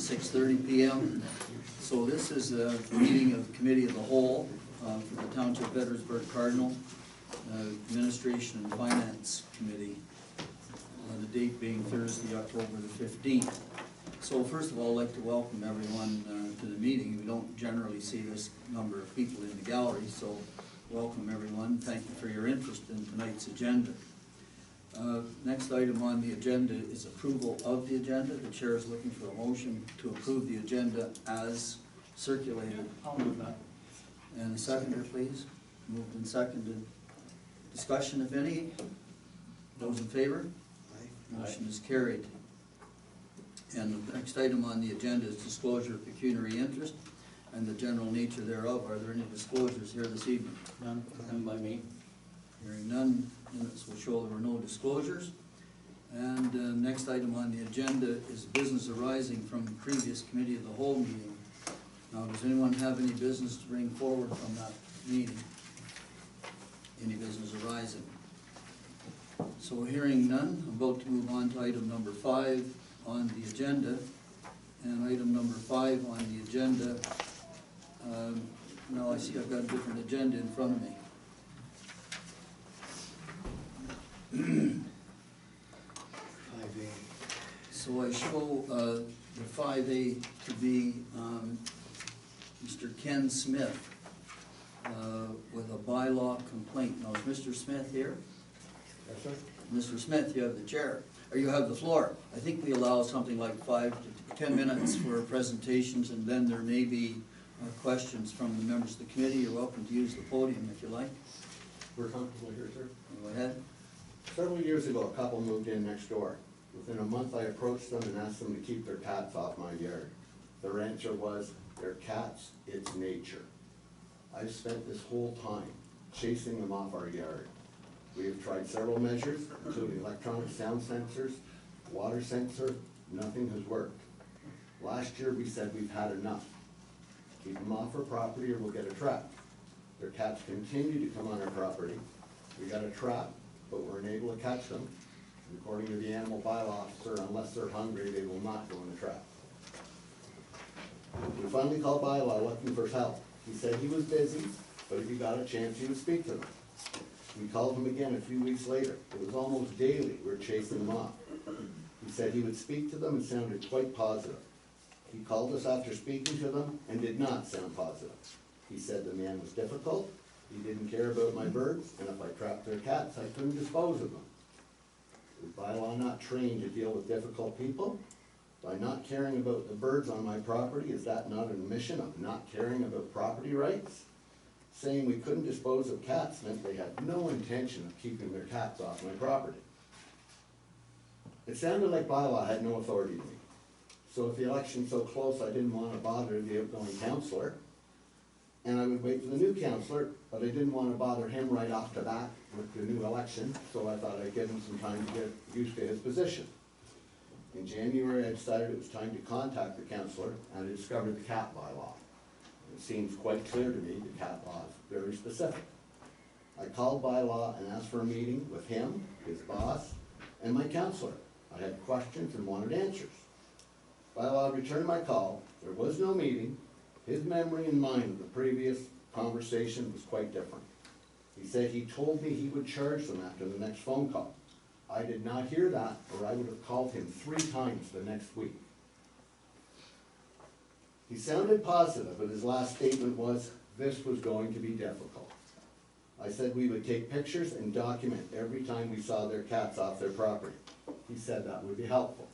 6:30 p.m. So this is a meeting of the Committee of the Whole for the Township Edwardsburg Cardinal Administration and Finance Committee. The date being Thursday, October the 15th. So first of all, I'd like to welcome everyone to the meeting. We don't generally see this number of people in the gallery, so welcome everyone. Thank you for your interest in tonight's agenda. Next item on the agenda is approval of the agenda. The chair is looking for a motion to approve the agenda as circulated. I'll move that. And a seconder, please. Moved and seconded. Discussion, if any? Those in favor? Motion is carried. And the next item on the agenda is disclosure of pecuniary interest and the general nature thereof. Are there any disclosures here this evening? None by me. Hearing none, minutes will show there were no disclosures. And next item on the agenda is business arising from the previous Committee of the Whole meeting. Now, does anyone have any business to bring forward from that meeting? Any business arising? So hearing none, I'm about to move on to item number 5 on the agenda. And item number 5 on the agenda, now I see I've got a different agenda in front of me. 5A. So I show the 5A to be Mr. Ken Smith with a bylaw complaint. Now, is Mr. Smith here? Yes, sir. Mr. Smith, you have the chair, or you have the floor. I think we allow something like 5 to 10 minutes for presentations, and then there may be questions from the members of the committee. You're welcome to use the podium if you like. We're comfortable here, sir. Go ahead. Several years ago, a couple moved in next door. Within a month, I approached them and asked them to keep their cats off my yard. Their answer was, they're cats, it's nature. I've spent this whole time chasing them off our yard. We have tried several measures, including electronic sound sensors, water sensor, nothing has worked. Last year, we said we've had enough. Keep them off our property or we'll get a trap. Their cats continue to come on our property. We got a trap, but we're unable to catch them. And according to the animal bylaw officer, unless they're hungry, they will not go in the trap. We finally called Bylaw looking for help. He said he was busy, but if he got a chance, he would speak to them. We called him again a few weeks later. It was almost daily we were chasing them off. He said he would speak to them and sounded quite positive. He called us after speaking to them and did not sound positive. He said the man was difficult, he didn't care about my birds, and if I trapped their cats, I couldn't dispose of them. Is Bylaw not trained to deal with difficult people? By not caring about the birds on my property, is that not an admission of not caring about property rights? Saying we couldn't dispose of cats meant they had no intention of keeping their cats off my property. It sounded like Bylaw had no authority to me. So if the election's so close, I didn't want to bother the outgoing councillor, and I would wait for the new councillor, but I didn't want to bother him right off the bat with the new election, so I thought I'd give him some time to get used to his position. In January, I decided it was time to contact the councillor, and I discovered the cat bylaw. It seems quite clear to me the cat law is very specific. I called Bylaw and asked for a meeting with him, his boss, and my councillor. I had questions and wanted answers. Bylaw returned my call. There was no meeting. His memory and mine of the previous conversation was quite different. He said he told me he would charge them after the next phone call. I did not hear that, or I would have called him 3 times the next week. He sounded positive, but his last statement was, this was going to be difficult. I said we would take pictures and document every time we saw their cats off their property. He said that would be helpful.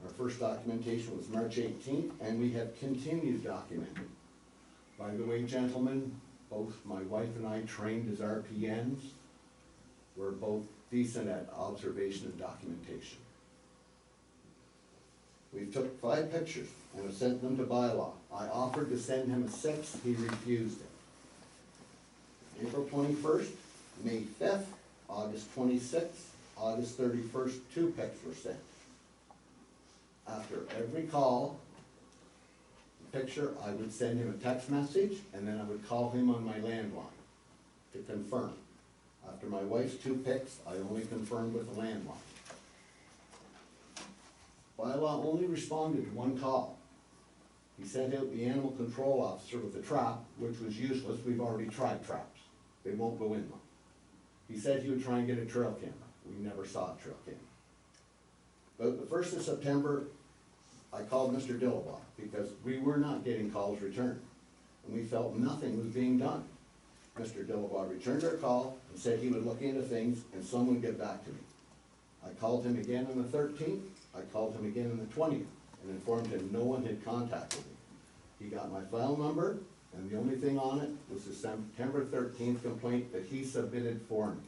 Our first documentation was March 18th, and we have continued documenting. By the way, gentlemen, both my wife and I trained as RPNs. We're both decent at observation and documentation. We took 5 pictures and have sent them to Bylaw. I offered to send him a 6th, he refused it. April 21st, May 5th, August 26th, August 31st, 2 pics were sent. After every call, the picture, I would send him a text message, and then I would call him on my landline to confirm. After my wife's 2 pics, I only confirmed with the landline. Bylaw only responded to one call. He sent out the animal control officer with a trap, which was useless. We've already tried traps. They won't go in one. He said he would try and get a trail camera. We never saw a trail camera. But the 1st of September, I called Mr. Dillabaugh because we were not getting calls returned, and we felt nothing was being done. Mr. Dillabaugh returned our call and said he would look into things and someone would get back to me. I called him again on the 13th, I called him again on the 20th, and informed him no one had contacted me. He got my file number, and the only thing on it was the September 13th complaint that he submitted for me.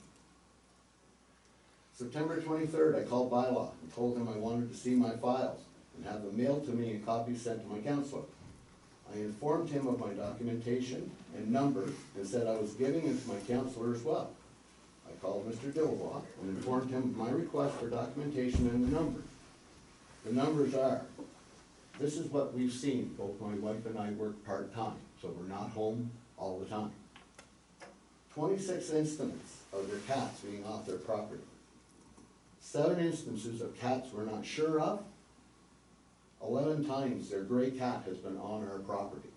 September 23rd, I called Bylaw and told him I wanted to see my files and have them mailed to me and copies sent to my counselor. I informed him of my documentation and numbers and said I was giving it to my counselor as well. I called Mr. Dillabaugh and informed him of my request for documentation and the numbers. The numbers are, this is what we've seen. Both my wife and I work part-time, so we're not home all the time. 26 instances of their cats being off their property. 7 instances of cats we're not sure of. 11 times their gray cat has been on our property.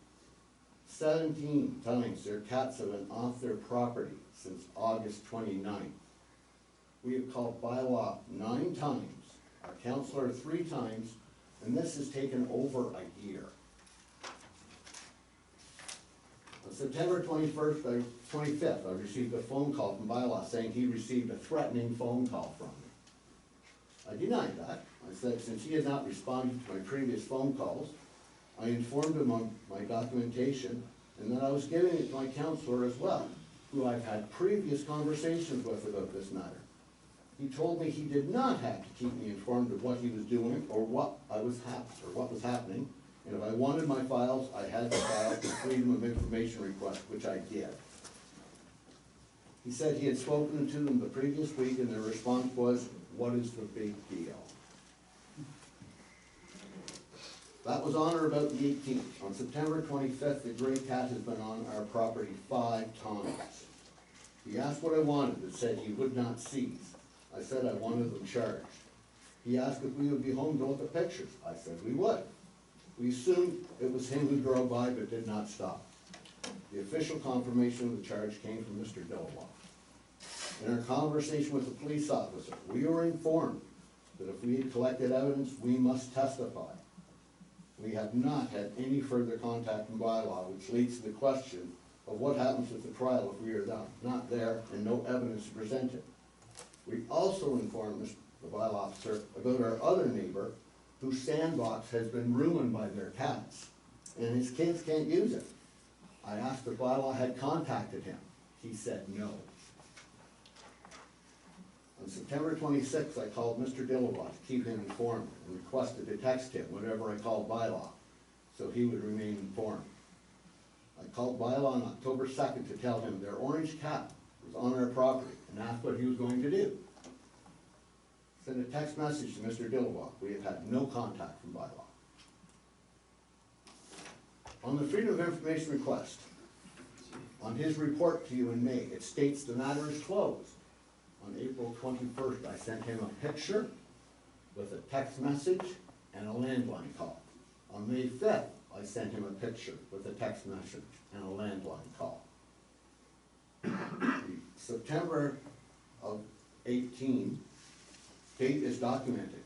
17 times their cats have been off their property since August 29th. We have called Bylaw 9 times, our counselor 3 times, and this has taken over a year. On September 25th, I received a phone call from Bylaw saying he received a threatening phone call from me. I denied that. I said since he had not responded to my previous phone calls, I informed him of my documentation and that I was giving it to my counselor as well, who I've had previous conversations with about this matter. He told me he did not have to keep me informed of what he was doing or what was happening, and if I wanted my files, I had to file the Freedom of Information request, which I did. He said he had spoken to them the previous week, and their response was, "What is the big deal?" That was on or about the 18th. On September 25th, the gray cat has been on our property 5 times. He asked what I wanted and said he would not seize. I said I wanted them charged. He asked if we would be home to look at pictures. I said we would. We assumed it was him who drove by but did not stop. The official confirmation of the charge came from Mr. Dillabaugh. In our conversation with the police officer, we were informed that if we had collected evidence, we must testify. We have not had any further contact from Bylaw, which leads to the question of what happens at the trial if we are not there and no evidence presented. We also informed the Bylaw officer about our other neighbor whose sandbox has been ruined by their cats, and his kids can't use it. I asked if Bylaw had contacted him. He said no. On September 26th, I called Mr. Dillabaugh to keep him informed and requested to text him whenever I called Bylaw, so he would remain informed. I called Bylaw on October 2nd to tell him their orange cat was on our property and asked what he was going to do. Sent a text message to Mr. Dillabaugh. We have had no contact from Bylaw. On the Freedom of Information request, on his report to you in May, it states the matter is closed. On April 21st, I sent him a picture with a text message and a landline call. On May 5th, I sent him a picture with a text message and a landline call. September of 18 date is documented.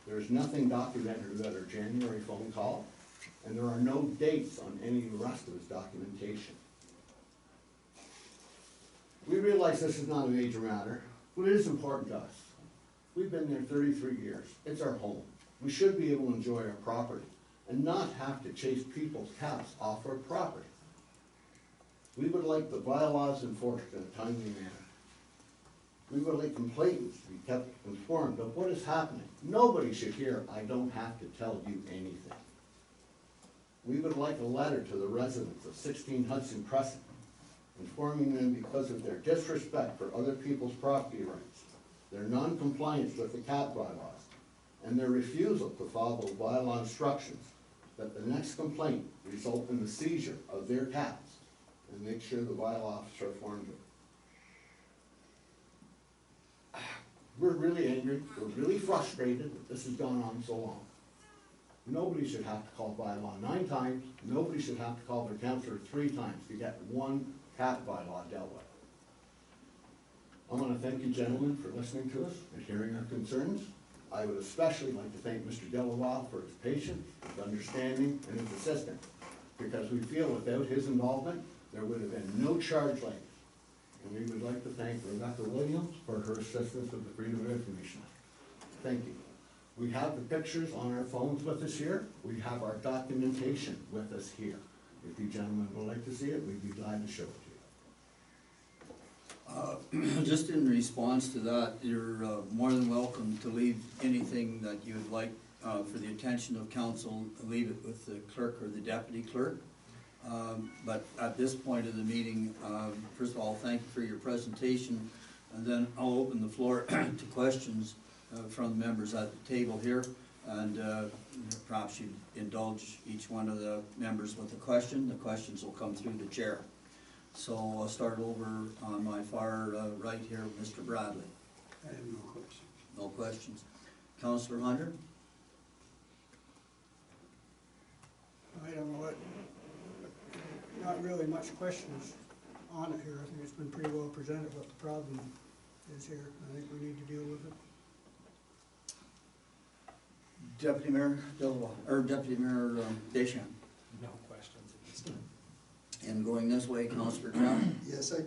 There is nothing documented about our January phone call, and there are no dates on any of the rest of his documentation. We realize this is not a major matter, but it is important to us. We've been there 33 years. It's our home. We should be able to enjoy our property and not have to chase people's cats off our property. We would like the bylaws enforced in a timely manner. We would like complainants to be kept informed of what is happening. Nobody should hear, "I don't have to tell you anything." We would like a letter to the residents of 16 Hudson Crescent, informing them because of their disrespect for other people's property rights, their non-compliance with the cat bylaws, and their refusal to follow bylaw instructions, that the next complaint result in the seizure of their cats, and make sure the bylaw officer informed them. We're really angry, we're really frustrated that this has gone on so long. Nobody should have to call bylaw 9 times, nobody should have to call their counselor 3 times to get one cat bylaw dealt with. I want to thank you gentlemen for listening to us and hearing our concerns. I would especially like to thank Mr. Delaware for his patience, his understanding, and his assistance, because we feel without his involvement, there would have been no charge laid. And we would like to thank Rebecca Williams for her assistance with the Freedom of Information Act. Thank you. We have the pictures on our phones with us here. We have our documentation with us here. If you gentlemen would like to see it, we'd be glad to show it to you. Just in response to that, you're more than welcome to leave anything that you would like for the attention of council, leave it with the clerk or the deputy clerk. But at this point of the meeting, first of all, thank you for your presentation, and then I'll open the floor to questions from the members at the table here, and perhaps you indulge each one of the members with a question. The questions will come through the chair. So I'll start over on my far right here, Mr. Bradley. I have no questions. No questions. Councillor Hunter? I don't know what, not really much questions on it here. I think it's been pretty well presented what the problem is here. I think we need to deal with it. Deputy Mayor Delaware, or Deputy Mayor Deschamps. No questions at this time. And going this way, Councillor Brown. Yes, I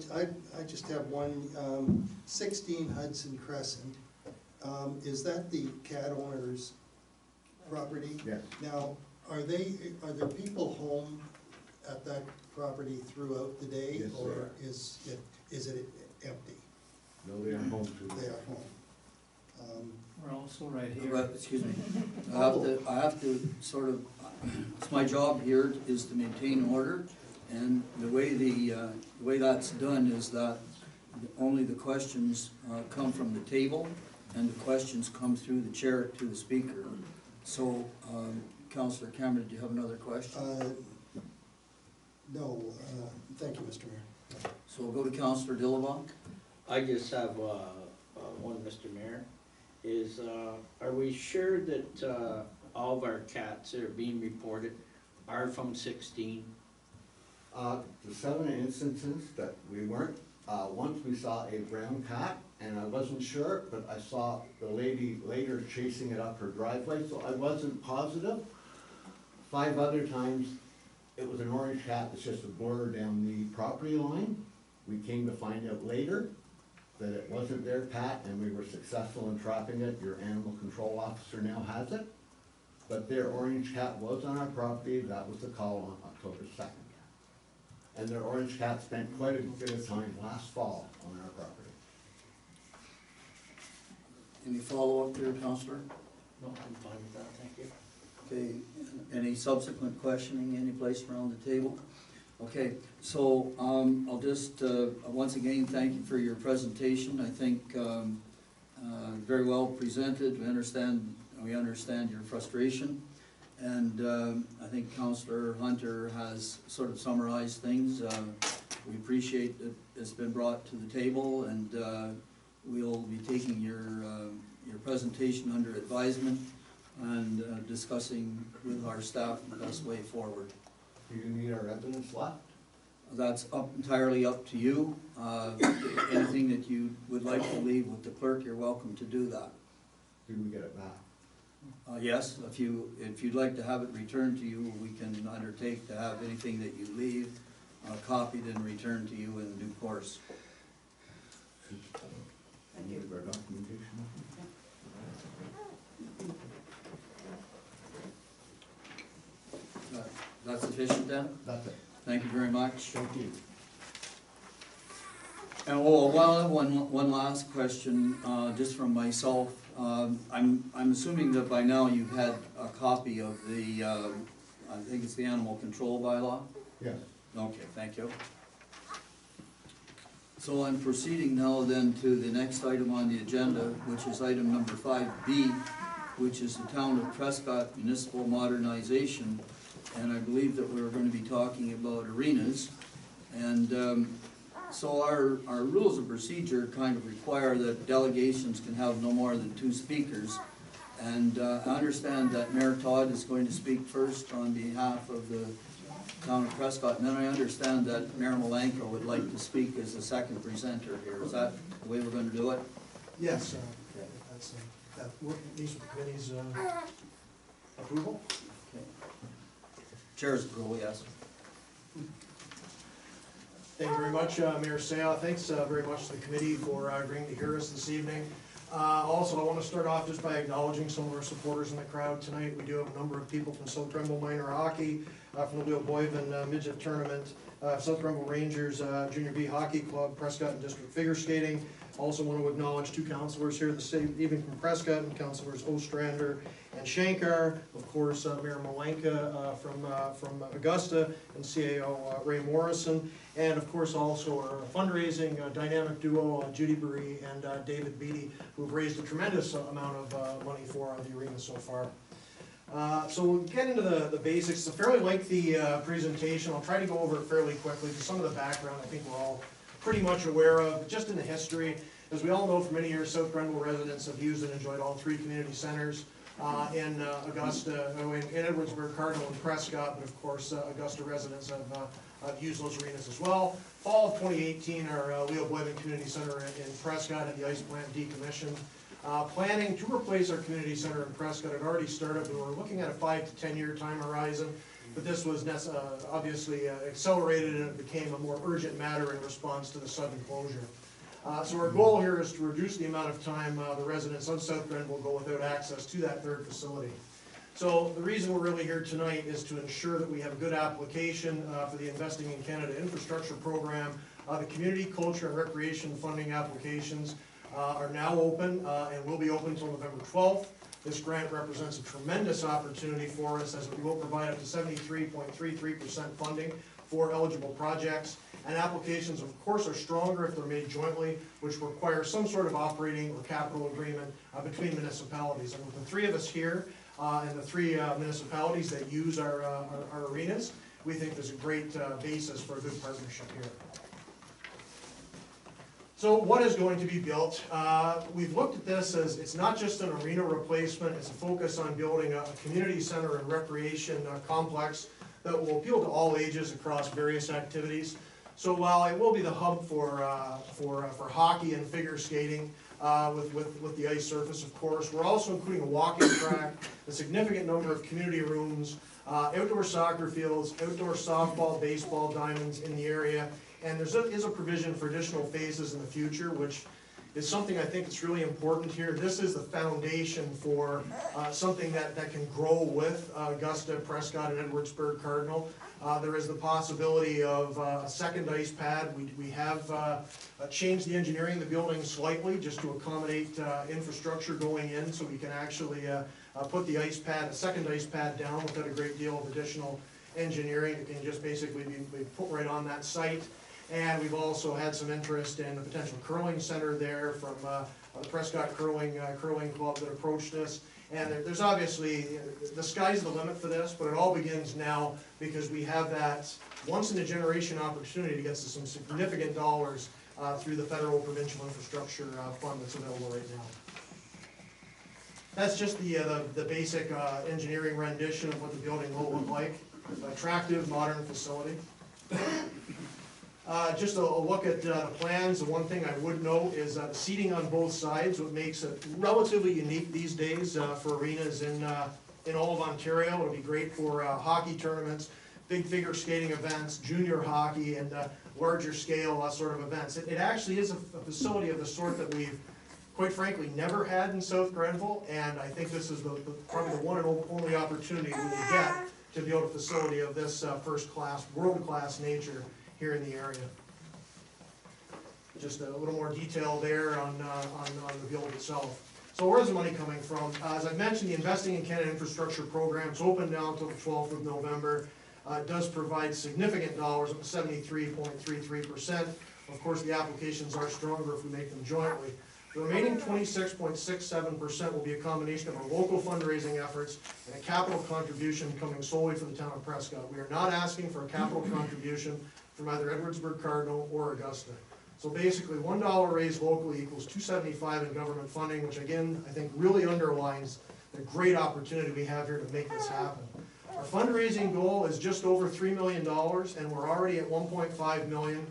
just have one, 16 Hudson Crescent. Is that the cat owner's property? Yes. Now, are there people home at that property throughout the day? Yes, there Or are. is it empty? No, they are home too. They are home. We're also right Excuse me. I have to sort of, it's my job here is to maintain order, and the way that's done is that only the questions come from the table, and the questions come through the chair to the speaker. So, Councillor Cameron, do you have another question? No, thank you, Mr. Mayor. So we'll go to Councillor Dillabaugh. I just have one, Mr. Mayor, is are we sure that all of our cats that are being reported are from 16? The 7 instances that we weren't, once we saw a brown cat, and I wasn't sure, but I saw the lady later chasing it up her driveway, so I wasn't positive. 5 other times, it was an orange cat that's just a blur down the property line. We came to find out later that it wasn't their cat, and we were successful in trapping it. Your animal control officer now has it. But their orange cat was on our property. That was the call on October 2nd. And their orange cat spent quite a bit of time last fall on our property. Any follow-up there, Councillor? No, I'm fine with that, thank you. Okay, any subsequent questioning any place around the table? Okay, so I'll just once again thank you for your presentation. I think very well presented. We understand your frustration, and I think Councillor Hunter has sort of summarized things. We appreciate that it's been brought to the table, and we'll be taking your presentation under advisement and discussing with our staff the best way forward. Do you need our evidence left? That's entirely up to you. Anything that you would like to leave with the clerk, you're welcome to do that. Do we get it back? Yes, if you'd like to have it returned to you, we can undertake to have anything that you leave copied and returned to you in due course. Thank you. Our documentation. That's sufficient then? That's it. Thank you very much. Thank you. And I have one last question, just from myself. I'm assuming that by now you've had a copy of the, I think it's the animal control bylaw? Yes. Okay, thank you. So I'm proceeding now then to the next item on the agenda, which is item number 5B, which is the Town of Prescott Municipal Modernization. And I believe that we're going to be talking about arenas. And so our rules of procedure kind of require that delegations can have no more than 2 speakers. And I understand that Mayor Todd is going to speak first on behalf of the town of Prescott, and then I understand that Mayor Malenko would like to speak as a second presenter here. Is that the way we're gonna do it? Yes, that needs the committee's approval. Okay. Chair's approval, yes. Thank you very much, Mayor Seah. Thanks very much to the committee for agreeing to hear us this evening. Also, I want to start off just by acknowledging some of our supporters in the crowd tonight. We do have a number of people from South Grenville Minor Hockey, from the Wheel Boyven Midget Tournament, South Grenville Rangers Junior B Hockey Club, Prescott and District Figure Skating. Also want to acknowledge two councilors here this evening from Prescott, and Councilors Ostrander and Shankar. Of course, Mayor Malenka from Augusta, and CAO Ray Morrison. And of course, also our fundraising dynamic duo, Judy Burry and David Beatty, who've raised a tremendous amount of money for the arena so far. So we'll get into the basics. It's a fairly lengthy presentation. I'll try to go over it fairly quickly, because some of the background I think we're all pretty much aware of. But just in the history, as we all know, for many years, South Grenville residents have used and enjoyed all three community centers in Augusta, in Edwardsburg, Cardinal, and Prescott. But of course, Augusta residents have used those arenas as well. Fall of 2018, our Leo Boyven Community Center in Prescott had the ice plant decommissioned. Planning to replace our community center in Prescott had already started. We were looking at a 5 to 10 year time horizon, but this was obviously accelerated, and it became a more urgent matter in response to the sudden closure. So our goal here is to reduce the amount of time the residents of South Grenville go without access to that third facility. So the reason we're really here tonight is to ensure that we have a good application for the Investing in Canada Infrastructure Program. The community, culture, and recreation funding applications are now open and will be open until November 12th. This grant represents a tremendous opportunity for us, as it will provide up to 73.33% funding for eligible projects. And applications, of course, are stronger if they're made jointly, which require some sort of operating or capital agreement between municipalities. And with the three of us here and the three municipalities that use our arenas, we think there's a great basis for a good partnership here. So what is going to be built? We've looked at this as it's not just an arena replacement, it's a focus on building a community center and recreation complex that will appeal to all ages across various activities. So while it will be the hub for hockey and figure skating with the ice surface, of course, we're also including a walking track, a significant number of community rooms, outdoor soccer fields, outdoor softball, baseball diamonds in the area, and there is a provision for additional phases in the future, which is something I think that's really important here. This is the foundation for something that can grow with Augusta, Prescott, and Edwardsburg Cardinal. There is the possibility of a second ice pad. We have changed the engineering of the building slightly just to accommodate infrastructure going in, so we can actually put the ice pad, a second ice pad down without a great deal of additional engineering. It can just basically be put right on that site. And we've also had some interest in the potential curling center there from the Prescott Curling Club that approached us. And there's obviously, the sky's the limit for this, but it all begins now because we have that once-in-a-generation opportunity to get some significant dollars through the federal provincial infrastructure fund that's available right now. That's just the basic engineering rendition of what the building will look like. Attractive, modern facility. Just a look at the plans. The one thing I would note is the seating on both sides, what makes it relatively unique these days for arenas in all of Ontario. It'll be great for hockey tournaments, big figure skating events, junior hockey, and larger scale sort of events. It actually is a facility of the sort that we've, quite frankly, never had in South Grenville, and I think this is probably the one and only opportunity we will get to build a facility of this first-class, world-class nature here in the area. Just a little more detail there on the build itself. So where's the money coming from? As I mentioned, the Investing in Canada Infrastructure Program is open now until the 12th of November. It does provide significant dollars, up to 73.33%. Of course, the applications are stronger if we make them jointly. The remaining 26.67% will be a combination of our local fundraising efforts and a capital contribution coming solely from the town of Prescott. We are not asking for a capital contribution from either Edwardsburg Cardinal or Augusta. So basically, $1 raised locally equals $2.75 in government funding, which again, I think really underlines the great opportunity we have here to make this happen. Our fundraising goal is just over $3 million, and we're already at $1.5 million,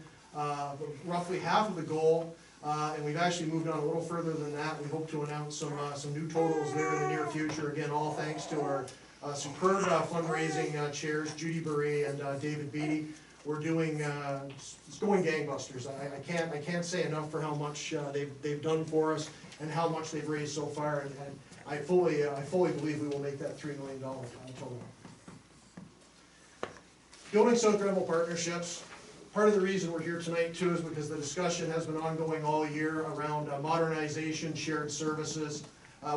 roughly half of the goal, and we've actually moved on a little further than that. We hope to announce some new totals there in the near future. Again, all thanks to our superb fundraising chairs, Judy Burry and David Beatty. We're doing, it's going gangbusters. I can't say enough for how much they've done for us and how much they've raised so far, and I fully believe we will make that $3 million total. Building South Grenville partnerships. Part of the reason we're here tonight too is because the discussion has been ongoing all year around modernization, shared services.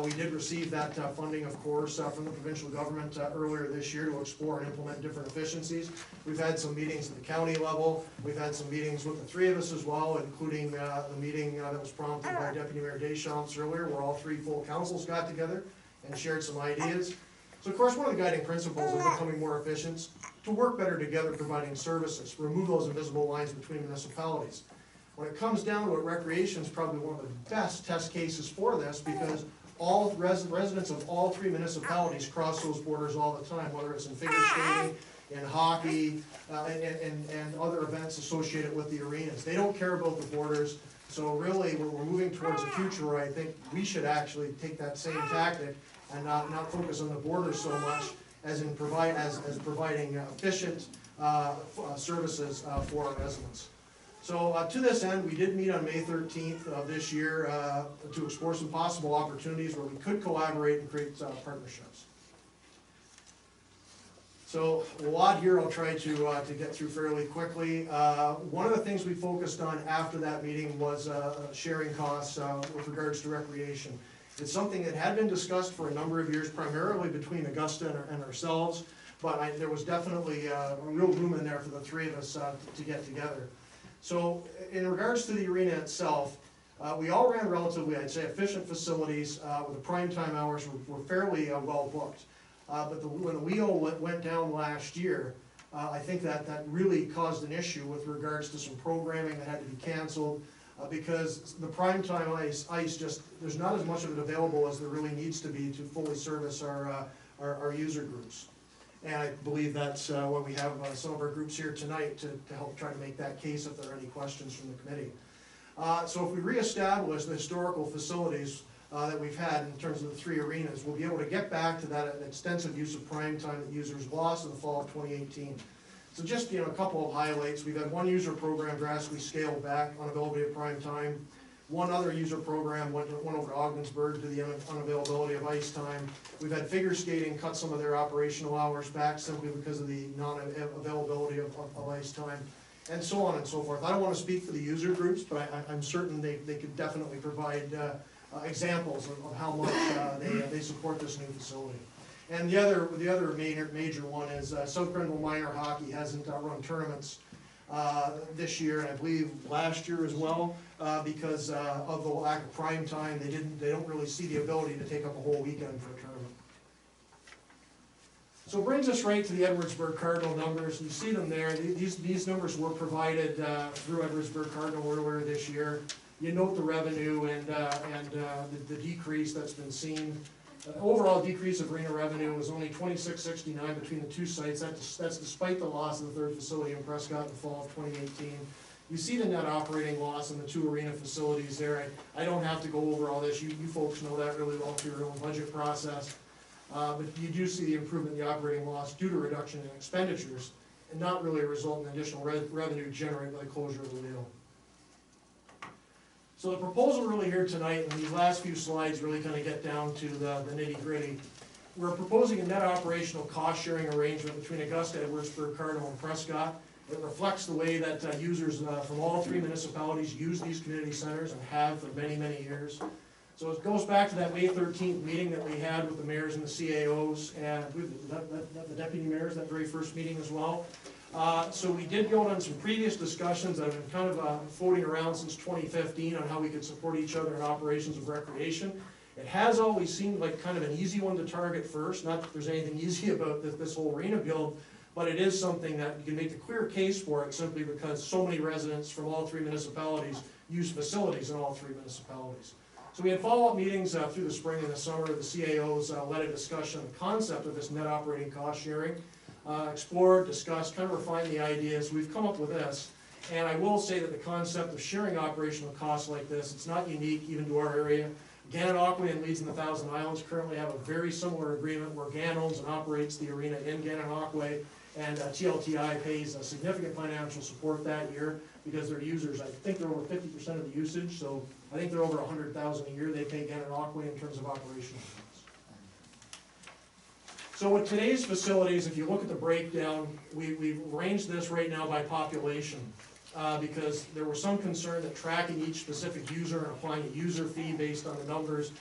We did receive that funding, of course, from the provincial government earlier this year to explore and implement different efficiencies. We've had some meetings at the county level. We've had some meetings with the three of us as well, including the meeting that was prompted by Deputy Mayor Deschamps earlier, where all three full councils got together and shared some ideas. So of course, one of the guiding principles of becoming more efficient, to work better together providing services, remove those invisible lines between municipalities. When it comes down to it, recreation is probably one of the best test cases for this, because all residents of all three municipalities cross those borders all the time, whether it's in figure skating, in hockey, and other events associated with the arenas. They don't care about the borders, so really we're moving towards a future where I think we should actually take that same tactic and not focus on the borders so much as in providing efficient services for our residents. So to this end, we did meet on May 13th of this year to explore some possible opportunities where we could collaborate and create partnerships. So a lot here I'll try to get through fairly quickly. One of the things we focused on after that meeting was sharing costs with regards to recreation. It's something that had been discussed for a number of years, primarily between Augusta and ourselves, but there was definitely a real room in there for the three of us to get together. So in regards to the arena itself, we all ran relatively, I'd say, efficient facilities with the prime time hours were fairly well booked. But when the wheel went down last year, I think that really caused an issue with regards to some programming that had to be canceled. Because the primetime ice just, there's not as much of it available as there really needs to be to fully service our user groups. And I believe that's why we have some of our groups here tonight to help try to make that case if there are any questions from the committee. So if we reestablish the historical facilities that we've had in terms of the three arenas, we'll be able to get back to that extensive use of primetime that users lost in the fall of 2018. So just a couple of highlights. We've had one user program drastically scaled back on availability of prime time. One other user program went over to Ogdensburg to the unavailability of ice time. We've had figure skating cut some of their operational hours back simply because of the non-availability of ice time, and so on and so forth. I don't want to speak for the user groups, but I'm certain they could definitely provide examples of how much they support this new facility. And the other major one is South Grenville Minor Hockey hasn't run tournaments this year, and I believe last year as well, because of the lack of prime time. They don't really see the ability to take up a whole weekend for a tournament. So it brings us right to the Edwardsburg Cardinal numbers. You see them there. These numbers were provided through Edwardsburg Cardinal earlier this year. You note the revenue and the decrease that's been seen. Overall decrease of arena revenue was only $26.69 between the two sites. That's despite the loss of the third facility in Prescott in the fall of 2018. You see the net operating loss in the two arena facilities there. I don't have to go over all this. You folks know that really well through your own budget process. But you do see the improvement in the operating loss due to reduction in expenditures and not really a result in additional revenue generated by the closure of the wheel. So the proposal really here tonight, and these last few slides really kind of get down to the nitty-gritty. We're proposing a net operational cost-sharing arrangement between Augusta, Edwardsburg, Cardinal, and Prescott. It reflects the way that users from all three municipalities use these community centers and have for many, many years. So it goes back to that May 13th meeting that we had with the mayors and the CAOs, and the deputy mayors, that very first meeting as well. So we did go on some previous discussions that have been kind of floating around since 2015 on how we could support each other in operations of recreation. It has always seemed like kind of an easy one to target first, not that there's anything easy about this whole arena build, but it is something that you can make the clear case for it simply because so many residents from all three municipalities use facilities in all three municipalities. So we had follow-up meetings through the spring and the summer. The CAOs led a discussion of the concept of this net operating cost sharing. Explored, discussed, kind of refined the ideas. We've come up with this. And I will say that the concept of sharing operational costs like this, it's not unique even to our area. Gananoque and Leeds and the Thousand Islands currently have a very similar agreement where GAN owns and operates the arena in Gananoque, and TLTI pays a significant financial support that year because their users, I think they're over 50% of the usage, so I think they're over $100,000 a year they pay Gananoque in terms of operational costs. So with today's facilities, if you look at the breakdown, we've arranged this right now by population. Because there was some concern that tracking each specific user and applying a user fee based on the numbers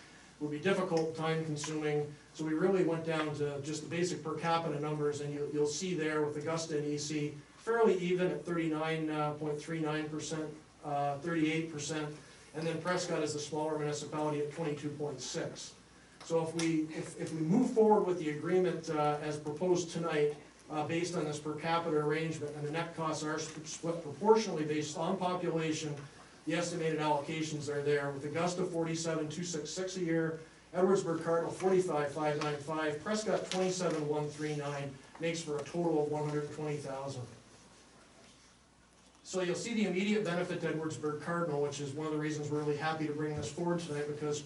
would be difficult, time consuming. So we really went down to just the basic per capita numbers, and you'll see there with Augusta and EC fairly even at 39.39%, 38%, and then Prescott is the smaller municipality at 22.6%. So if we move forward with the agreement as proposed tonight, based on this per capita arrangement, and the net costs are split proportionally based on population, the estimated allocations are there, with Augusta $47,266 a year, Edwardsburg Cardinal $45,595, Prescott $27,139, makes for a total of $120,000. So you'll see the immediate benefit to Edwardsburg Cardinal, which is one of the reasons we're really happy to bring this forward tonight, because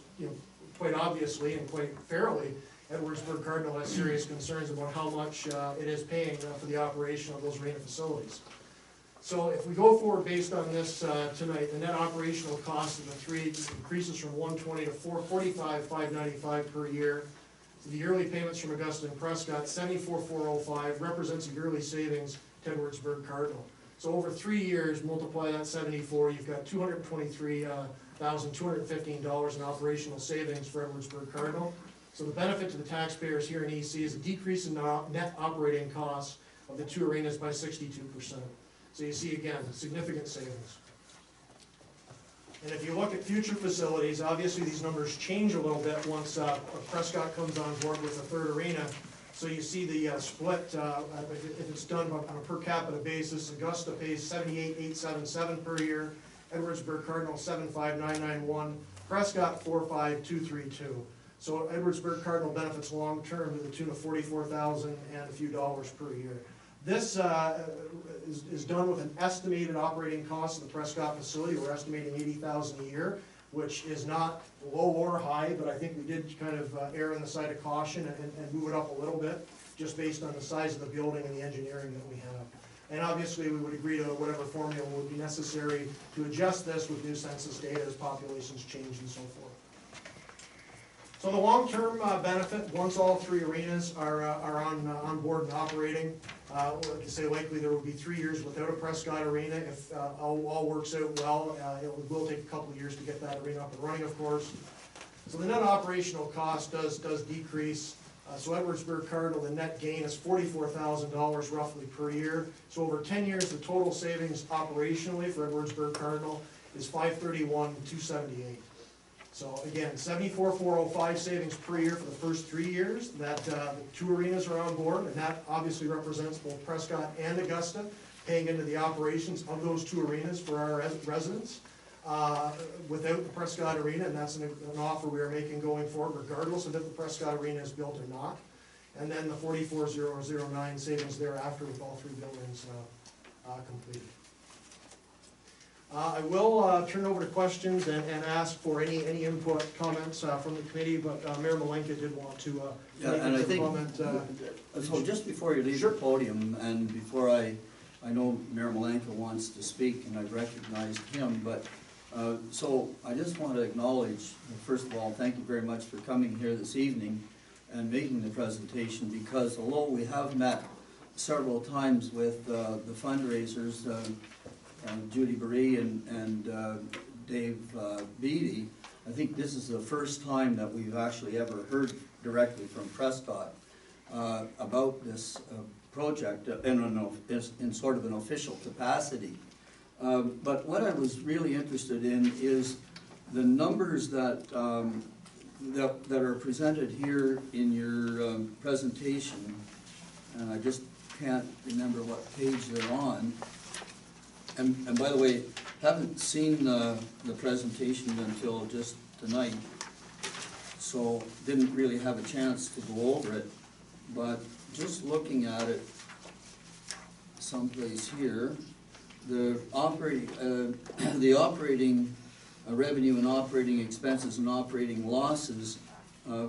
quite obviously and quite fairly, Edwardsburg Cardinal has serious concerns about how much it is paying for the operation of those arena facilities. So if we go forward based on this tonight, the net operational cost of the three increases from $120 to $445,595 per year. So the yearly payments from Augusta and Prescott, $74,405, represents a yearly savings to Edwardsburg Cardinal. So over 3 years, multiply that 74, you've got $223,215 in operational savings for Edwardsburg Cardinal. So the benefit to the taxpayers here in EC is a decrease in net operating costs of the two arenas by 62%. So you see again, significant savings. And if you look at future facilities, obviously these numbers change a little bit once Prescott comes on board with a third arena. So you see the split, if it's done on a per capita basis, Augusta pays $78,877 per year, Edwardsburg Cardinal $75,991, Prescott $45,232. So Edwardsburg Cardinal benefits long-term to the tune of $44,000 and a few dollars per year. This is done with an estimated operating cost of the Prescott facility. We're estimating $80,000 a year, which is not low or high, but I think we did kind of err on the side of caution and move it up a little bit, just based on the size of the building and the engineering that we have. And obviously, we would agree to whatever formula would be necessary to adjust this with new census data as populations change and so forth. So the long-term benefit, once all three arenas are on board and operating, like I say, likely there will be 3 years without a Prescott arena. If all works out well, it will take a couple of years to get that arena up and running, of course. So the net operational cost does decrease. So Edwardsburg Cardinal, the net gain is $44,000 roughly per year. So over 10 years, the total savings operationally for Edwardsburg Cardinal is $531,278. So again, $74,405 savings per year for the first 3 years that the two arenas are on board, and that obviously represents both Prescott and Augusta paying into the operations of those two arenas for our residents. Without the Prescott arena, and that's an offer we are making going forward, regardless of if the Prescott arena is built or not. And then the $44,009 savings thereafter with all three buildings completed. I will turn over to questions and ask for any input, comments from the committee, but Mayor Malenka did want to make a comment. So just before you leave the podium, and before I know Mayor Malenka wants to speak, and I've recognized him, but so I just want to acknowledge, first of all, thank you very much for coming here this evening and making the presentation, because although we have met several times with the fundraisers, Judy Barry and Dave Beatty, I think this is the first time that we've actually ever heard directly from Prescott about this project in sort of an official capacity. But what I was really interested in is the numbers that are presented here in your presentation, and I just can't remember what page they're on. And by the way, haven't seen the presentation until just tonight, so didn't really have a chance to go over it, but just looking at it someplace here, the operating revenue and operating expenses and operating losses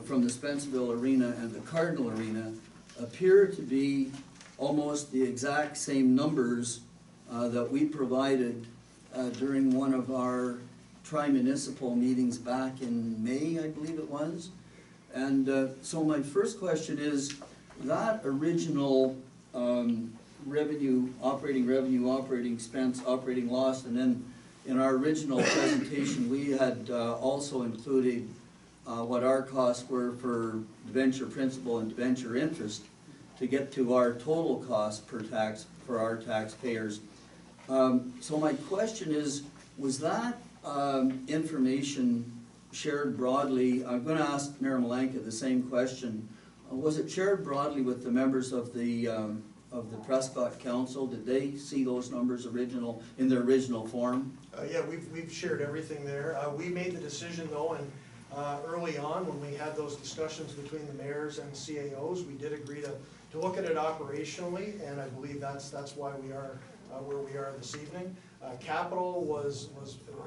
from the Spencerville Arena and the Cardinal Arena appear to be almost the exact same numbers that we provided during one of our tri-municipal meetings back in May, I believe it was. And so my first question is, that original revenue, operating expense, operating loss, and then in our original presentation, we had also included what our costs were for debenture principal and debenture interest to get to our total cost per tax for our taxpayers. So my question is, was that information shared broadly? I'm going to ask Mayor Malanka the same question. Was it shared broadly with the members of the Prescott Council? Did they see those numbers in their original form? Yeah, we've shared everything there. We made the decision though, and early on when we had those discussions between the mayors and CAOs, we did agree to look at it operationally, and I believe that's why we are where we are this evening. Capital was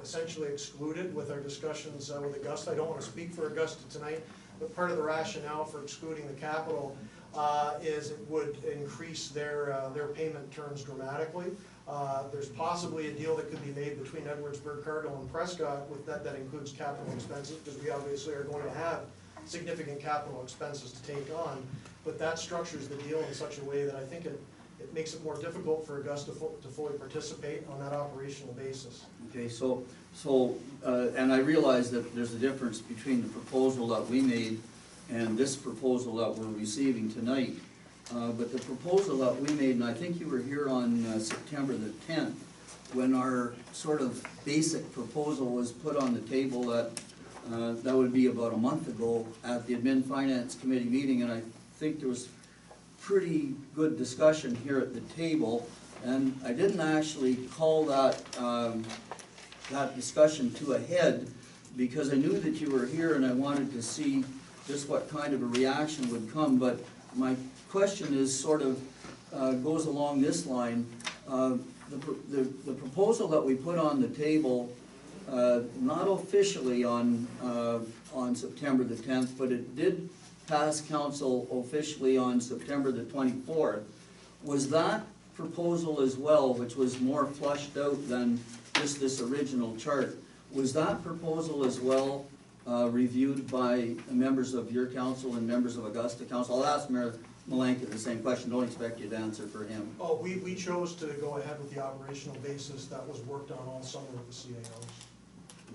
essentially excluded with our discussions with Augusta. I don't want to speak for Augusta tonight, but part of the rationale for excluding the capital is it would increase their payment terms dramatically. There's possibly a deal that could be made between Edwardsburg, Cardinal, and Prescott with that includes capital expenses, because we obviously are going to have significant capital expenses to take on, but that structures the deal in such a way that I think it makes it more difficult for Augusta to fully participate on that operational basis. Okay, and I realize that there's a difference between the proposal that we made and this proposal that we're receiving tonight. But the proposal that we made, and I think you were here on September the 10th, when our sort of basic proposal was put on the table, that would be about a month ago at the Admin Finance Committee meeting, and I think there was pretty good discussion here at the table, and I didn't actually call that discussion to a head because I knew that you were here and I wanted to see just what kind of a reaction would come. But my question is sort of goes along this line. The proposal that we put on the table, not officially on September the 10th, but it did pass council officially on September the 24th, was that proposal as well, which was more flushed out than just this original chart, was that proposal as well reviewed by members of your council and members of Augusta Council? I'll ask Mayor Malanka the same question, don't expect you to answer for him. Oh, we chose to go ahead with the operational basis that was worked on all summer with the CAOs.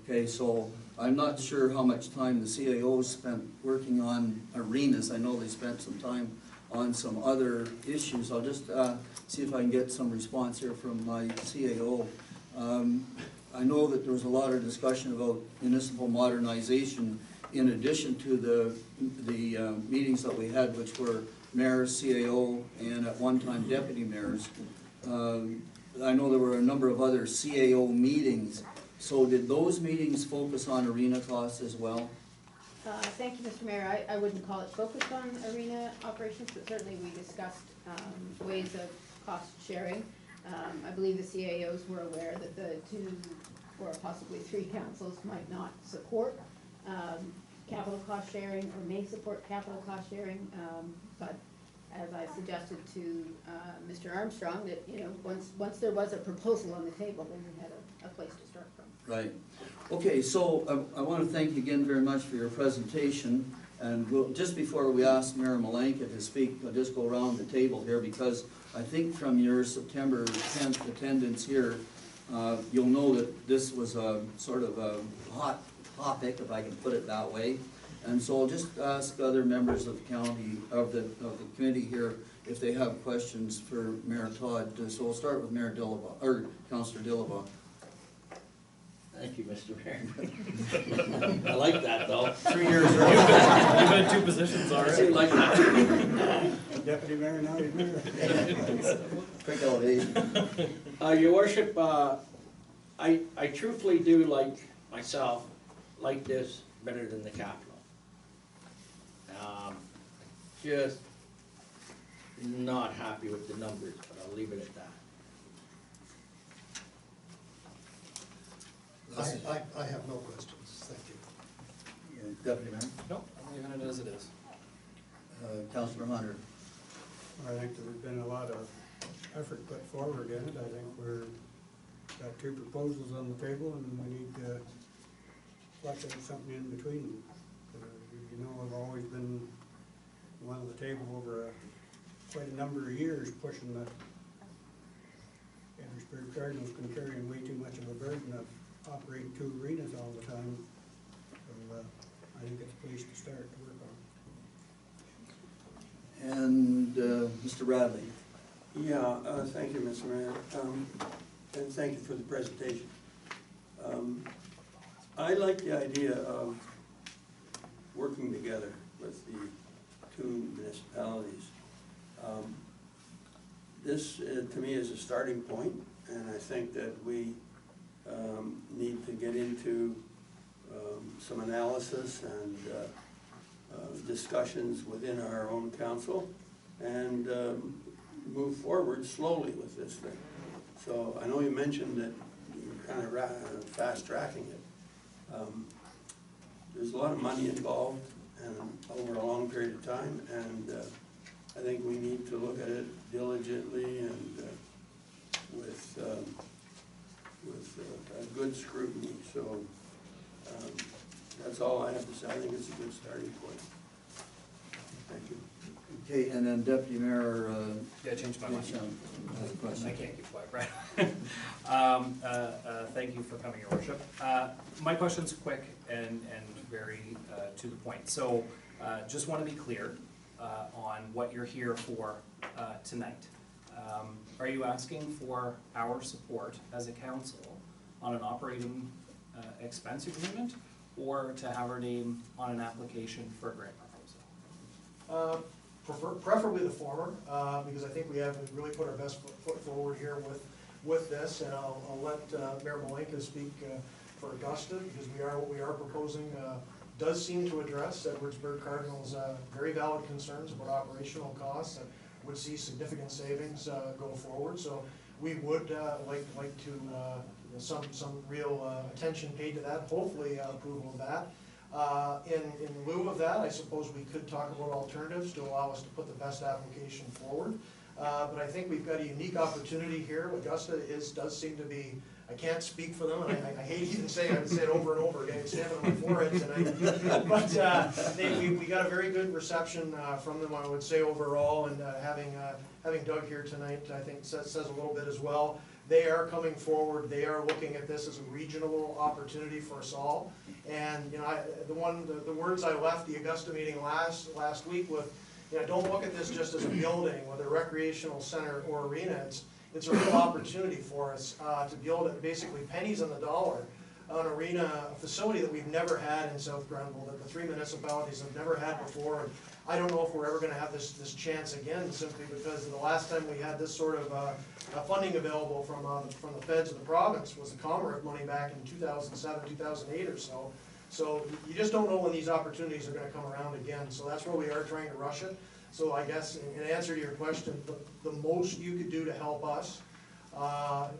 Okay, so I'm not sure how much time the CAOs spent working on arenas. I know they spent some time on some other issues. I'll just see if I can get some response here from my CAO. I know that there was a lot of discussion about municipal modernization in addition to the meetings that we had, which were mayors, CAO, and at one time deputy mayors. I know there were a number of other CAO meetings. So did those meetings focus on arena costs as well? Thank you, Mr. Mayor. I wouldn't call it focused on arena operations, but certainly we discussed ways of cost sharing. I believe the CAOs were aware that the 2 or possibly 3 councils might not support capital cost sharing or may support capital cost sharing, but as I suggested to Mr. Armstrong, that once there was a proposal on the table, then we had a place to start from. Right. Okay, so I want to thank you again very much for your presentation. And just before we ask Mayor Malanka to speak, I'll just go around the table here, because I think from your September 10th attendance here, you'll know that this was a sort of a hot topic, if I can put it that way. And so I'll just ask other members of the county, of the committee here, if they have questions for Mayor Todd. So we'll start with Mayor Dillabaugh, or Councillor Dillabaugh. Thank you, Mr. Mayor. I like that, though. 3 years early. You've had 2 positions I already. do like that. Deputy mayor, now you're mayor. Quick elevation. Your worship, I truthfully do like myself like this better than the Capitol. Just not happy with the numbers, but I'll leave it at that. I have no questions, thank you. Yeah, Deputy Mayor? No, I'm leaving it as it is. Councilor Hunter? I think there's been a lot of effort put forward in it. I think we're, got two proposals on the table and we need to flesh out something in between them. You know, I've always been one of the table over quite a number of years pushing the Edwardsburg Cardinal's been carrying way too much of a burden of operating two arenas all the time. So I think it's a place to start to work on. And Mr. Radley? Yeah, thank you, Mr. Mayor, and thank you for the presentation. I like the idea of working together with the two municipalities. This, to me, is a starting point, and I think that we need to get into some analysis and discussions within our own council and move forward slowly with this thing. So I know you mentioned that you're kind of fast tracking it. There's a lot of money involved and over a long period of time, and I think we need to look at it diligently and with a good scrutiny. So that's all I have to say. I think it's a good starting point. Thank you. Okay, and then Deputy Mayor, Yeah, I changed my mind. has a question. I can't keep quiet, right? Thank you for coming, Your Worship. My question's quick and very to the point. So just want to be clear on what you're here for tonight. Are you asking for our support as a council on an operating expense agreement, or to have our name on an application for a grant proposal? Preferably the former, because I think we have really put our best foot forward here with this, and I'll let Mayor Malenka speak for Augusta, because what we are proposing does seem to address Edwardsburg Cardinal's very valid concerns about operational costs and would see significant savings go forward. So we would like to some real attention paid to that, hopefully approval of that. In lieu of that, I suppose we could talk about alternatives to allow us to put the best application forward. But I think we've got a unique opportunity here. Augusta does seem to be, I can't speak for them, and I hate even saying, I've said over and over again, stamping on my forehead tonight. But we got a very good reception from them, I would say, overall, and having Doug here tonight, I think says a little bit as well. They are coming forward. They are looking at this as a regional opportunity for us all. And you know, the words I left the Augusta meeting last week with, you know, don't look at this just as a building, whether recreational center or arena. It's a real opportunity for us to be able to basically pennies on the dollar an arena, a facility that we've never had in South Grenville, that the three municipalities have never had before. And I don't know if we're ever going to have this chance again, simply because the last time we had this sort of funding available from the feds of the province was the Commonwealth money back in 2007, 2008 or so. So you just don't know when these opportunities are going to come around again. So that's where we are trying to rush it. So I guess in answer to your question, the most you could do to help us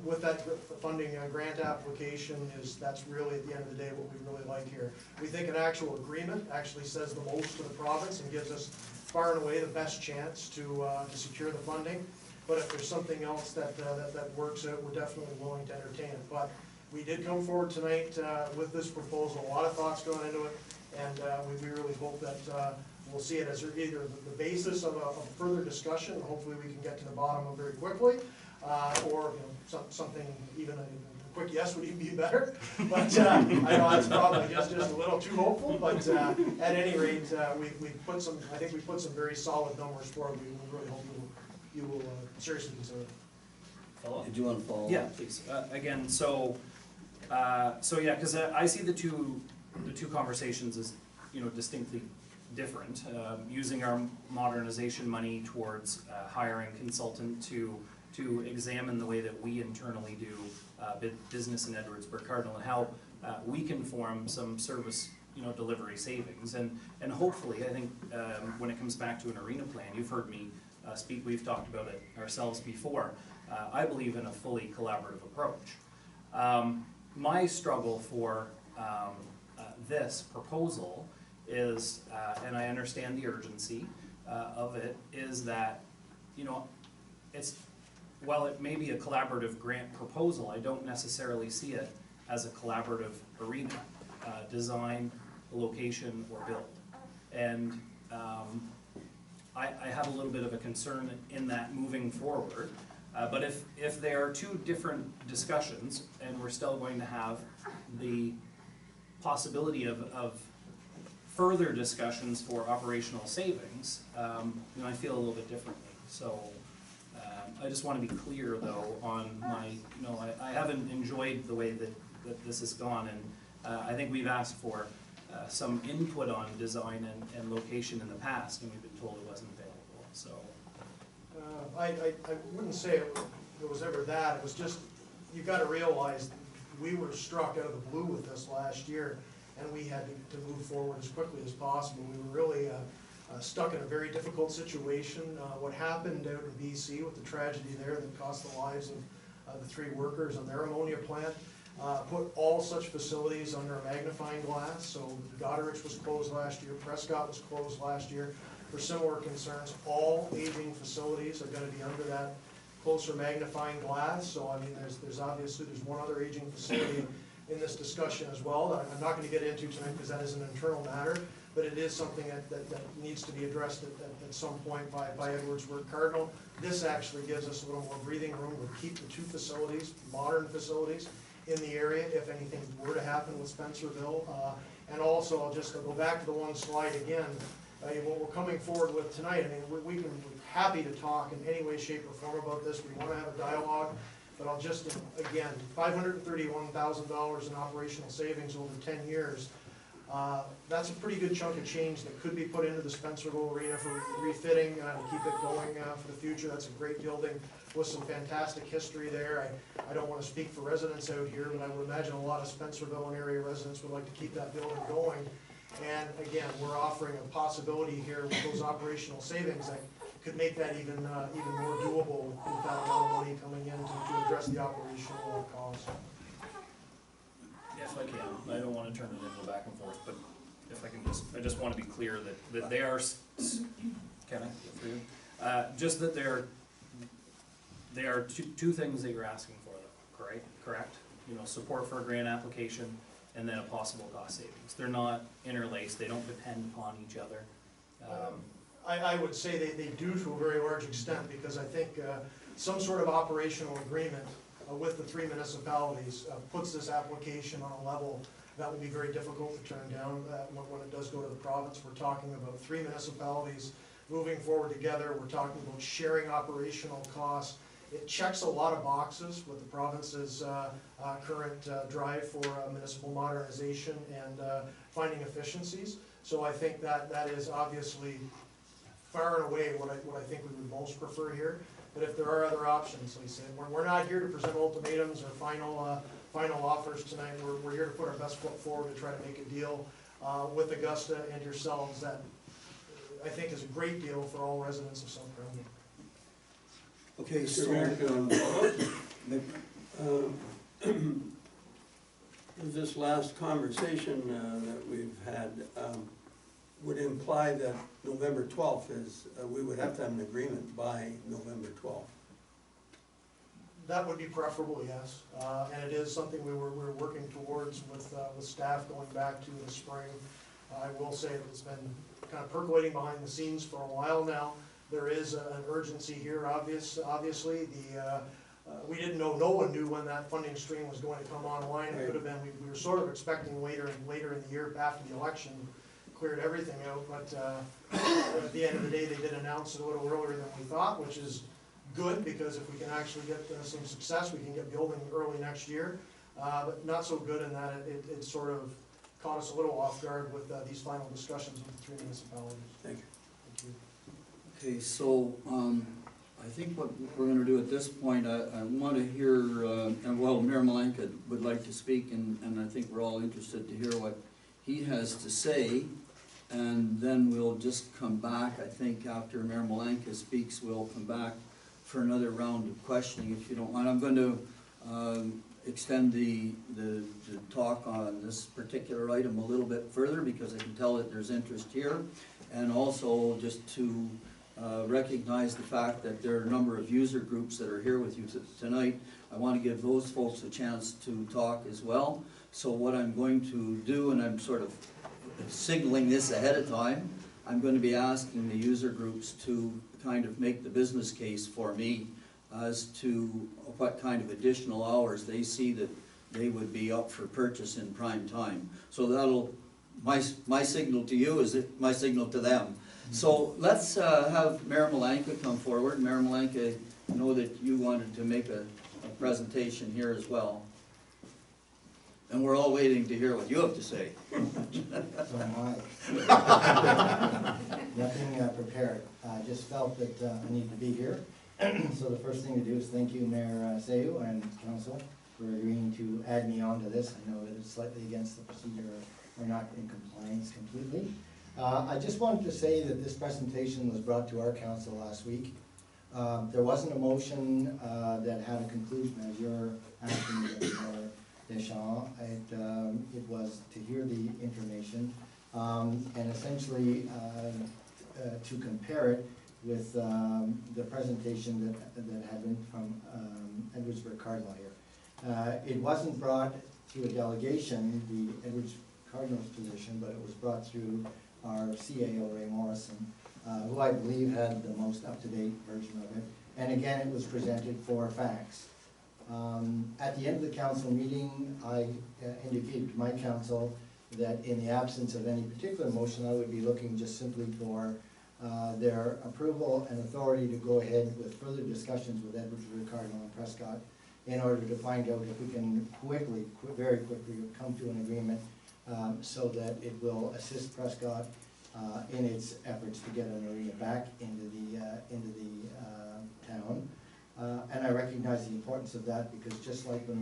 with that funding grant application that's really at the end of the day what we really like here. We think an actual agreement actually says the most to the province and gives us far and away the best chance to secure the funding. But if there's something else that works out, we're definitely willing to entertain it. But we did come forward tonight with this proposal, a lot of thoughts going into it, and we really hope that we'll see it as either the basis of a further discussion, hopefully we can get to the bottom of very quickly, or something, even a quick yes would even be better. But I know that's probably just a little too hopeful, but at any rate, I think we put some very solid numbers forward. We really hope you will seriously consider it. Follow up? Did you want to follow up? Yeah, please. Again, so yeah, because I see the two conversations as, you know, distinctly different. Using our modernization money towards hiring a consultant to examine the way that we internally do business in Edwardsburg Cardinal, and how we can form some service, delivery savings. And hopefully, I think, when it comes back to an arena plan, you've heard me speak, we've talked about it ourselves before. I believe in a fully collaborative approach. My struggle for this proposal is, and I understand the urgency of it, is that, while it may be a collaborative grant proposal, I don't necessarily see it as a collaborative arena, design, location, or build. And I have a little bit of a concern in that moving forward. But if there are two different discussions, and we're still going to have the possibility of further discussions for operational savings, I feel a little bit differently. So I just want to be clear, though, on my, I haven't enjoyed the way that this has gone, and I think we've asked for some input on design and location in the past, and we've been told it wasn't available. So I wouldn't say it was ever that. It was just, you got to realize we were struck out of the blue with this last year, and we had to move forward as quickly as possible. We were really stuck in a very difficult situation. What happened out in BC with the tragedy there that cost the lives of the 3 workers on their ammonia plant put all such facilities under a magnifying glass. So Goderich was closed last year, Prescott was closed last year for similar concerns. All aging facilities are going to be under that closer magnifying glass. So I mean, there's obviously one other aging facility in this discussion as well that I'm not going to get into tonight because that is an internal matter, but it is something that needs to be addressed at some point by Edwardsburg Cardinal. This actually gives us a little more breathing room to keep the 2 facilities, modern facilities, in the area if anything were to happen with Spencerville. And also, I'll just go back to the one slide again. What we're coming forward with tonight, I mean, we're happy to talk in any way, shape, or form about this. We want to have a dialogue, but I'll just, again, $531,000 in operational savings over 10 years. That's a pretty good chunk of change that could be put into the Spencerville Arena for refitting to keep it going for the future. That's a great building with some fantastic history there. I don't want to speak for residents out here, but I would imagine a lot of Spencerville and area residents would like to keep that building going. And again, we're offering a possibility here with those operational savings that could make that even more doable with that amount of money coming in to address the operational costs. if I can, I don't want to turn it into a back and forth, but if I can I just want to be clear that they are, can I? Just that they are two things that you're asking for, though, correct? Support for a grant application and then a possible cost savings. They're not interlaced, they don't depend upon each other. I would say they do to a very large extent, because I think some sort of operational agreement with the 3 municipalities puts this application on a level that will be very difficult to turn down when it does go to the province. We're talking about 3 municipalities moving forward together. We're talking about sharing operational costs. It checks a lot of boxes with the province's current drive for municipal modernization and finding efficiencies. So I think that is obviously far and away what I think we would most prefer here. But if there are other options, like I said, we're not here to present ultimatums or final offers tonight. We're here to put our best foot forward to try to make a deal with Augusta and yourselves that I think is a great deal for all residents of South Carolina. Okay, so this last conversation that we've had would imply that November 12th is, we would have to have an agreement by November 12th. That would be preferable, yes, and it is something we were working towards with staff going back to the spring. I will say that it's been kind of percolating behind the scenes for a while now. There is an urgency here, obviously. We didn't know, no one knew when that funding stream was going to come online. It could have been, we were sort of expecting later in the year after the election, cleared everything out, but at the end of the day, they did announce it a little earlier than we thought, which is good, because if we can actually get some success, we can get building early next year. But not so good in that it sort of caught us a little off guard with these final discussions with the 3 municipalities. Thank you. Thank you. okay, so I think what we're gonna do at this point, I wanna hear, and well, Mayor Malanka would like to speak, and I think we're all interested to hear what he has to say. And then we'll just come back, I think after Mayor Malanka speaks, we'll come back for another round of questioning, if you don't mind. I'm going to extend the talk on this particular item a little bit further, because I can tell that there's interest here. And also just to recognize the fact that there are a number of user groups that are here with you tonight. I want to give those folks a chance to talk as well. So what I'm going to do, and I'm sort of signaling this ahead of time, I'm going to be asking the user groups to kind of make the business case for me as to what kind of additional hours they see that they would be up for purchase in prime time. So that'll, my signal to you is my signal to them. So let's have Mayor Malanka come forward. Mayor Malanka, I know that you wanted to make a presentation here as well. And we're all waiting to hear what you have to say. So am I. Nothing prepared. I just felt that I need to be here. So the first thing to do is thank you, Mayor Seyu and Council, for agreeing to add me on to this. I know that it's slightly against the procedure, or not in compliance completely. I just wanted to say that this presentation was brought to our council last week. There wasn't a motion that had a conclusion, as you're asking me. Deschamps. It was to hear the information and essentially to compare it with the presentation that had been from Edwardsburg Cardinal here. It wasn't brought through a delegation, the Edwards Cardinal's position, but it was brought through our CAO, Ray Morrison, who I believe had the most up-to-date version of it. And again, it was presented for facts. At the end of the council meeting, I indicated to my council that in the absence of any particular motion, I would be looking just simply for their approval and authority to go ahead with further discussions with Edwardsburg, Cardinal, and Prescott in order to find out if we can very quickly come to an agreement so that it will assist Prescott in its efforts to get an arena back into the town. And I recognize the importance of that, because just like when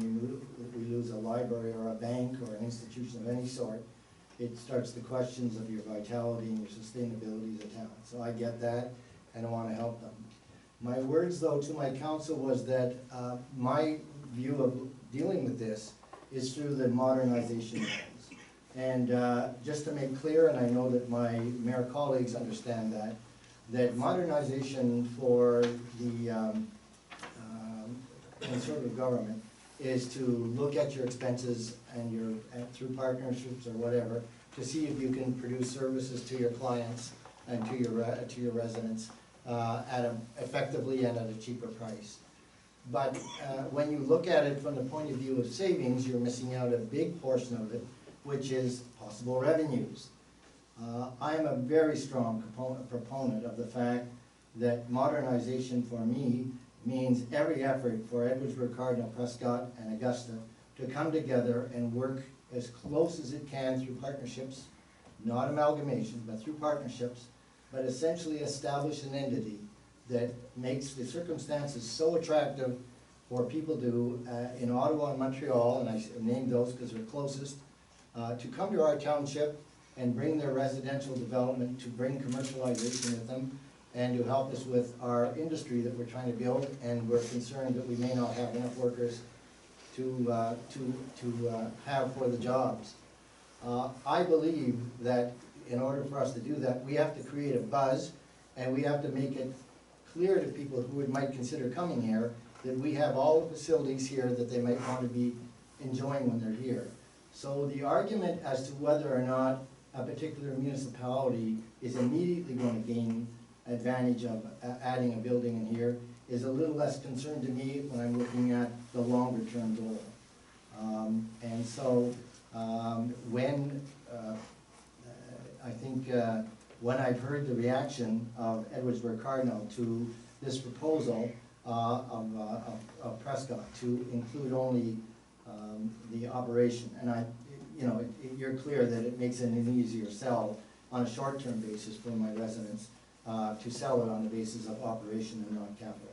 we lose a library or a bank or an institution of any sort, it starts the questions of your vitality and your sustainability as a town. So I get that, and I want to help them. My words, though, to my council was that my view of dealing with this is through the modernization lens. And just to make clear, and I know that my mayor colleagues understand that modernization for the conservative government is to look at your expenses and through partnerships or whatever, to see if you can produce services to your clients and to your residents effectively and at a cheaper price. But when you look at it from the point of view of savings, you're missing out a big portion of it, which is possible revenues. I am a very strong proponent of the fact that modernization for me means every effort for Edwardsburg, Cardinal, Prescott, and Augusta to come together and work as close as it can through partnerships, not amalgamation, but through partnerships, but essentially establish an entity that makes the circumstances so attractive for people to, in Ottawa and Montreal, and I named those because they're closest, to come to our township and bring their residential development, to bring commercialization with them, and to help us with our industry that we're trying to build, and we're concerned that we may not have enough workers to have for the jobs. I believe that in order for us to do that, we have to create a buzz, and we have to make it clear to people who might consider coming here that we have all the facilities here that they might want to be enjoying when they're here. So the argument as to whether or not a particular municipality is immediately going to gain advantage of adding a building in here is a little less concern to me when I'm looking at the longer term goal. And so when I think when I've heard the reaction of Edwardsburg Cardinal to this proposal of Prescott to include only the operation, and you're clear that it makes it an easier sell on a short-term basis for my residents. to sell it on the basis of operation and not capital.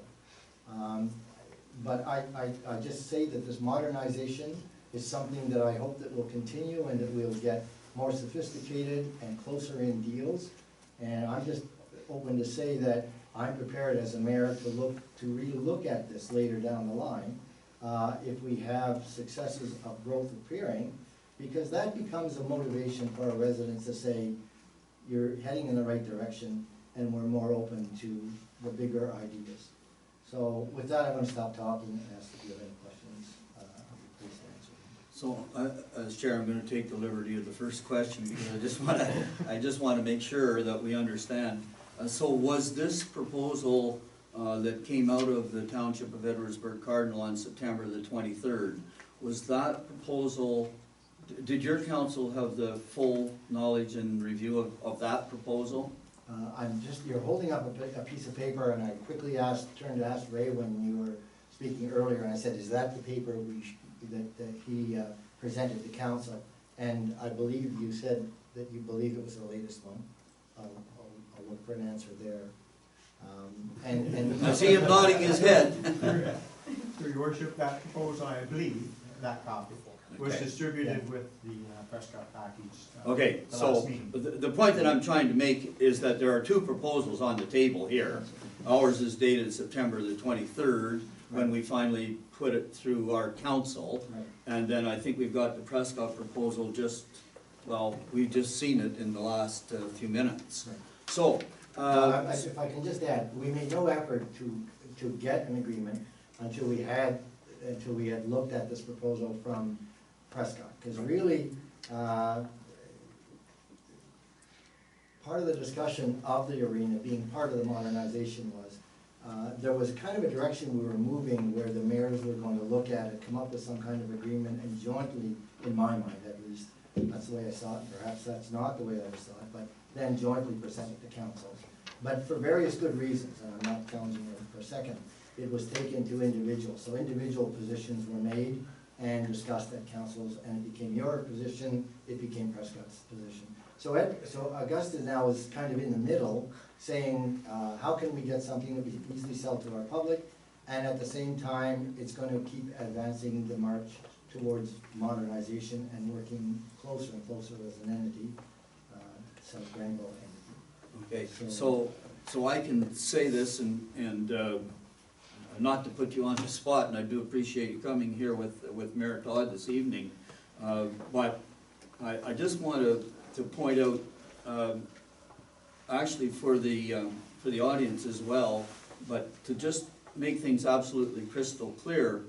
But I just say that this modernization is something that I hope that will continue and that we'll get more sophisticated and closer in deals. And I'm just open to say that I'm prepared as a mayor to relook at this later down the line, if we have successes of growth appearing, because that becomes a motivation for our residents to say, you're heading in the right direction, and we're more open to the bigger ideas. So with that, I'm going to stop talking and ask if you have any questions. Please answer. So, as chair, I'm gonna take the liberty of the first question, because I just wanna make sure that we understand. So was this proposal, that came out of the Township of Edwardsburg Cardinal on September the 23rd, was that proposal, did your council have the full knowledge and review of that proposal? You're holding up a piece of paper, and I quickly turned to ask Ray when you were speaking earlier, and I said, is that the paper that he presented to council? And I believe you said that you believe it was the latest one. I'll look for an answer there. I see him nodding his head. Through your worship, that proposal, I believe, that copy was Okay. distributed with the Prescott package. Okay, the so last meeting. the point that I'm trying to make is that there are two proposals on the table here. Ours is dated September the 23rd, when we finally put it through our council. Right. And then I think we've got the Prescott proposal we've just seen it in the last few minutes. Right. So, If I can just add, we made no effort to get an agreement until we had looked at this proposal from Prescott. Because really, part of the discussion of the arena being part of the modernization was, there was kind of a direction we were moving where the mayors were going to look at it, come up with some kind of agreement, and jointly, in my mind at least, that's the way I saw it, perhaps that's not the way I saw it, but then jointly present it to council. But for various good reasons, and I'm not challenging it for a second, it was taken to individuals. So individual positions were made and discussed at councils, and it became your position, it became Prescott's position. So Augusta now is kind of in the middle, saying, how can we get something that we can easily sell to our public, and at the same time, it's going to keep advancing the march towards modernization and working closer and closer as an entity, South Granville entity. okay, so I can say this and not to put you on the spot, and I do appreciate you coming here with Mayor Todd this evening, but I just want to point out, actually for the audience as well, but to just make things absolutely crystal clear,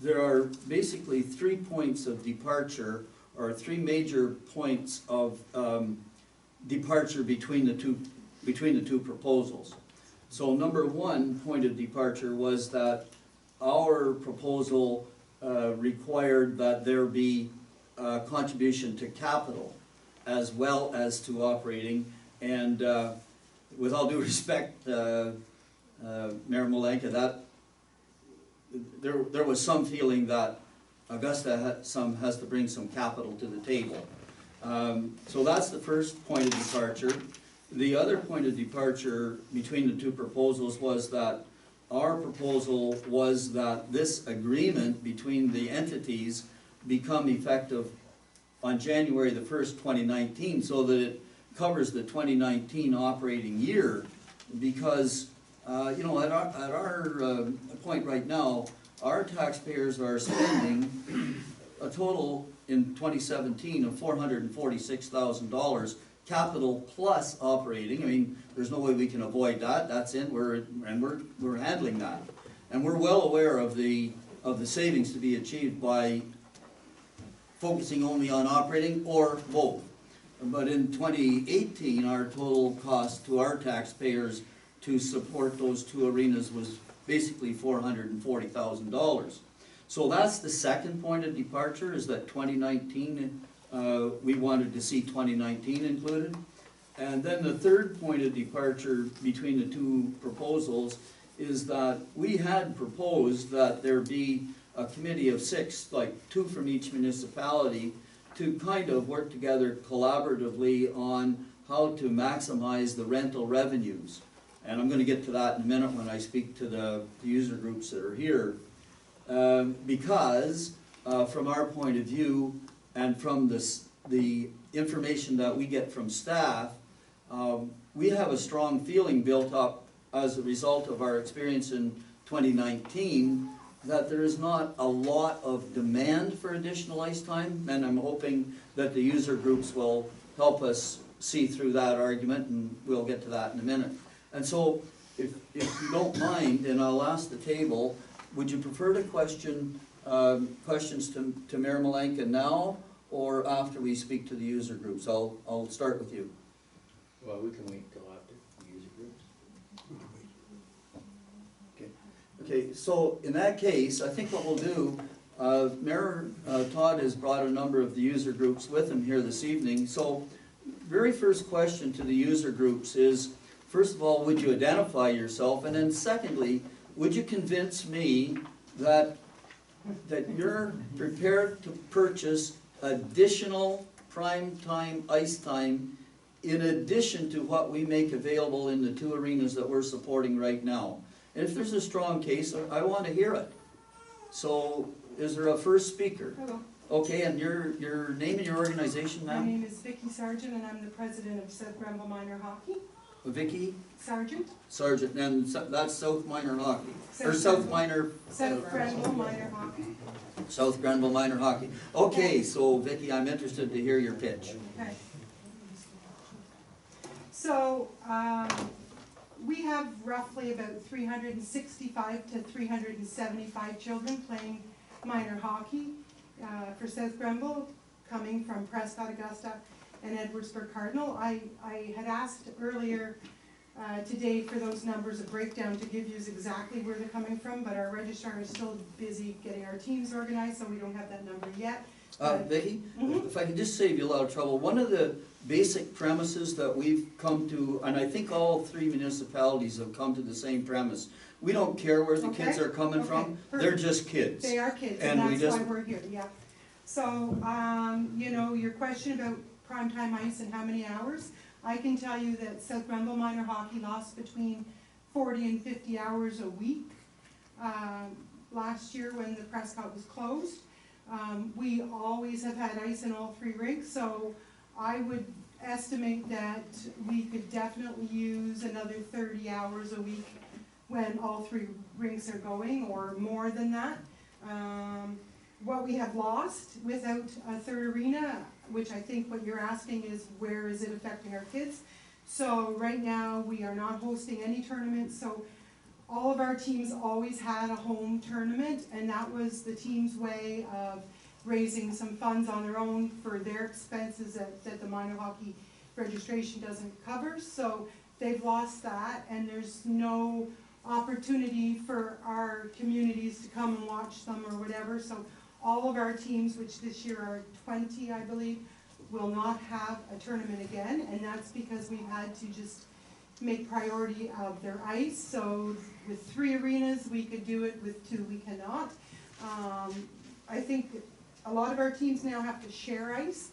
there are basically 3 points of departure, or 3 major points of departure between the two proposals. So number 1 point of departure was that our proposal required that there be a contribution to capital as well as to operating, and with all due respect, Mayor Malenka, that there was some feeling that Augusta has to bring some capital to the table. So that's the first point of departure. The other point of departure between the two proposals was that our proposal was that this agreement between the entities become effective on January the 1st, 2019, so that it covers the 2019 operating year, because you know, at our point right now, our taxpayers are spending a total in 2017 of $446,000, capital plus operating. I mean, there's no way we can avoid that. That's in. We're handling that, and we're well aware of the savings to be achieved by focusing only on operating or both. But in 2018, our total cost to our taxpayers to support those two arenas was basically $440,000. So that's the second point of departure, is that 2019, we wanted to see 2019 included. And then the third point of departure between the two proposals is that we had proposed that there be a committee of 6, like 2 from each municipality, to kind of work together collaboratively on how to maximize the rental revenues. and I'm gonna get to that in a minute when I speak to the user groups that are here. Because from our point of view and from the information that we get from staff, we have a strong feeling built up as a result of our experience in 2019 that there is not a lot of demand for additional ice time, and I'm hoping that the user groups will help us see through that argument, and we'll get to that in a minute. And so, if you don't mind, and I'll ask the table, would you prefer to questions to Mayor Malenka now, or after we speak to the user groups? I'll start with you. Well, we can wait till after the user groups. Okay, so in that case, I think what we'll do, Mayor Todd has brought a number of the user groups with him here this evening. So, very first question to the user groups is, first of all, would you identify yourself? And then secondly, would you convince me that you're prepared to purchase additional prime time ice time in addition to what we make available in the two arenas that we're supporting right now? And if there's a strong case, I want to hear it. So, is there a first speaker? Hello. Okay, and your name and your organization, My ma'am? name is Vicki Sargent, and I'm the president of South Grenville Minor Hockey. Vicki Sargent? Sargent, and that's South Minor Hockey, or South South Minor, South Grenville Minor Hockey. South Grenville Minor Hockey. Okay, so Vicki, I'm interested to hear your pitch. Okay. So, we have roughly about 365 to 375 children playing minor hockey for South Grenville, coming from Prescott, Augusta, and Edwardsburg Cardinal. I had asked earlier today for those numbers, a breakdown to give you exactly where they're coming from, but our registrar is still busy getting our teams organized, so we don't have that number yet. Vicki, if I can just save you a lot of trouble, one of the basic premises that we've come to, and I think all three municipalities have come to the same premise, we don't care where the kids are coming from, they're just kids. They are kids, And and we that's just- why we're here, yeah. So, you know, your question about primetime ice and how many hours, I can tell you that South Grenville Minor Hockey lost between 40 and 50 hours a week last year when the Prescott was closed. We always have had ice in all three rinks, so I would estimate that we could definitely use another 30 hours a week when all three rinks are going, or more than that. What we have lost without a third arena, which I think what you're asking is where is it affecting our kids? So right now we are not hosting any tournaments, so all of our teams always had a home tournament, and that was the team's way of raising some funds on their own for their expenses that the minor hockey registration doesn't cover. So they've lost that, and there's no opportunity for our communities to come and watch them or whatever. So all of our teams, which this year are 20, I believe, will not have a tournament again, and that's because we've had to just make priority of their ice. So with 3 arenas, we could do it, with 2, we cannot. I think a lot of our teams now have to share ice,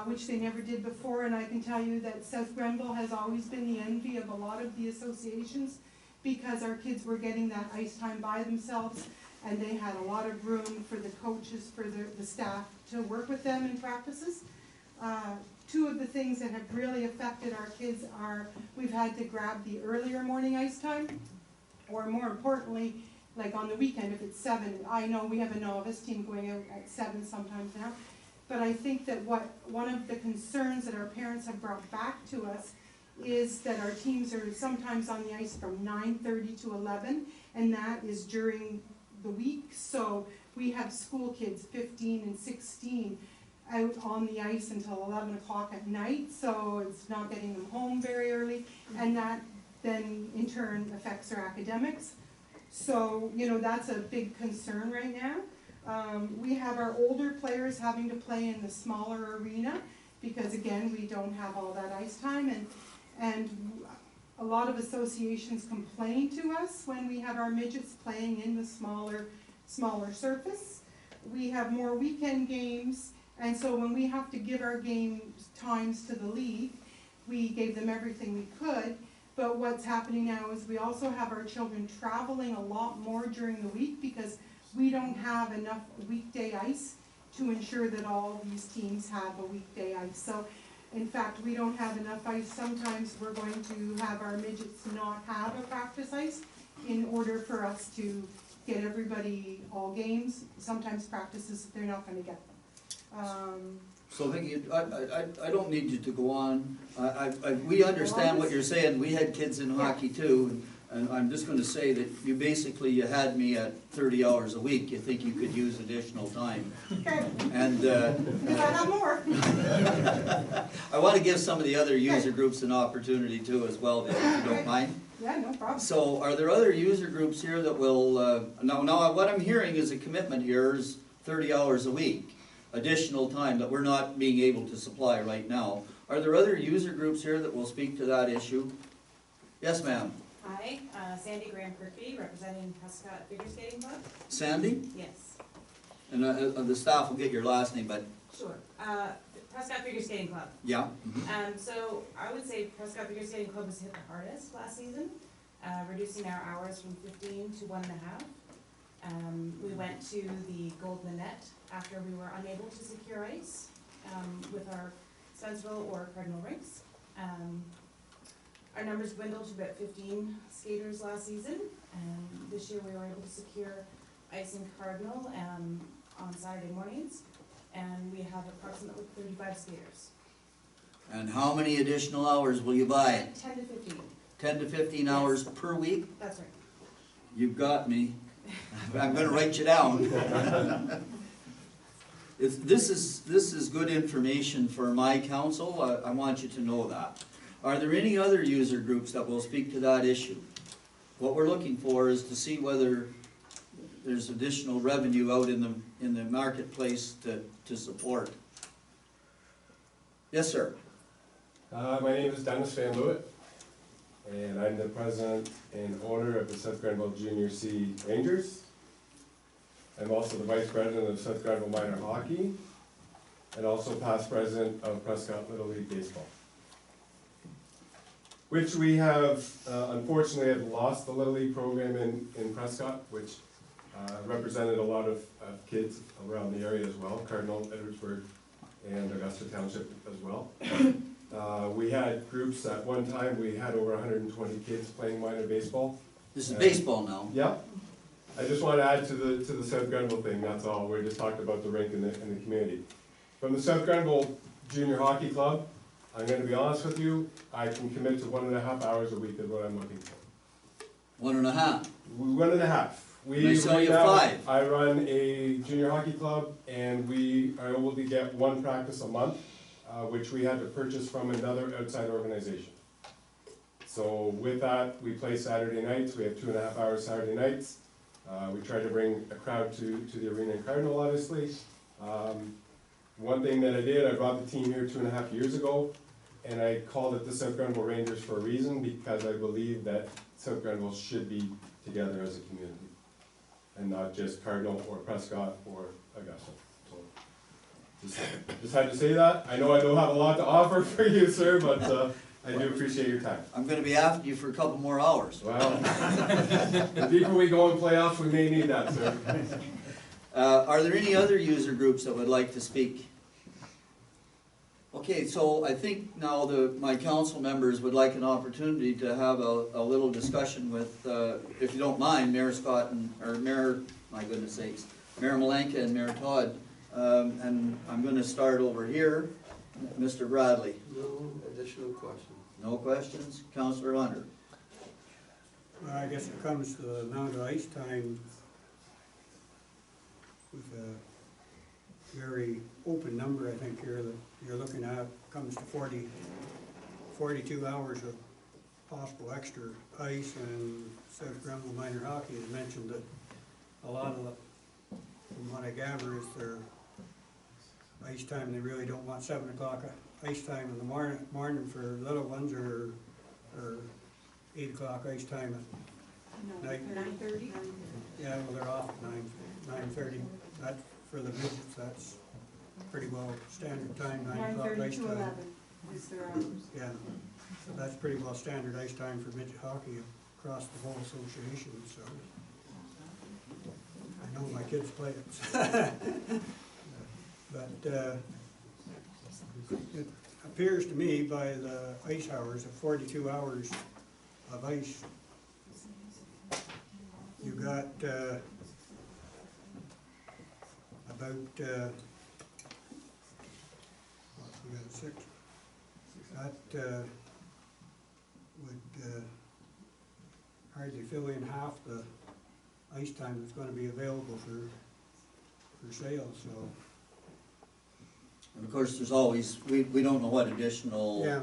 which they never did before, and I can tell you that South Grenville has always been the envy of a lot of the associations, because our kids were getting that ice time by themselves, and they had a lot of room for the coaches, for the staff to work with them in practices. 2 of the things that have really affected our kids are, we've had to grab the earlier morning ice time, or more importantly, like on the weekend, if it's 7, I know we have a novice team going out at 7 sometimes now, but I think that one of the concerns that our parents have brought back to us is that our teams are sometimes on the ice from 9:30 to 11, and that is during the week. So we have school kids, 15 and 16, out on the ice until 11 o'clock at night, so it's not getting them home very early, and that then in turn affects their academics. So, you know, that's a big concern right now. We have our older players having to play in the smaller arena, because again, we don't have all that ice time, and a lot of associations complain to us when we have our midgets playing in the smaller surface. We have more weekend games, and so when we have to give our game times to the league, we gave them everything we could, But what's happening now is we also have our children traveling a lot more during the week because we don't have enough weekday ice to ensure that all these teams have a weekday ice. So in fact, we don't have enough ice. Sometimes we're going to have our midgets not have a practice ice in order for us to get everybody all games. Sometimes practices, they're not gonna get them. So Vicki, I don't need you to go on. We understand what you're saying. We had kids in hockey too. And I'm just gonna say that you had me at 30 hours a week. You think you could use additional time. Okay, And because I got more. I wanna give some of the other user groups an opportunity too as well, if you don't mind. Yeah, no problem. So are there other user groups here that will, now what I'm hearing is a commitment here is 30 hours a week, additional time that we're not being able to supply right now. Are there other user groups here that will speak to that issue? Yes, ma'am. Hi, Sandy Graham-Kirkby, representing Prescott Figure Skating Club. Sandy? Yes. And the staff will get your last name, but Sure. Prescott Figure Skating Club. yeah. So I would say Prescott Figure Skating Club was hit the hardest last season, reducing our hours from 15 to 1.5. We went to the Golden Net after we were unable to secure ice with our Spencerville or Cardinal rinks. Our numbers dwindled to about 15 skaters last season, and this year we were able to secure ice in Cardinal on Saturday mornings, and we have approximately 35 skaters. And how many additional hours will you buy? 10 to 15. 10 to 15 hours per week? That's right. You've got me. I'm gonna write you down. This is good information for my council. I want you to know that. Are there any other user groups that will speak to that issue? What we're looking for is to see whether there's additional revenue out in the marketplace to support. Yes, sir. My name is Dennis Van Leeuwen, and I'm the president and owner of the South Grenville Junior C Rangers. I'm also the vice president of South Grenville Minor Hockey, and also past president of Prescott Little League Baseball. Which we have, unfortunately, have lost the Little League program in Prescott, which represented a lot of kids around the area as well, Cardinal, Edwardsburg, and Augusta Township as well. We had groups at one time, we had over 120 kids playing minor baseball. This is baseball now. Yeah. I just want to add to the South Grenville thing, that's all. We just talked about the rink in the community. From the South Grenville Junior Hockey Club, I'm going to be honest with you, I can commit to 1.5 hours a week is what I'm looking for. 1.5. 1.5. They sell you 5. I run a junior hockey club, and we are able to get one practice a month, which we had to purchase from another outside organization. So with that, we play Saturday nights. We have 2.5 hours Saturday nights. We try to bring a crowd to the arena in Cardinal, obviously. One thing that I did, I brought the team here 2.5 years ago, and I called it the South Grenville Rangers for a reason, because I believe that South Grenville should be together as a community, and not just Cardinal or Prescott or Augusta. So just had to say that. I know I don't have a lot to offer for you, sir, but I do appreciate your time. I'm going to be after you for a couple more hours. Well, the deeper we go in playoffs, we may need that, sir. Are there any other user groups that would like to speak? Okay, so I think now my council members would like an opportunity to have a little discussion with, if you don't mind, Mayor Scott or Mayor, my goodness sakes, Mayor Malenka and Mayor Todd. And I'm going to start over here, Mr. Bradley. No additional questions. No questions? Councillor Hunter. Well, I guess it comes to the amount of ice time with a very open number, I think, here that you're looking at, comes to 42 hours of possible extra ice, and South Grenville Minor Hockey has mentioned that a lot of from what I gather is their ice time, they really don't want 7 o'clock ice time in the morning for little ones, or 8 o'clock ice time at night. 9:30? Yeah, well, they're off at 9:30. That, for the midgets, that's pretty well standard time, 9 o'clock 9:30 ice to time. 11 is their hours. Yeah. So that's pretty well standard ice time for midget hockey across the whole association, so. I know my kids play it. But, it appears to me by the ice hours of 42 hours of ice, you got, about, we got 6. That would hardly fill in half the ice time that's gonna be available for sale, so. And of course, there's always, we don't know what additional, Yeah.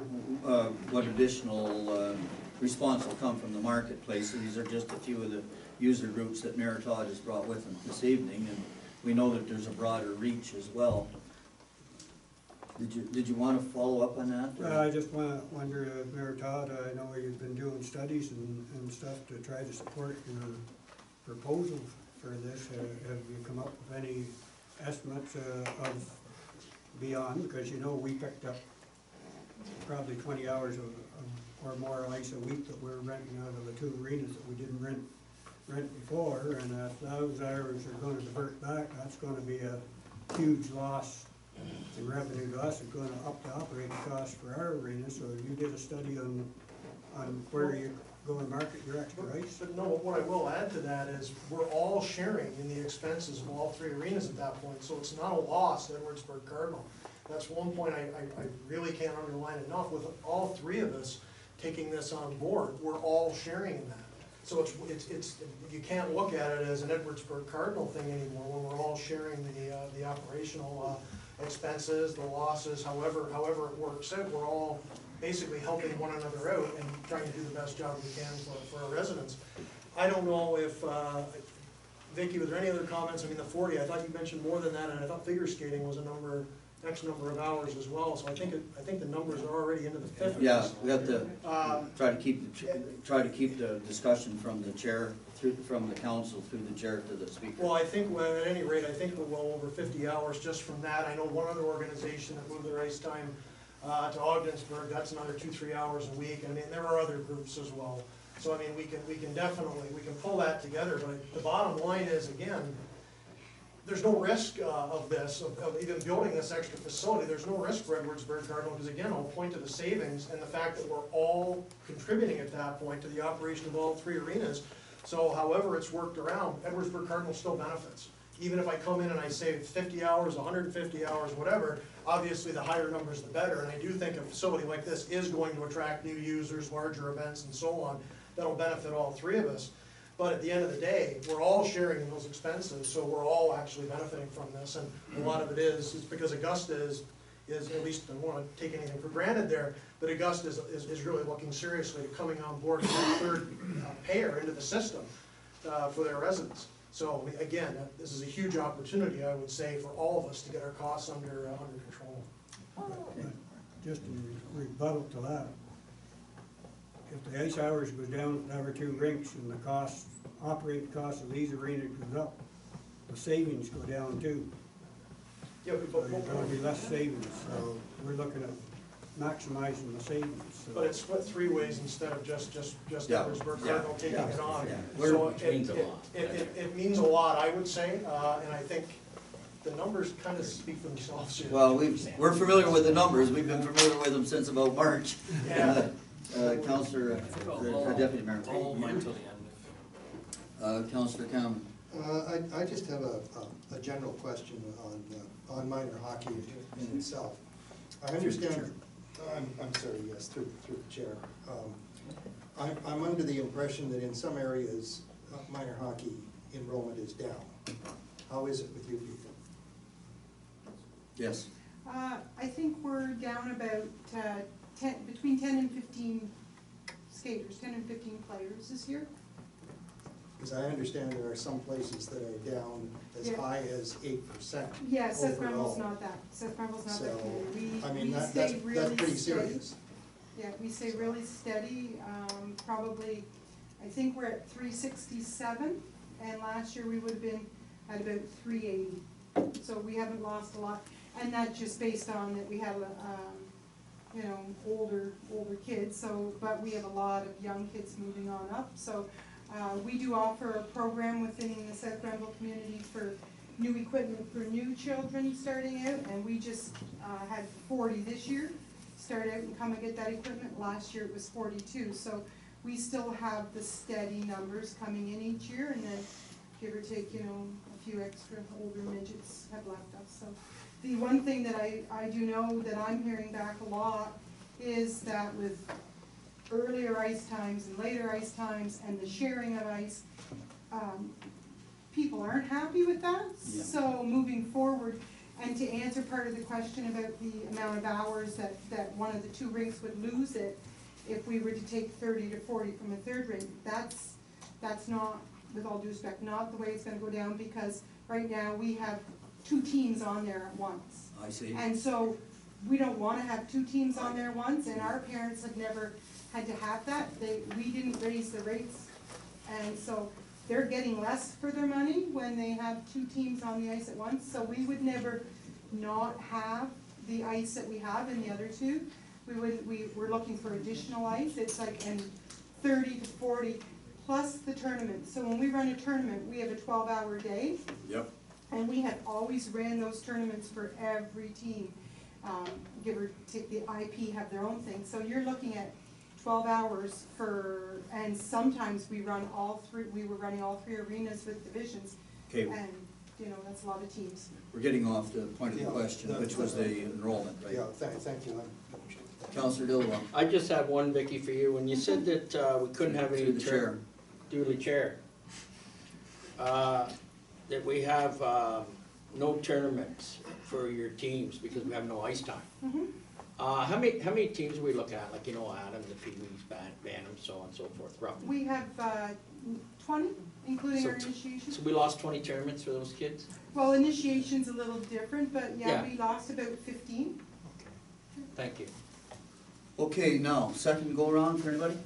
Response will come from the marketplace. These are just a few of the user groups that Mayor Todd has brought with him this evening, and we know that there's a broader reach as well. Did you want to follow up on that? I just wonder, Mayor Todd, I know you've been doing studies and stuff to try to support your proposal for this. Have you come up with any estimates of beyond? Because you know we picked up probably 20 hours or more ice a week that we're renting out of the 2 arenas that we didn't rent before, and if those hours are going to divert back, that's going to be a huge loss in revenue to us. It's going to up the operating cost for our arena. So you did a study on where you go and market your extra ice? But no, what I will add to that is we're all sharing in the expenses of all 3 arenas at that point, so it's not a loss to Edwardsburg Cardinal. That's one point I really can't underline enough. With all 3 of us taking this on board, we're all sharing in that. So it's you can't look at it as an Edwardsburg Cardinal thing anymore when we're all sharing the operational expenses, the losses, however it works out. We're all basically helping one another out and trying to do the best job we can for our residents. I don't know if, Vicki, was there any other comments? I mean, the 40, I thought you mentioned more than that, and I thought figure skating was a X number of hours as well, so I think the numbers are already into the 50s. Yeah, we have to try to keep the discussion from the chair, from the council through the chair to the speaker. Well, I think, at any rate, I think we're well over 50 hours just from that. I know one other organization that moved their ice time to Ogdensburg, that's another 2-3 hours a week. I mean, there are other groups as well. So I mean, we can definitely, pull that together, but the bottom line is, again, there's no risk of this, of even building this extra facility. There's no risk for Edwardsburg Cardinal, because again, I'll point to the savings and the fact that we're all contributing at that point to the operation of all 3 arenas. So however it's worked around, Edwardsburg Cardinal still benefits. Even if I come in and I save 50 hours, 150 hours, whatever, obviously the higher numbers the better. And I do think a facility like this is going to attract new users, larger events and so on. That'll benefit all 3 of us. But at the end of the day, we're all sharing in those expenses, so we're all actually benefiting from this. And a lot of it is because Augusta is at least, I don't want to take anything for granted there, but Augusta is really looking seriously at coming on board as a 3rd payer into the system for their residents. So again, this is a huge opportunity, I would say, for all of us to get our costs under control. Just in rebuttal to that, if the ice hours go down at number 2 rinks and the operating cost of these arenas goes up, the savings go down too. Yeah, So there's going to be less savings, so we're looking at maximizing the savings. So. But it's split 3 ways instead of just Yeah. Edwardsburg Yeah. Cardinal taking Yeah. it on. Yeah. So Which means a lot. It means a lot, I would say, and I think the numbers kind of speak for themselves here. Well, we're familiar with the numbers. We've been familiar with them since about March. Yeah. Councillor, Deputy Mayor. I'll mine till the end. Councillor Cameron. I just have a general question on minor hockey in itself. I understand, I'm sorry, yes, through the chair. I'm under the impression that in some areas, minor hockey enrollment is down. How is it with you people? Yes. I think we're down about between 10 and 15 skaters, 10 and 15 players this year. Because I understand there are some places that are down as high as 8%. Yeah, Seth Bremble's overall. not that. Seth Bremble's not that So, committed. I mean, We that's stay really pretty steady. serious. Yeah, we stay really steady, probably, I think we're at 367, and last year we would have been at about 380. So we haven't lost a lot, and that's just based on that we have you know, older kids, so, but we have a lot of young kids moving on up, so we do offer a program within the South Grenville community for new equipment for new children starting out, and we just had 40 this year start out and come and get that equipment. Last year it was 42, so we still have the steady numbers coming in each year, and then give or take, you know, a few extra older midgets have left us. So the one thing that I do know that I'm hearing back a lot is that with earlier ice times and later ice times and the sharing of ice, people aren't happy with that. Yeah. So moving forward, and to answer part of the question about the amount of hours that one of the two rinks would lose it, if we were to take 30 to 40 from a third rink, that's not, with all due respect, not the way it's gonna go down, because right now we have 2 teams on there at once. I see. And so we don't wanna have 2 teams on there once, and our parents have never had to have that. We didn't raise the rates, and so they're getting less for their money when they have 2 teams on the ice at once. So we would never not have the ice that we have in the other 2. We're looking for additional ice. It's like, and 30 to 40 plus the tournament. So when we run a tournament, we have a 12-hour day. Yep. And we have always ran those tournaments for every team. Give or take, the IP have their own thing. So you're looking at 12 hours for, and sometimes we were running all 3 arenas with divisions. Okay. And, you know, that's a lot of teams. We're getting off the point of the Yeah, question, which was the enrollment, right? Yeah, thank you. Councillor Dillon. I just have one, Vicky, for you. When you said that we couldn't have any Through the chair. Through the chair. That we have no tournaments for your teams because we have no ice time. Mhm. How many teams do we look at? Like, you know, Adam, the Pee-wees, Bantam, so on and so forth, roughly. We have 20, including So our initiation. So we lost 20 tournaments for those kids? Well, initiation's a little different, but yeah, Yeah. we lost about 15. Thank you. Okay, now, second go around for anybody?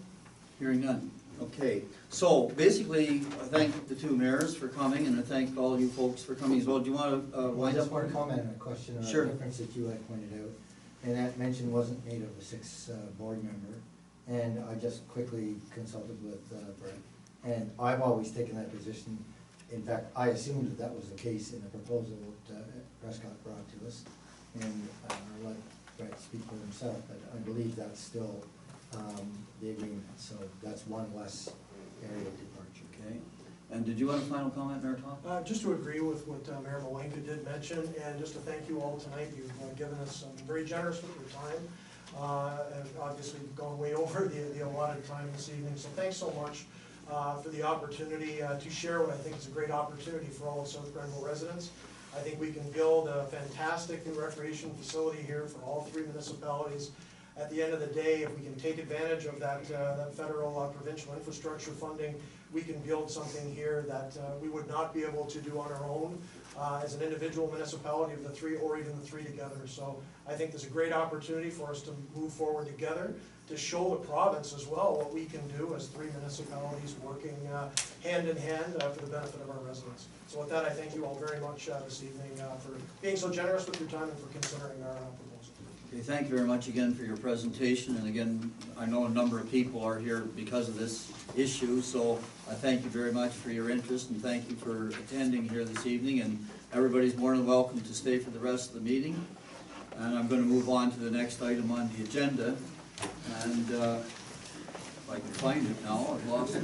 Hearing none. Okay, so basically, I thank the 2 mayors for coming, and I thank all you folks for coming as well. Do you want to wind Just up? one comment on a question or Sure. a difference that you had pointed out, and that mention wasn't made of a 6 board member. And I just quickly consulted with Brett, and I've always taken that position. In fact, I assumed that was the case in the proposal that Prescott brought to us, and I'll let Brett speak for himself, but I believe that's still the agreement, so that's one less area of departure. Okay, and did you want a final comment, Mayor Tom? Just to agree with what Mayor Malenka did mention, and just to thank you all tonight. You've given us some very generous with your time, and obviously gone way over the allotted time this evening. So thanks so much for the opportunity to share what I think is a great opportunity for all of South Grenville residents. I think we can build a fantastic new recreation facility here for all 3 municipalities. At the end of the day, if we can take advantage of that federal provincial infrastructure funding, we can build something here that we would not be able to do on our own as an individual municipality of the 3 or even the 3 together. So I think there's a great opportunity for us to move forward together to show the province as well what we can do as 3 municipalities working hand in hand for the benefit of our residents. So with that, I thank you all very much this evening for being so generous with your time and for considering our proposal. Okay, thank you very much again for your presentation, and again, I know a number of people are here because of this issue, so I thank you very much for your interest, and thank you for attending here this evening, and everybody's more than welcome to stay for the rest of the meeting. And I'm going to move on to the next item on the agenda, and if I can find it now, I've lost it.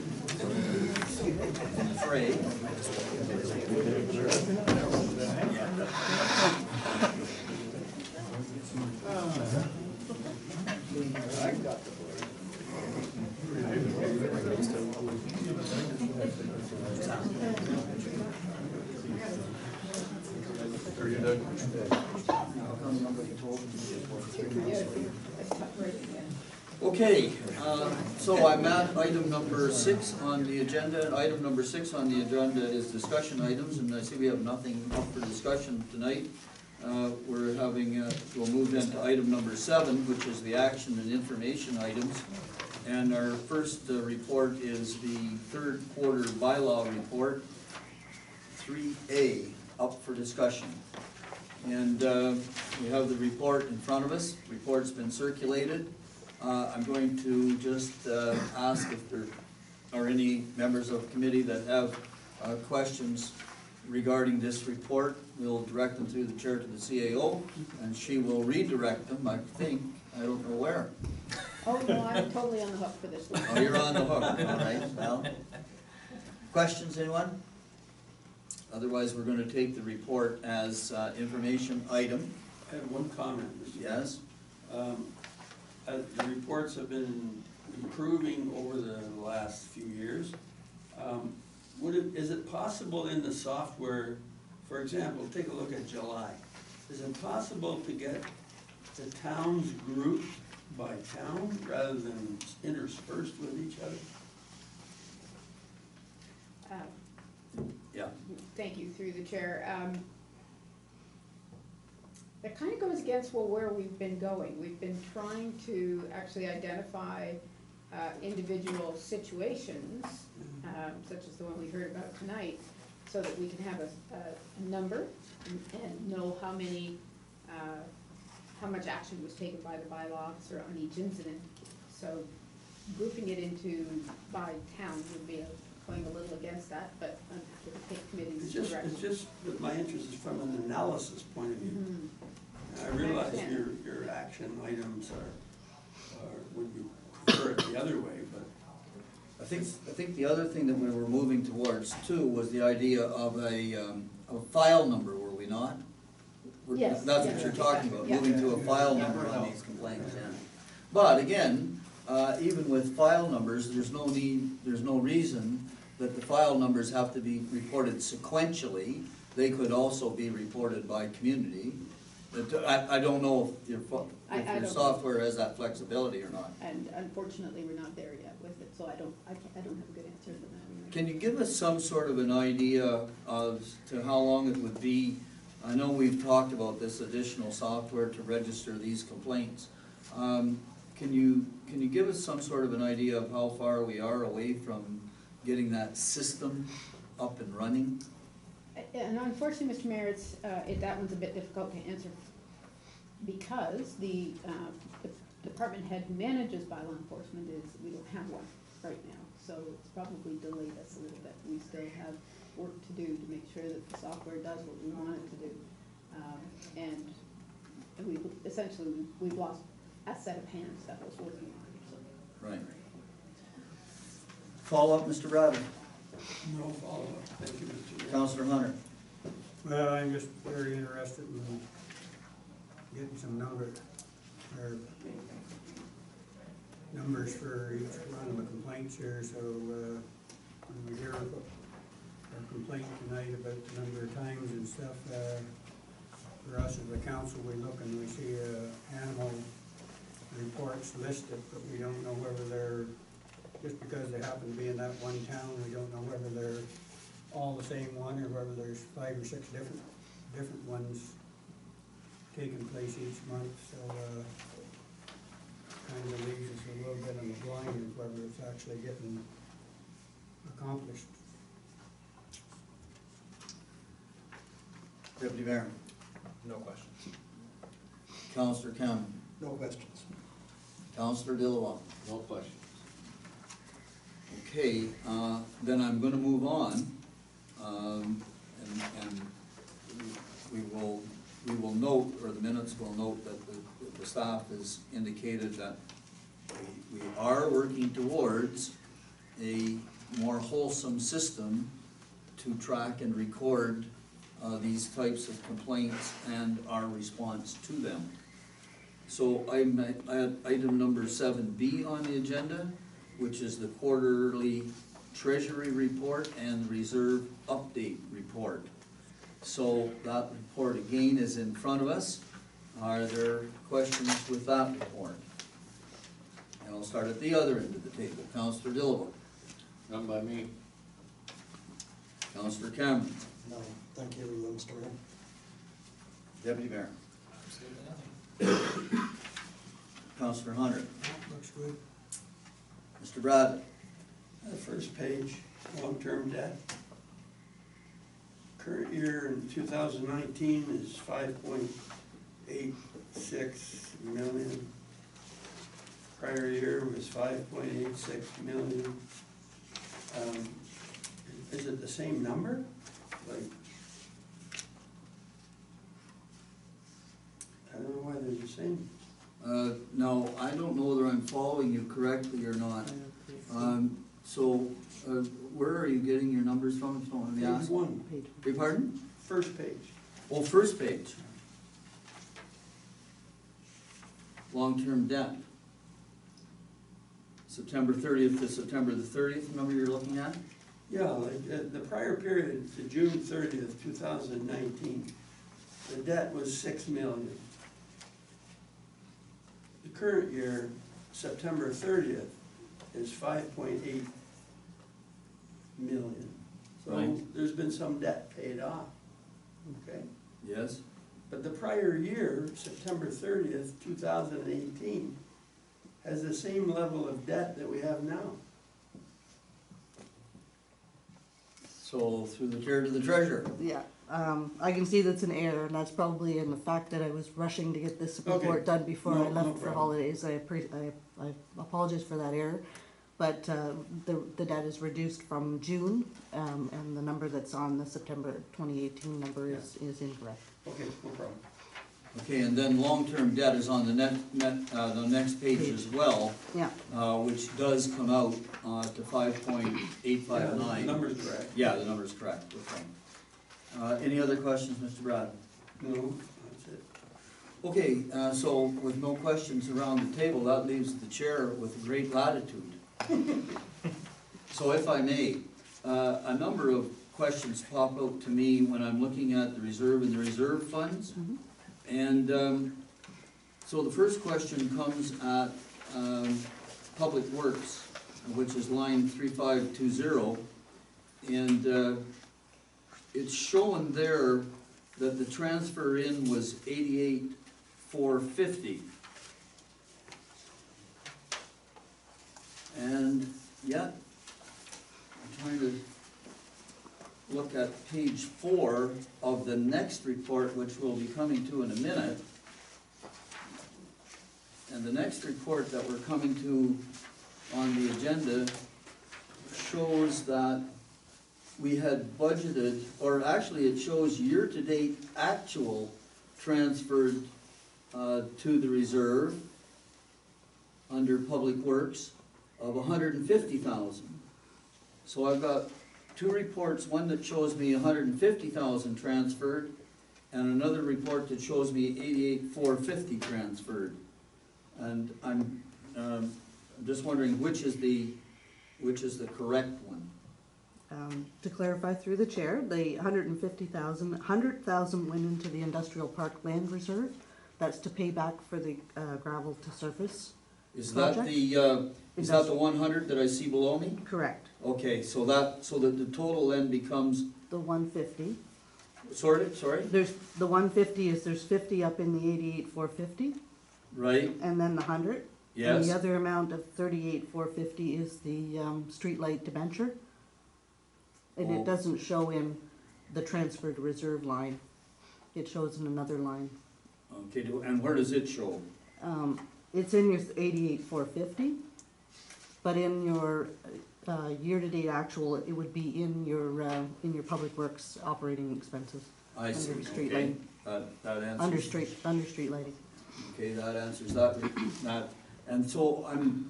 I'm afraid. Are you done? Okay, so I'm at item number 6 on the agenda, and item number 6 on the agenda is discussion items, and I see we have nothing up for discussion tonight. We'll move then to item number 7, which is the action and information items. And our first report is the 3rd quarter bylaw report, 3A, up for discussion. And we have the report in front of us. Report's been circulated. I'm going to just ask if there are any members of the committee that have questions regarding this report. We'll direct them through the chair to the CAO, and she will redirect them, I think, I don't know where. Oh, no, I'm totally on the hook for this one. Oh, you're on the hook, all right, well. Questions, anyone? Otherwise, we're gonna take the report as information item. I have one comment, Mr. Mayor. Yes? The reports have been improving over the last few years. Is it possible in the software, for example, take a look at July. Is it possible to get the towns grouped by town rather than interspersed with each other? Yeah. Thank you, through the chair. That kind of goes against, well, where we've been going. We've been trying to actually identify individual situations, such as the one we heard about tonight, so that we can have a number and know how many, how much action was taken by the bylaw officer on each incident. So grouping it into by town would be going a little against that, but I'm happy to take committee's direction. It's just that my interest is from an analysis point of view. Mm-hmm. I realize understand. your action items would be preferred the other way, but I think the other thing that we were moving towards too was the idea of a file number, were we not? Yes, That's what yes, you're talking about, yeah. moving to a file number on these complaints, yeah. But again, even with file numbers, there's no reason that the file numbers have to be reported sequentially. They could also be reported by community. I don't know if your software has that flexibility or not. And unfortunately, we're not there yet with it, so I don't have a good answer for that. Can you give us some sort of an idea to how long it would be? I know we've talked about this additional software to register these complaints. Can you give us some sort of an idea of how far we are away from getting that system up and running? And unfortunately, Mr. Mayor, that one's a bit difficult to answer because the department head who manages bylaw enforcement we don't have one right now. So it's probably delayed us a little bit. We still have work to do to make sure that the software does what we want it to do. And we've lost a set of hands that was working on it. So. Right. Follow-up, Mr. Bradley? no follow-up. Thank you, Mr. Mayor. Councillor Hunter? Well, I'm just very interested in getting some numbers for each one of the complaints here, so when we hear a complaint tonight about the number of times and stuff, for us as a council, we look and we see animal reports listed, but we don't know whether they're, just because they happen to be in that one town, we don't know whether they're all the same one or whether there's 5 or 6 different ones taking place each month, so kind of leaves us a little bit in the blind of whether it's actually getting accomplished. Deputy Mayor? No questions. Councillor Cameron? No questions. Councillor Dillawa? No questions. Okay, then I'm gonna move on, and we will note, or the minutes will note that the staff has indicated that we are working towards a more wholesome system to track and record these types of complaints and our response to them. So I'm at item number 7B on the agenda, which is the quarterly treasury report and reserve update report. So that report again is in front of us. Are there questions with that report? And I'll start at the other end of the table. Councillor Dillawa. None by me. Councillor Cameron. No, thank you, Mr. Mayor. Deputy Mayor. Absolutely nothing. Councillor Hunter. Looks good. Mr. Bradley. The first page, long-term debt. current year in 2019 is 5.86 million. Prior year was 5.86 million. Is it the same number? Like, I don't know why they're the same. No, I don't know whether I'm following you correctly or not. Where are you getting your numbers from, if someone may Page ask? one, Beg pardon? first page. Oh, first page. Long-term debt. September 30th to September the 30th, number you're looking at? Yeah, like, the prior period to June 30th, 2019, the debt was 6 million. The current year, September 30th, is 5.8 million. So Right. there's been some debt paid off, okay? Yes. But the prior year, September 30th, 2018, has the same level of debt that we have now. So through the chair to the treasurer. Yeah, I can see that's an error, and that's probably in the fact that I was rushing to get this Okay. report done before I No left for problem. holidays. I apologize for that error, but the debt is reduced from June, and the number that's on the September 2018 number is incorrect. Okay, no problem. Okay, and then long-term debt is on the the next page as well, Yeah, which does come out to Yeah, 5.859. the number's correct. Yeah, the number's correct, okay. Any other questions, Mr. Brad? No, that's it. Okay, so with no questions around the table, that leaves the chair with great latitude. So if I may, a number of questions pop out to me when I'm looking at the reserve and the reserve funds. mhm. And so the first question comes at Public Works, which is line 3520. And it's showing there that the transfer in was 88,450. And yet, I'm trying to look at page 4 of the next report, which we'll be coming to in a minute. And the next report that we're coming to on the agenda shows that we had budgeted, or actually it shows year-to-date actual transferred to the reserve under Public Works of 150,000. So I've got two reports, one that shows me 150,000 transferred, and another report that shows me 88,450 transferred. And I'm just wondering which is the correct one. To clarify through the chair, the 100,000 went into the industrial park land reserve. That's to pay back for the gravel to surface. Is that the 100 that I see below me? Correct. Okay, so that the total then becomes, The 150. sorry, There's, the 150 is, there's 50 up in the 88,450, right? and then the 100. And Yes, the other amount of 38,450 is the streetlight debenture. And Oh. it doesn't show in the transferred reserve line. It shows in another line. okay, and where does it show? It's in your 88,450, but in your year-to-date actual, it would be in your Public Works operating expenses. I see, Under street okay, lighting. that answers. Under street lighting. Okay, that answers that. And so I'm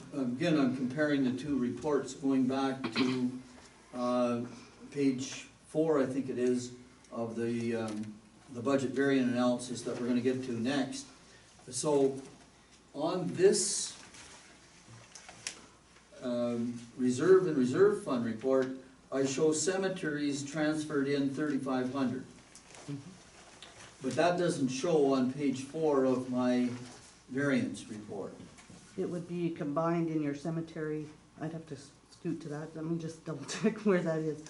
comparing the two reports, going back to page 4, I think it is, of the budget variant analysis that we're gonna get to next. So on this reserve and reserve fund report, I show cemeteries transferred in 3,500. But that doesn't show on page 4 of my variance report. It would be combined in your cemetery. I'd have to scoot to that. Let me just double check where that is.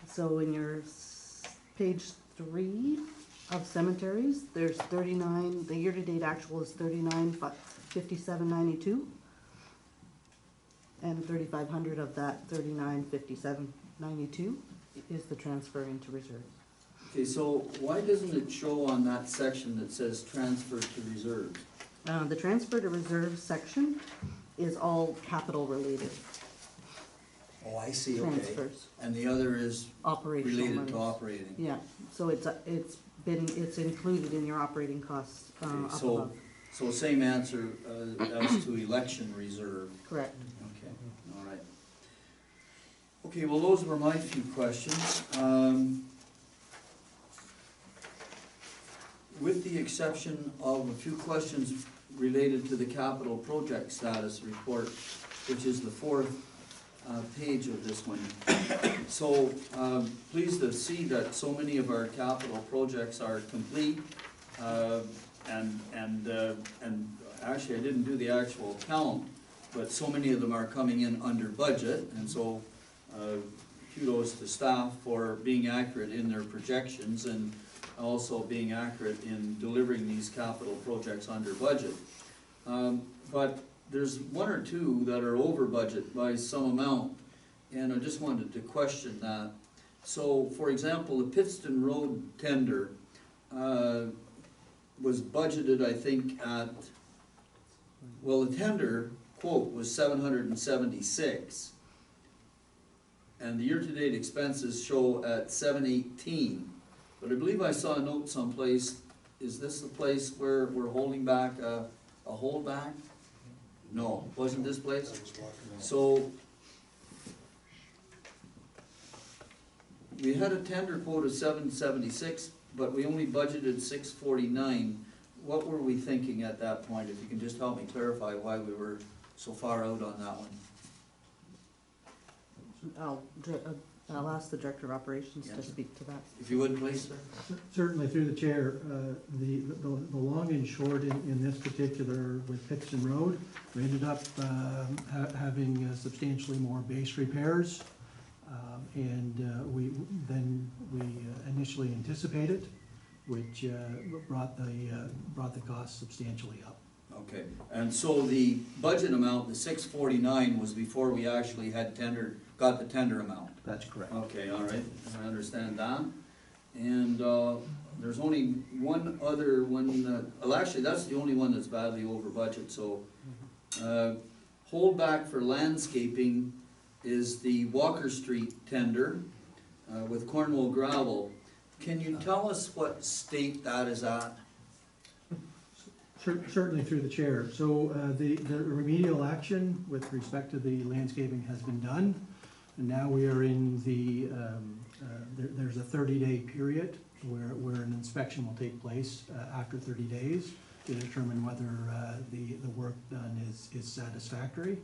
So in your page 3 of cemeteries, there's 39, the year-to-date actual is 39,5792. And 3,500 of that 39,5792 is the transfer into reserves. Okay, so why doesn't it show on that section that says transfer to reserves? The transfer to reserves section is all capital related Oh, I see, okay. transfers, And the other is operational related monies. to operating. Yeah, so it's included in your operating costs, Okay, up so, above, so same answer as to election reserve. correct. Okay, all right. Okay, well, those were my few questions. With the exception of a few questions related to the capital project status report, which is the fourth page of this one. So, pleased to see that so many of our capital projects are complete. And actually, I didn't do the actual count, but so many of them are coming in under budget, and so kudos to staff for being accurate in their projections and also being accurate in delivering these capital projects under budget. But there's one or two that are over budget by some amount, and I just wanted to question that. So, for example, the Pittston Road tender was budgeted, I think, at, well, the tender quote was $776. And the year-to-date expenses show at $718. But I believe I saw a note someplace, is this the place where we're holding back a holdback? No, wasn't this place? So, we had a tender quote of $776, but we only budgeted $649. What were we thinking at that point? If you can just help me clarify why we were so far out on that one. I'll ask the Director of Operations Yeah. to speak to that. If you would, please. Certainly through the chair, the long and short in this particular with Pittston Road, we ended up having substantially more base repairs. And we initially anticipated, which brought the cost substantially up. Okay, and so the budget amount, the $649, was before we actually had got the tender amount? That's correct. Okay, all right, I understand that. And there's only one other one, well, actually, that's the only one that's badly over budget, so. Holdback for landscaping is the Walker Street tender with Cornwall Gravel. Can you tell us what state that is at? Certainly through the chair. So the remedial action with respect to the landscaping has been done. And now we are in there's a 30-day period where an inspection will take place after 30 days to determine whether the work done is satisfactory.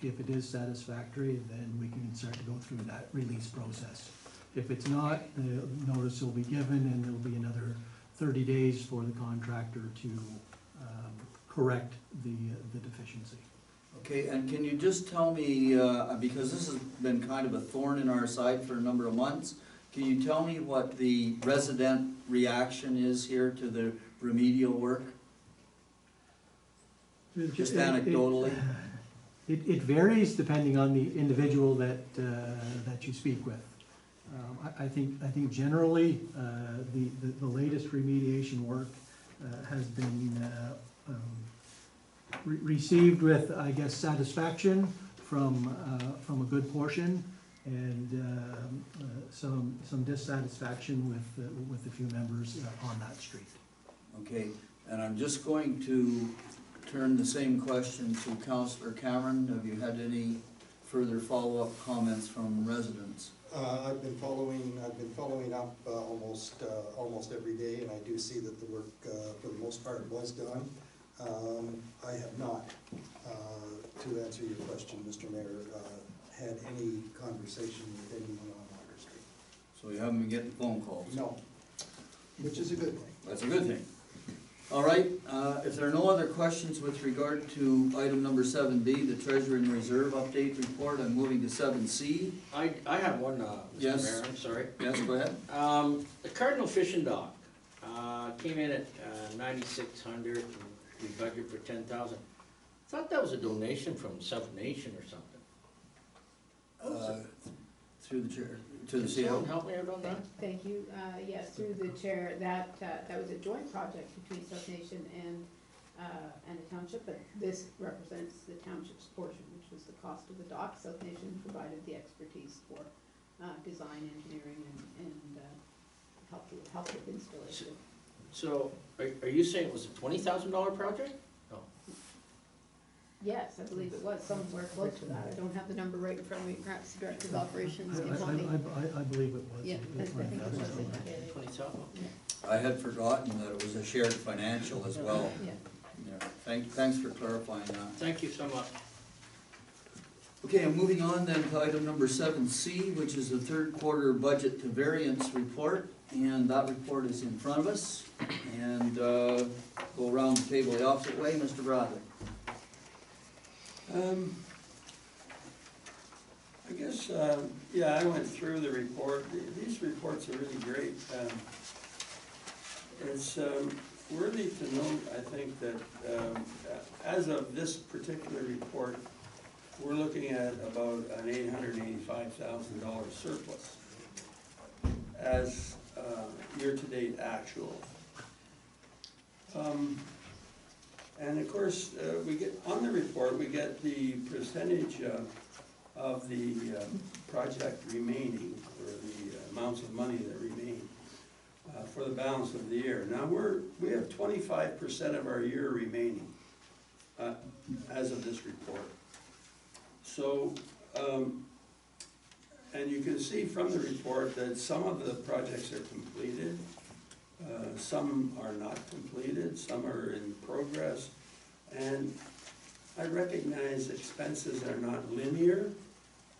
If it is satisfactory, then we can start to go through that release process. If it's not, the notice will be given and there will be another 30 days for the contractor to correct the deficiency. Okay, and can you just tell me, because this has been kind of a thorn in our side for a number of months, can you tell me what the resident reaction is here to the remedial work? Just anecdotally? It varies depending on the individual that you speak with. I think generally the latest remediation work has been received with, I guess, satisfaction from a good portion, and some dissatisfaction with a few members on that street. Okay, and I'm just going to turn the same question to Councillor Cameron. Have you had any further follow-up comments from residents? I've been following up almost every day, and I do see that the work for the most part was done. I have not, to answer your question, Mr. Mayor, had any conversation with anyone on Water Street. So you haven't been getting phone calls? No, which is a good thing. That's a good thing. All right, if there are no other questions with regard to item number 7B, the Treasury and Reserve Update Report, I'm moving to 7C. I have one, Mr. Yes. Mayor, I'm sorry. Yes, go ahead. The Cardinal Fishing Dock came in at 9,600, and we budgeted for 10,000. Thought that was a donation from South Nation or something. Through the chair, to the Can someone CO. help me out on that? Thank you. Yes, through the chair, that was a joint project between South Nation and the township, but this represents the township's portion, which was the cost of the dock. South Nation provided the expertise for design, engineering, and help with installation. So, are you saying it was a $20,000 project? No. Yes, I believe it was somewhere close to that. I don't have the number right in front of me. Perhaps the Director of Operations can help me. I believe it was. Yeah, I think it was in that area. 20,000, okay. I had forgotten that it was a shared financial as well. Yeah. Yeah, thanks for clarifying that. Thank you so much. Okay, I'm moving on then to item number 7C, which is the third quarter budget to variance report. And that report is in front of us. And go around the table the opposite way, Mr. Bradley. I guess, yeah, I went through the report. These reports are really great. It's worthy to note, I think, that as of this particular report, we're looking at about an $885,000 surplus as year-to-date actual. And of course, we get, on the report, we get the percentage of the project remaining, or the amounts of money that remain for the balance of the year. Now, we have 25% of our year remaining as of this report. So, and you can see from the report that some of the projects are completed, some are not completed, some are in progress, and I recognize expenses are not linear,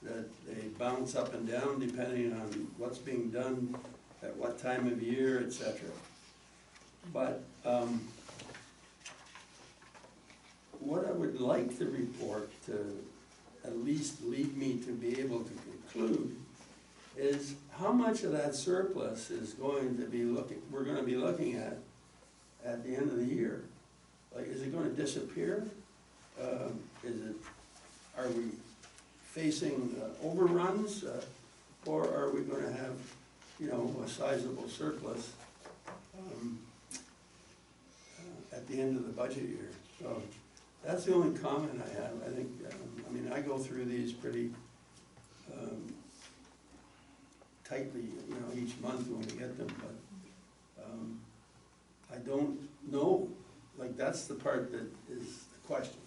that they bounce up and down depending on what's being done at what time of year, etc. But what I would like the report to at least lead me to be able to conclude is how much of that surplus is going to be we're going to be looking at the end of the year. Like, is it going to disappear? Are we facing overruns, or are we going to have, you know, a sizable surplus at the end of the budget year? So that's the only comment I have. I think, I mean, I go through these pretty tightly, you know, each month when we get them, but I don't know. Like, that's the part that is the question.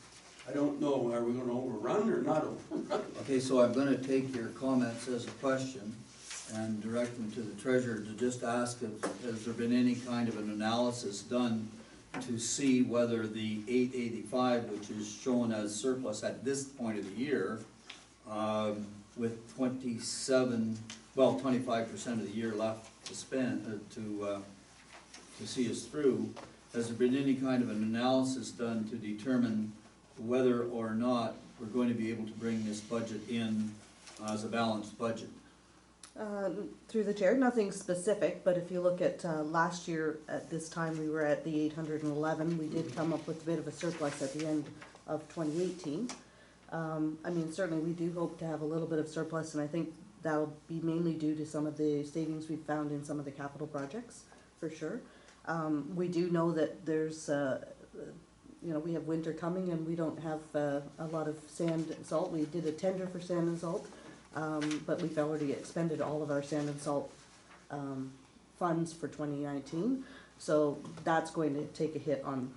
I don't know, are we gonna overrun or not overrun? Okay, so I'm gonna take your comments as a question and direct them to the treasurer to just ask if, has there been any kind of an analysis done to see whether the 885, which is shown as surplus at this point of the year, with 25% of the year left to spend, to see us through, has there been any kind of an analysis done to determine whether or not we're going to be able to bring this budget in as a balanced budget? Through the chair, nothing specific, but if you look at last year at this time, we were at the 811. We did come up with a bit of a surplus at the end of 2018. I mean, certainly we do hope to have a little bit of surplus, and I think that'll be mainly due to some of the savings we've found in some of the capital projects, for sure. We do know that there's, you know, we have winter coming and we don't have a lot of sand and salt. We did a tender for sand and salt, but we've already expended all of our sand and salt funds for 2019. So that's going to take a hit on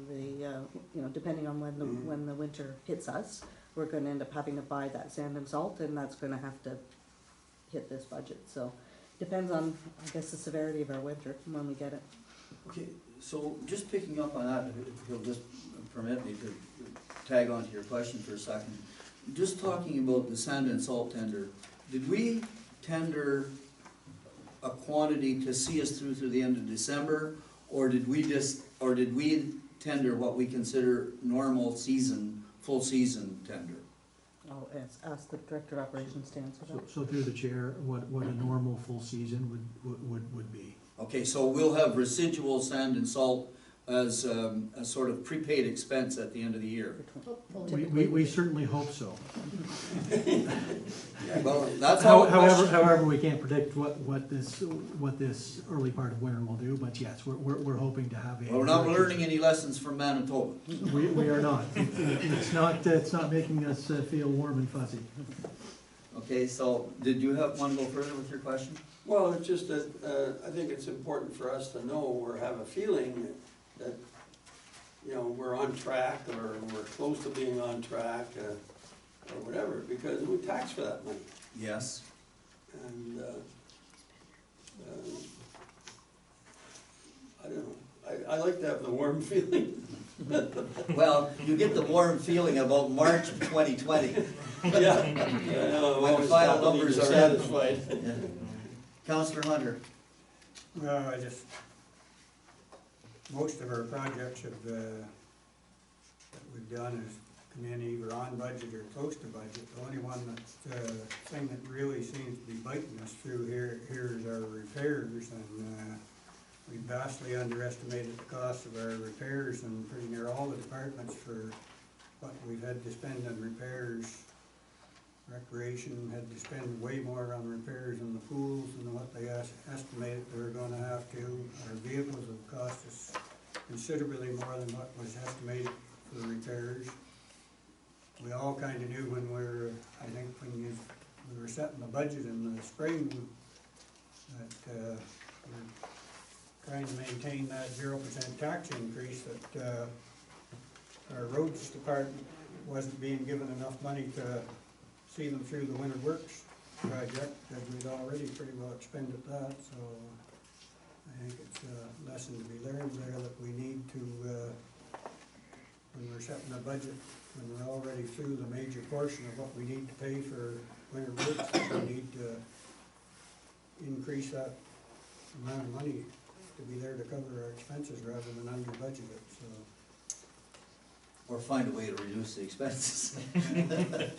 the, you know, depending on when the winter hits us, we're going to end up having to buy that sand and salt, and that's going to have to hit this budget. So depends on, I guess, the severity of our winter when we get it. Okay, so just picking up on that, if you'll just permit me to tag on to your question for a second. Just talking about the sand and salt tender, did we tender a quantity to see us through the end of December, or did we tender what we consider normal season, full season tender? I'll ask the Director of Operations to answer that. So through the chair, what a normal full season would be. Okay, so we'll have residual sand and salt as a sort of prepaid expense at the end of the year. We certainly hope so. Well, that's all. However, we can't predict what this early part of winter will do, but yes, we're hoping to have a. Well, we're not learning any lessons from Manitoba. We are not. It's not making us feel warm and fuzzy. Okay, so did you want to go further with your question? Well, it's just that, I think it's important for us to know or have a feeling that, you know, we're on track or we're close to being on track, or whatever, because we tax for that money. Yes. And, I don't know, I like to have the warm feeling. Well, you get the warm feeling about March of 2020. Yeah. When the final numbers are satisfied. Yeah. Councillor Hunter. Well, most of our projects that we've done has come in either on budget or close to budget. The only one thing that really seems to be biting us through here is our repairs, and we vastly underestimated the cost of our repairs, and pretty near all the departments for what we've had to spend on repairs. Recreation had to spend way more on repairs in the pools than what they estimated they were gonna have to. Our vehicles have cost us considerably more than what was estimated for the repairs. We all kinda knew when we were setting the budget in the spring, that we're trying to maintain that 0% tax increase, that our roads department wasn't being given enough money to see them through the winter works project, because we'd already pretty well expended that, so I think it's a lesson to be learned there, that we need to, when we're setting a budget, when we're already through the major portion of what we need to pay for winter works, we need to increase that amount of money to be there to cover our expenses rather than under budget it, so. Or find a way to reduce the expenses. That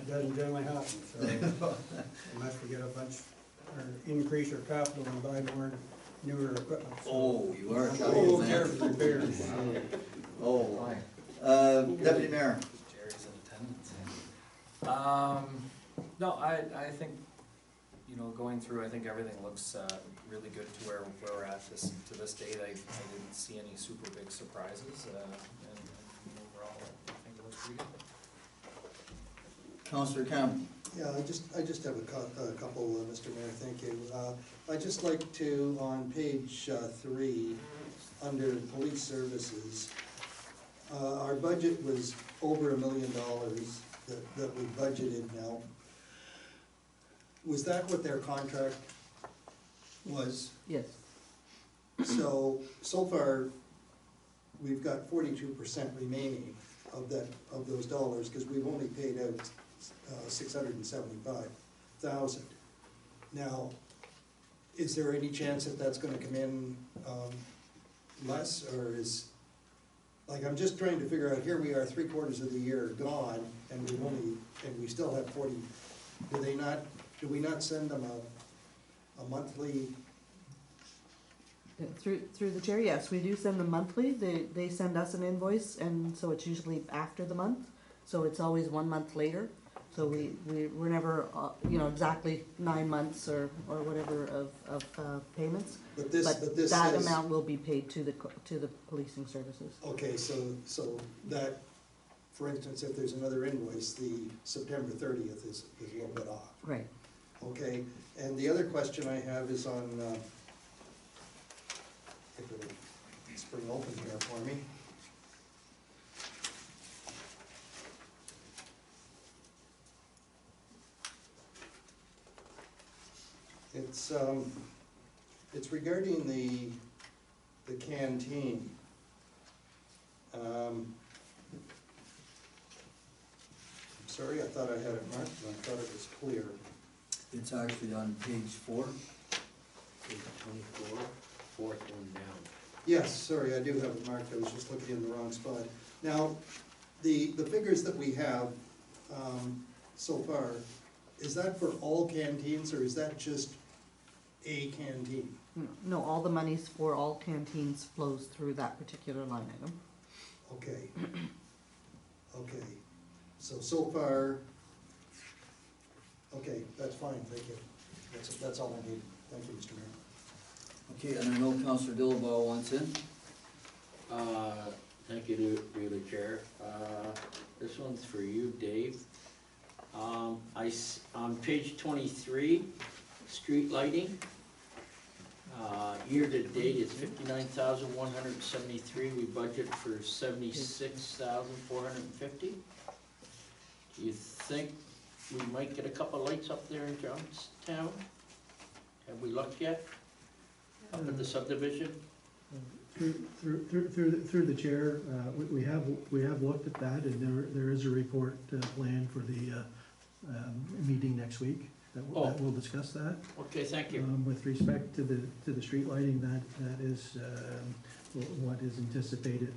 doesn't generally happen, so unless we get a bunch, or increase our capital and buy more newer equipment. So Oh, you are a capital man. Repairs. Oh, Deputy Mayor. Jerry's in attendance. No, I think, you know, going through, I think everything looks really good to where we're at to this date. I didn't see any super big surprises, and overall, I think it looks pretty good. Councillor Campbell. Yeah, I just have a couple, Mr. Mayor, thank you. I'd just like to, on page 3, under police services, our budget was over $1 million that we budgeted now. Was that what their contract was? Yes. So far, we've got 42% remaining of those dollars, because we've only paid out $675,000. Now, is there any chance that that's gonna come in less, or like, I'm just trying to figure out, here we are 3/4 of the year gone, and we still have 40, do we not send them a monthly? Through the chair, yes, we do send them monthly. They send us an invoice, and so it's usually after the month, so it's always 1 month later. So we're never, exactly 9 months or whatever of payments. But this that says, amount will be paid to the policing services. okay, so that, for instance, if there's another invoice, the September 30th is a little bit off. Right. Okay, and the other question I have is on, if it'll spring open here for me. It's regarding the canteen. I'm sorry, I thought I had it marked, and I thought it was clear. It's actually on page 4. Page 24, fourth one down. Yes, sorry, I do have it marked, I was just looking in the wrong spot. Now, the figures that we have so far, is that for all canteens, or is that just a canteen. No, all the monies for all canteens flows through that particular line item. Okay. Okay, so far, okay, that's fine, thank you. That's all I need. Thank you, Mr. Mayor. Okay, and I know Councillor Dillabaugh wants in. Thank you to the chair. This one's for you, Dave. On page 23, street lighting. Year to date is 59,173. We budget for 76,450. Do you think we might get a couple lights up there in Johnstown? Have we looked yet? Up at the subdivision? Through the chair, we have looked at that, and there is a report planned for the meeting next week that will discuss that. Okay, thank you. With respect to the street lighting, that is what is anticipated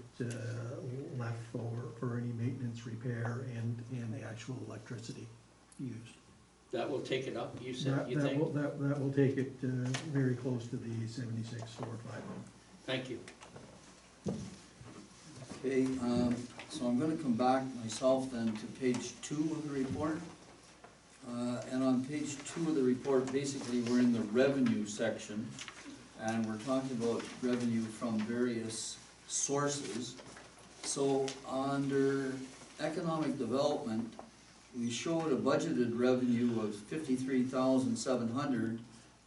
left for any maintenance, repair, and the actual electricity used. That will take it up, you said, you That think? will take it very close to the 76,450. Thank you. Okay, so I'm gonna come back myself then to page 2 of the report. And on page 2 of the report, basically, we're in the revenue section, and we're talking about revenue from various sources. So under economic development, we showed a budgeted revenue of 53,700,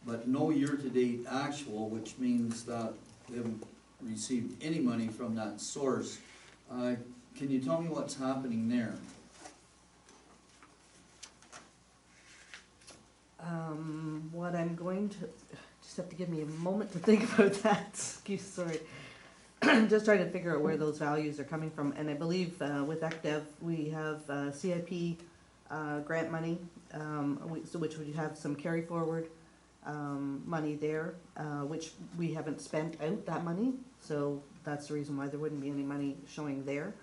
but no year-to-date actual, which means that we haven't received any money from that source. Can you tell me what's happening there? What I'm going to, just have to give me a moment to think about that, excuse, sorry. I'm just trying to figure out where those values are coming from, and I believe with ECDEV, we have CIP grant money, which we have some carry forward money there, which we haven't spent out that money, so that's the reason why there wouldn't be any money showing there,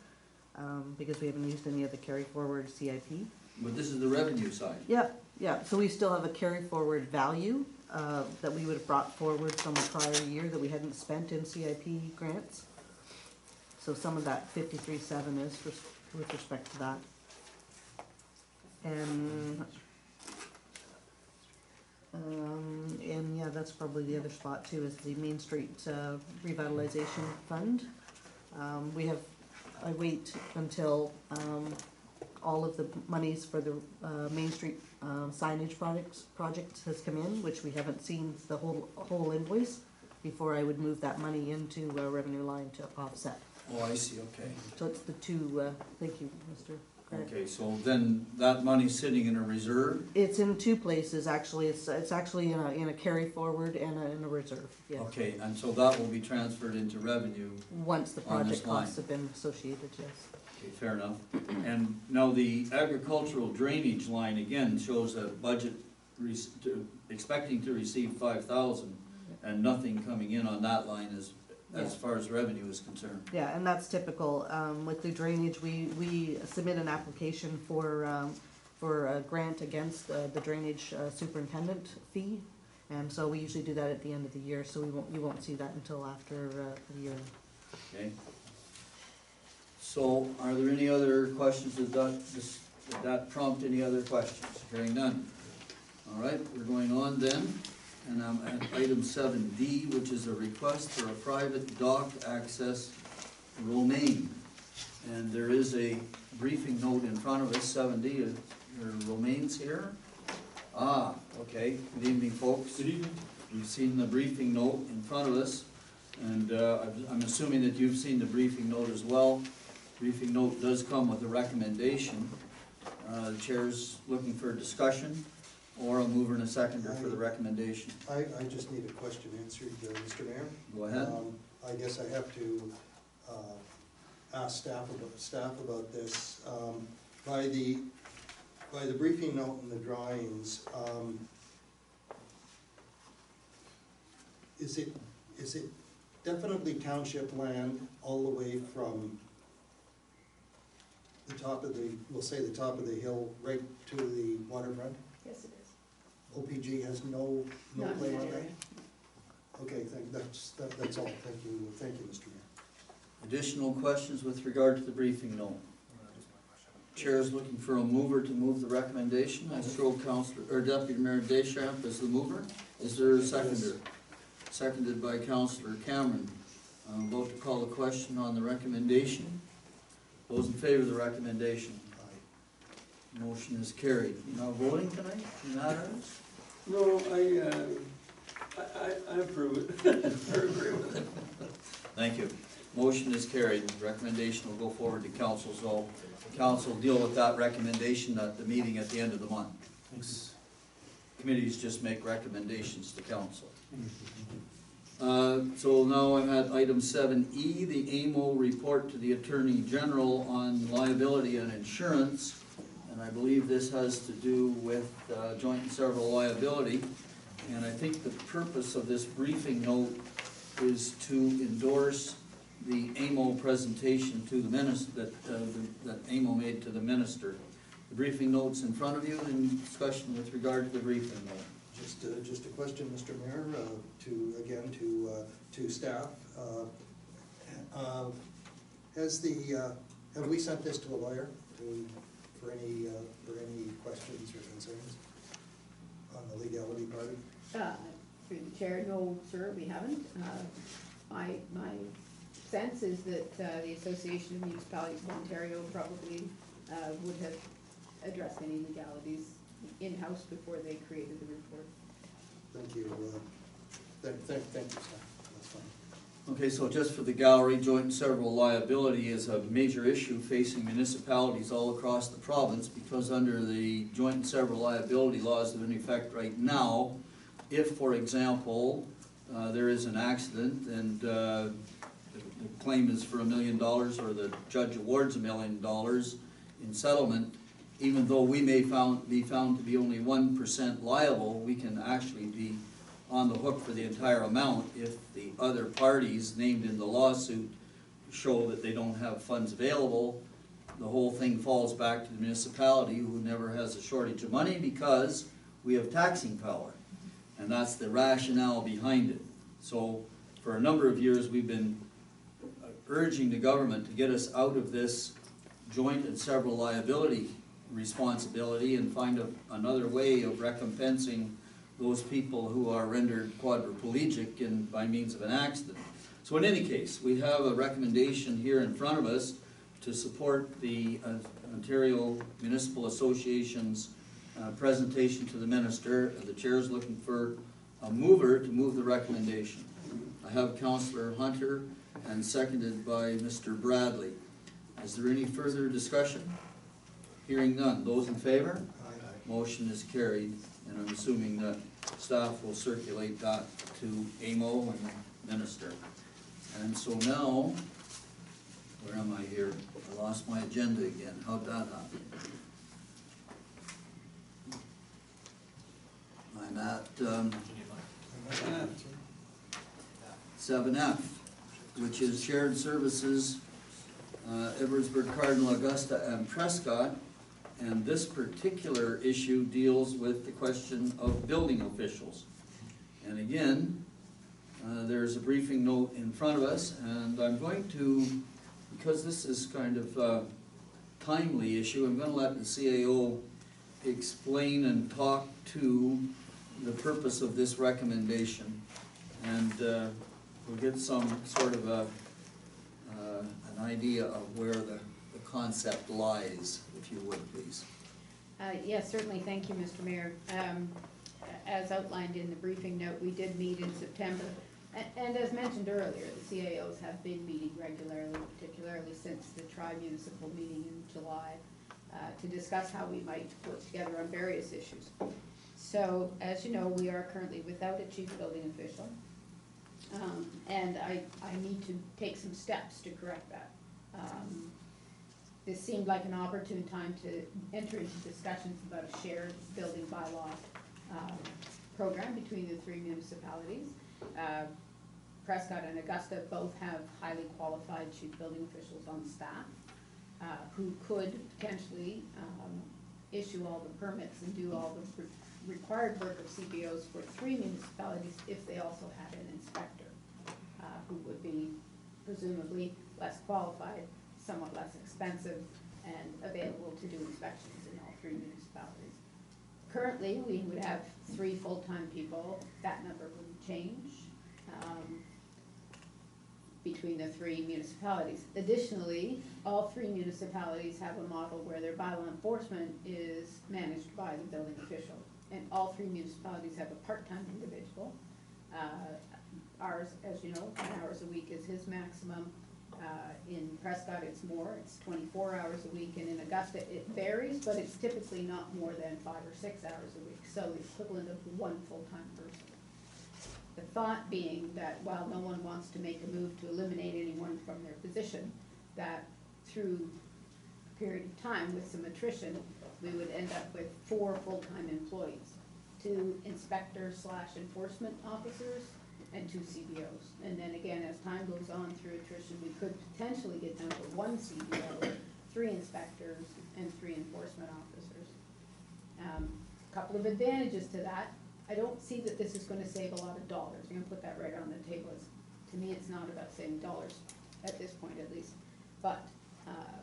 because we haven't used any of the carry forward CIP. But this is the revenue side. Yeah, so we still have a carry forward value that we would have brought forward from a prior year that we hadn't spent in CIP grants. So some of that 53.7 is with respect to that. And yeah, that's probably the other spot too, is the Main Street Revitalization Fund. I wait until all of the monies for the Main Street signage project has come in, which we haven't seen the whole invoice, before I would move that money into a revenue line to offset. Oh, I see, okay. So it's the two, thank you, Mr. Grant. Okay, so then that money's sitting in a reserve? It's in two places, actually. It's actually in a carry forward and in a reserve, yes. Okay, and so that will be transferred into revenue? Once the on this project costs line. have been associated, yes. Okay, fair enough. And now the agricultural drainage line again shows a budget expecting to receive 5,000 and nothing coming in on that line as far as revenue is concerned. Yeah, and that's typical. With the drainage, we submit an application for a grant against the drainage superintendent fee. And so we usually do that at the end of the year, so you won't see that until after the year. Okay. So are there any other questions? Did that prompt any other questions? Hearing none. All right, we're going on then. And I'm at item 7D, which is a request for a private dock access Romaine. And there is a briefing note in front of us, 7D. Are Romaines here? Ah, okay. Good evening, folks. Good evening. You've seen the briefing note in front of us, and I'm assuming that you've seen the briefing note as well. Briefing note does come with a recommendation. The chair's looking for a discussion, or a mover and a seconder for the recommendation. I just need a question answered, Mr. Mayor. Go ahead. I guess I have to ask staff about this. By the briefing note and the drawings, is it definitely township land all the way from the top of the, we'll say the top of the hill, right to the waterfront? Yes, it is. OPG has no Not in play that on that? area. Okay, that's all, thank you, Mr. Mayor. Additional questions with regard to the briefing note? Chair is looking for a mover to move the recommendation. I throw Councilor, or Deputy Mayor Deschamps as the mover. Is there a seconder? Seconded by Councilor Cameron. I'm about to call the question on the recommendation. Those in favor of the recommendation? Motion is carried. You not voting tonight? You not? No, I approve it. I agree with it. Thank you. Motion is carried. Recommendation will go forward to council, so council will deal with that recommendation at the meeting at the end of the month. Committees just make recommendations to council. So now I'm at item 7E, the AMO report to the Attorney General on liability and insurance. And I believe this has to do with joint and several liability. And I think the purpose of this briefing note is to endorse the AMO presentation to the minister, that AMO made to the minister. The briefing note's in front of you in discussion with regard to the briefing note. Just a question, Mr. Mayor, to staff. Have we sent this to a lawyer for any questions or concerns on the legality part? Through the chair, no, sir, we haven't. My sense is that the Association of Municipalities of Ontario probably would have addressed any legalities in-house before they created the report. Thank you. Thank you, staff. That's fine. Okay, so just for the gallery, joint and several liability is a major issue facing municipalities all across the province, because under the joint and several liability laws that are in effect right now, if, for example, there is an accident and the claim is for $1 million, or the judge awards $1 million in settlement, even though we may be found to be only 1% liable, we can actually be on the hook for the entire amount if the other parties named in the lawsuit show that they don't have funds available. The whole thing falls back to the municipality, who never has a shortage of money because we have taxing power. And that's the rationale behind it. So for a number of years, we've been urging the government to get us out of this joint and several liability responsibility and find another way of recompensing those people who are rendered quadriplegic by means of an accident. So in any case, we have a recommendation here in front of us to support the Ontario Municipal Association's presentation to the minister. The chair is looking for a mover to move the recommendation. I have Councillor Hunter and seconded by Mr. Bradley. Is there any further discussion? Hearing none. Those in favor? Aye. Motion is carried, and I'm assuming that staff will circulate that to AMO and the minister. And so now, where am I here? I lost my agenda again. How'd that happen? I'm at 7F, which is shared services, Edwardsburg, Cardinal, Augusta, and Prescott. And this particular issue deals with the question of building officials. And again, there's a briefing note in front of us, and I'm going to, because this is kind of a timely issue, I'm going to let the CAO explain and talk to the purpose of this recommendation. And we'll get some sort of an idea of where the concept lies, if you would, please. Yes, certainly. Thank you, Mr. Mayor. As outlined in the briefing note, we did meet in September. And as mentioned earlier, the CAOs have been meeting regularly, particularly since the tri-municipal meeting in July, to discuss how we might work together on various issues. So, as you know, we are currently without a chief building official. And I need to take some steps to correct that. This seemed like an opportune time to enter into discussions about a shared building bylaw program between the three municipalities. Prescott and Augusta both have highly qualified chief building officials on staff who could potentially issue all the permits and do all the required work of CBOs for 3 municipalities if they also had an inspector, who would be presumably less qualified, somewhat less expensive, and available to do inspections in all 3 municipalities. Currently, we would have 3 full-time people. That number wouldn't change between the 3 municipalities. Additionally, all 3 municipalities have a model where their bylaw enforcement is managed by the building official. And all 3 municipalities have a part-time individual. Ours, as you know, 10 hours a week is his maximum. In Prescott, it's more, it's 24 hours a week, and in Augusta, it varies, but it's typically not more than 5 or 6 hours a week, so the equivalent of 1 full-time person. The thought being that while no one wants to make a move to eliminate anyone from their position, that through a period of time with some attrition, we would end up with 4 full-time employees, 2 inspector/enforcement officers, and 2 CBOs. And then again, as time goes on through attrition, we could potentially get down to 1 CBO, 3 inspectors, and 3 enforcement officers. Couple of advantages to that. I don't see that this is gonna save a lot of dollars. I'm gonna put that right on the table. To me, it's not about saving dollars, at this point at least. But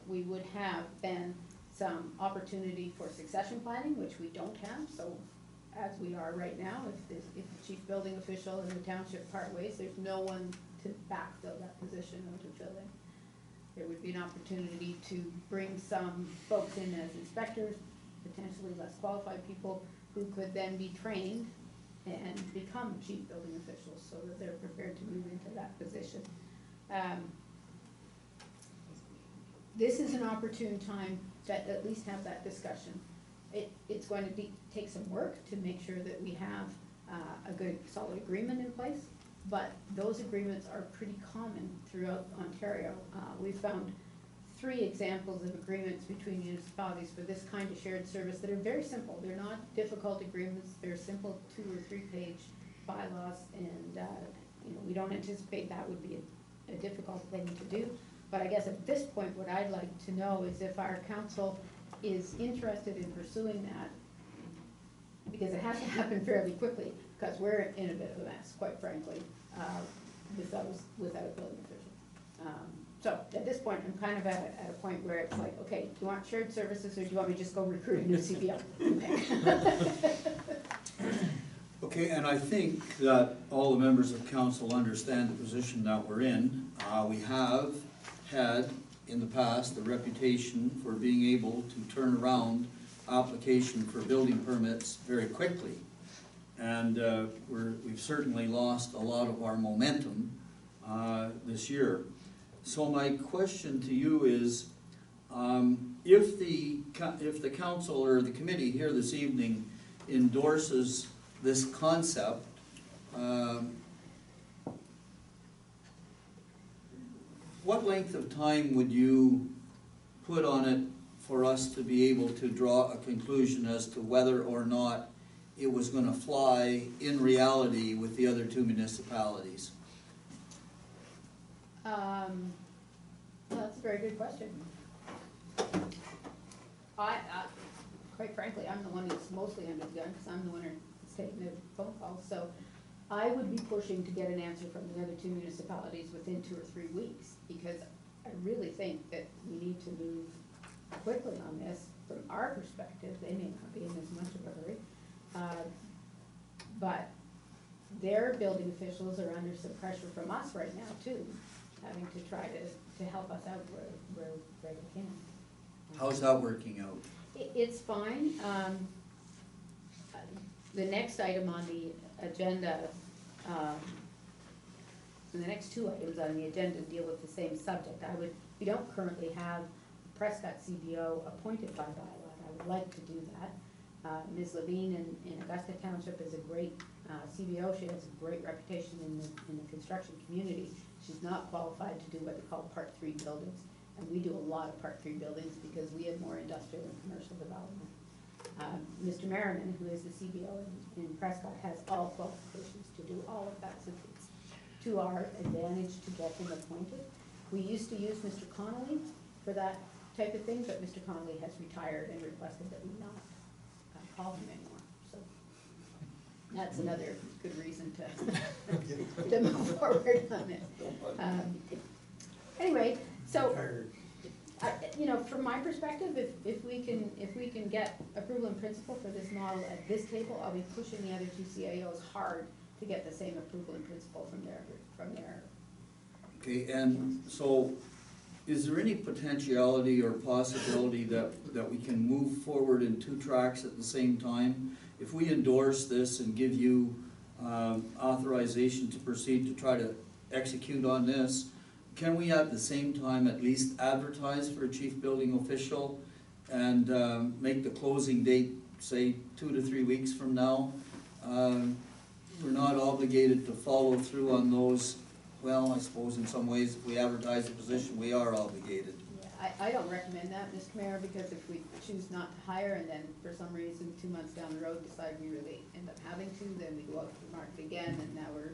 we would have then some opportunity for succession planning, which we don't have. So as we are right now, if the chief building official in the township part ways, there's no one to backfill that position or to fill in. There would be an opportunity to bring some folks in as inspectors, potentially less qualified people, who could then be trained and become chief building officials so that they're prepared to move into that position. This is an opportune time to at least have that discussion. It's going to take some work to make sure that we have a good solid agreement in place, but those agreements are pretty common throughout Ontario. We've found 3 examples of agreements between municipalities for this kind of shared service that are very simple. They're not difficult agreements. They're simple 2 or 3 page bylaws, and we don't anticipate that would be a difficult thing to do. But I guess at this point, what I'd like to know is if our council is interested in pursuing that, because it has to happen fairly quickly, because we're in a bit of a mess, quite frankly, without a building official. So at this point, I'm kind of at a point where it's like, okay, do you want shared services, or do you want me to just go recruit a new CBO? Okay, and I think that all the members of council understand the position that we're in. We have had in the past the reputation for being able to turn around application for building permits very quickly. And we've certainly lost a lot of our momentum this year. So my question to you is, if the council or the committee here this evening endorses this concept, what length of time would you put on it for us to be able to draw a conclusion as to whether or not it was going to fly in reality with the other 2 municipalities? Well, that's a very good question. Quite frankly, I'm the one that's mostly under the gun, because I'm the one that's taking the phone calls. So I would be pushing to get an answer from the other 2 municipalities within 2 or 3 weeks, because I really think that we need to move quickly on this. From our perspective, they may not be in as much of a hurry, but their building officials are under some pressure from us right now too, having to try to help us out where they can. How's that working out? It's fine. The next item on the agenda, the next 2 items on the agenda deal with the same subject. We don't currently have Prescott CBO appointed by bylaw. I would like to do that. Ms. Levine in Augusta Township is a great CBO. She has a great reputation in the construction community. She's not qualified to do what they call Part 3 buildings. And we do a lot of Part 3 buildings because we have more industrial and commercial development. Mr. Merriman, who is the CBO in Prescott, has all qualifications to do all of that. So it's to our advantage to get him appointed. We used to use Mr. Connolly for that type of thing, but Mr. Connolly has retired and requested that we not call him anymore. So That's another good reason to move forward on it. Anyway, so, you know, from my perspective, if we can get approval in principle for this model at this table, I'll be pushing the other two CAOs hard to get the same approval in principle from their. Okay, and so, is there any potentiality or possibility that we can move forward in two tracks at the same time? If we endorse this and give you authorization to proceed to try to execute on this, can we at the same time at least advertise for a chief building official and make the closing date, say, 2 to 3 weeks from now? We're not obligated to follow through on those. Well, I suppose in some ways, if we advertise the position, we are obligated. Yeah, I don't recommend that, Mr. Mayor, because if we choose not to hire and then for some reason 2 months down the road decide we really end up having to, then we go out to the market again and now we're,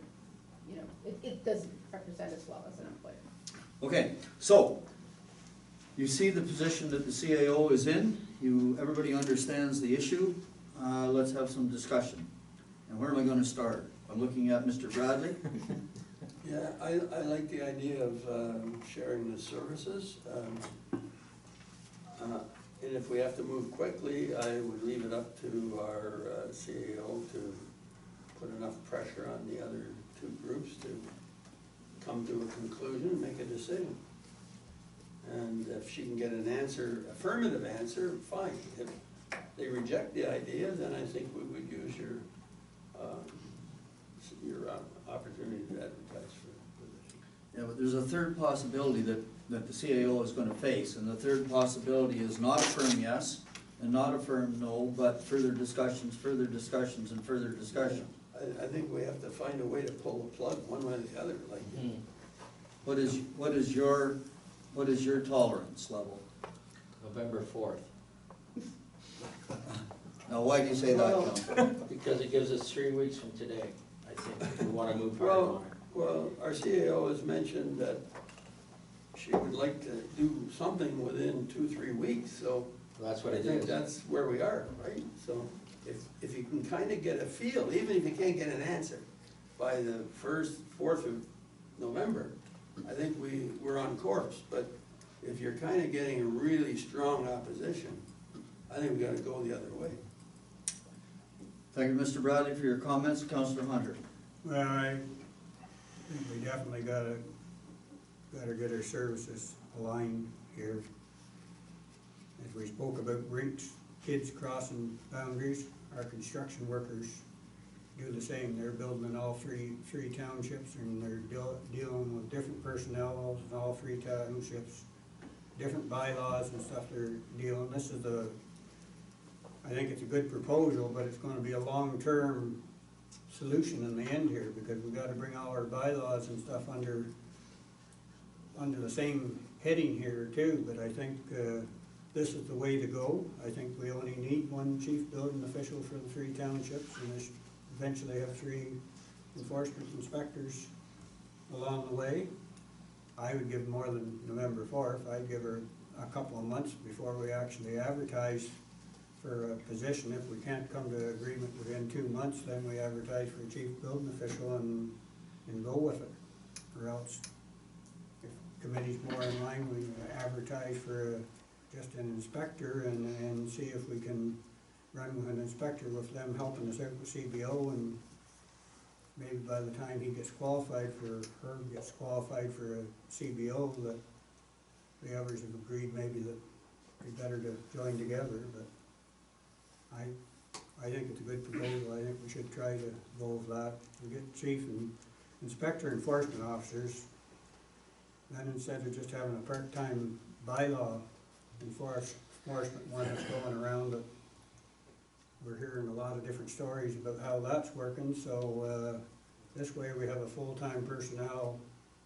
you know, it doesn't represent us well as an employer. Okay, so you see the position that the CAO is in. Everybody understands the issue. Let's have some discussion. And where am I going to start? I'm looking at Mr. Bradley. Yeah, I like the idea of sharing the services. And if we have to move quickly, I would leave it up to our CAO to put enough pressure on the other two groups to come to a conclusion and make a decision. And if she can get an answer, affirmative answer, fine. If they reject the idea, then I think we would use your opportunity to advertise for the position. Yeah, but there's a third possibility that the CAO is going to face, and the third possibility is not a firm yes and not a firm no, but further discussions, and further discussion. I think we have to find a way to pull the plug one way or the other, like. What is your tolerance level? November 4th, Now, why do you say that, Council? because it gives us 3 weeks from today, I think, if we wanna move hard on it. Well, our CAO has mentioned that she would like to do something within 2-3 weeks, so. Well, that's what it I think is. that's where we are, right? So if you can kind of get a feel, even if you can't get an answer by the 4th of November, I think we're on course. But if you're kind of getting a really strong opposition, I think we gotta go the other way. Thank you, Mr. Bradley, for your comments. Councillor Hunter. Well, I think we definitely gotta get our services aligned here. As we spoke about rinks, kids crossing boundaries, our construction workers do the same. They're building in all three townships, and they're dealing with different personnel in all 3 townships, different bylaws and stuff they're dealing. This is I think it's a good proposal, but it's gonna be a long-term solution in the end here, because we gotta bring all our bylaws and stuff under the same heading here too. But I think this is the way to go. I think we only need one chief building official for the 3 townships, and eventually have 3 enforcement inspectors along the way. I would give more than November 4th. I'd give her a couple of months before we actually advertise for a position. If we can't come to agreement within 2 months, then we advertise for a chief building official and go with it. Or else, if committee's more in line, we advertise for just an inspector and see if we can run with an inspector with them helping us out with CBO, and maybe by the time he gets qualified for a CBO, that the others have agreed maybe that it'd be better to join together. But I think it's a good proposal. I think we should try to go with that. We get chief and inspector enforcement officers, then instead of just having a part-time bylaw enforcement one that's going around, but we're hearing a lot of different stories about how that's working. So this way we have a full-time personnel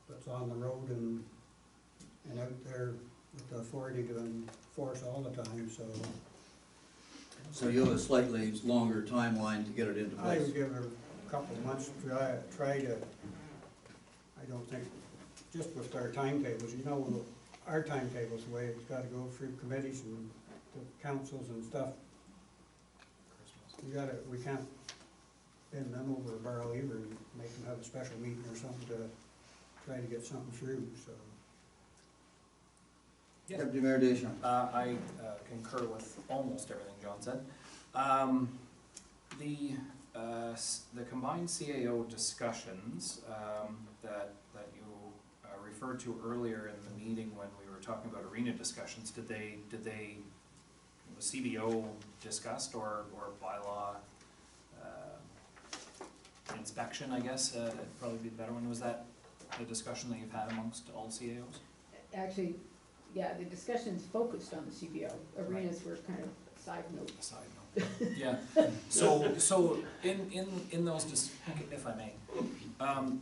that's on the road and out there with the authority to enforce all the time. So you have a slightly longer timeline to get it into I place? would give her a couple of months to try to, I don't think, just with our timetables, you know, our timetable's the way it's gotta go through committees and the councils and stuff. We can't bend them over a barrel lever and make them have a special meeting or something to try to get something through, so. Yeah. Deputy Mayor Deschamps. I concur with almost everything John said. The combined CAO discussions that you referred to earlier in the meeting when we were talking about arena discussions, did they was CBO discussed or bylaw inspection, I guess, it'd probably be the better one. Was that the discussion that you've had amongst all CAOs? Actually, yeah, the discussions focused on the CBO. Arenas were kind of a side note. Side note. Yeah. So in those if I may,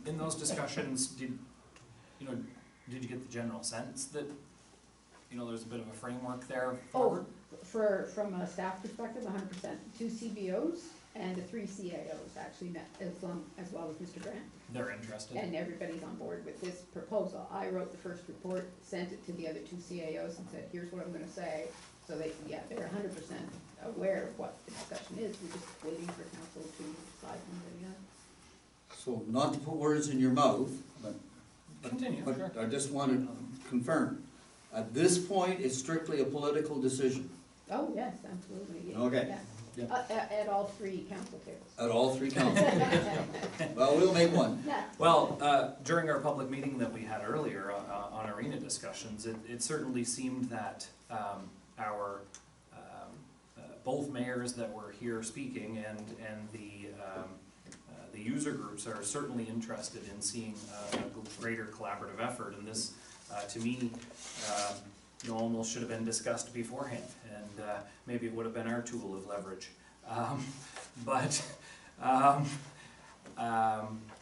in those discussions, did you get the general sense that there's a bit of a framework there forward? From a staff perspective, 100%. 2 CBOs and the 3 CAOs actually met as well as Mr. Grant. They're interested. And everybody's on board with this proposal. I wrote the first report, sent it to the other 2 CAOs and said, here's what I'm gonna say. So they're 100% aware of what the discussion is. We're just waiting for council to decide one way or the other. So not to put words in your mouth, but Continue, sure. I just want to confirm. At this point, it's strictly a political decision. Oh, yes, absolutely. Yeah. Okay. Yeah. At all 3 council tables. At all 3 councils. Well, we'll make one. Yeah. Well, during our public meeting that we had earlier on arena discussions, it certainly seemed that our both mayors that were here speaking and the user groups are certainly interested in seeing a greater collaborative effort, and this, to me, almost should have been discussed beforehand, and maybe it would have been our tool of leverage.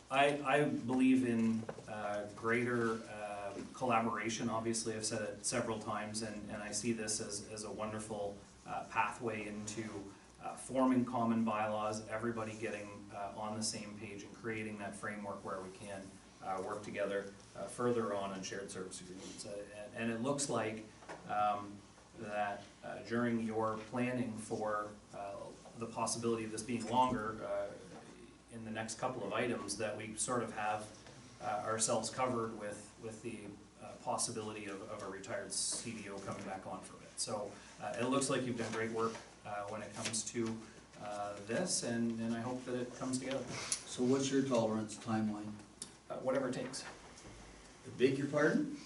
I believe in greater collaboration. Obviously, I've said it several times, and I see this as a wonderful pathway into forming common bylaws, everybody getting on the same page and creating that framework where we can work together further on shared service agreements. And it looks like that during your planning for the possibility of this being longer, in the next couple of items, that we sort of have ourselves covered with the possibility of a retired CDO coming back on for it. So it looks like you've done great work when it comes to this, and I hope that it comes together. So what's your tolerance timeline? Whatever it takes. Beg your pardon?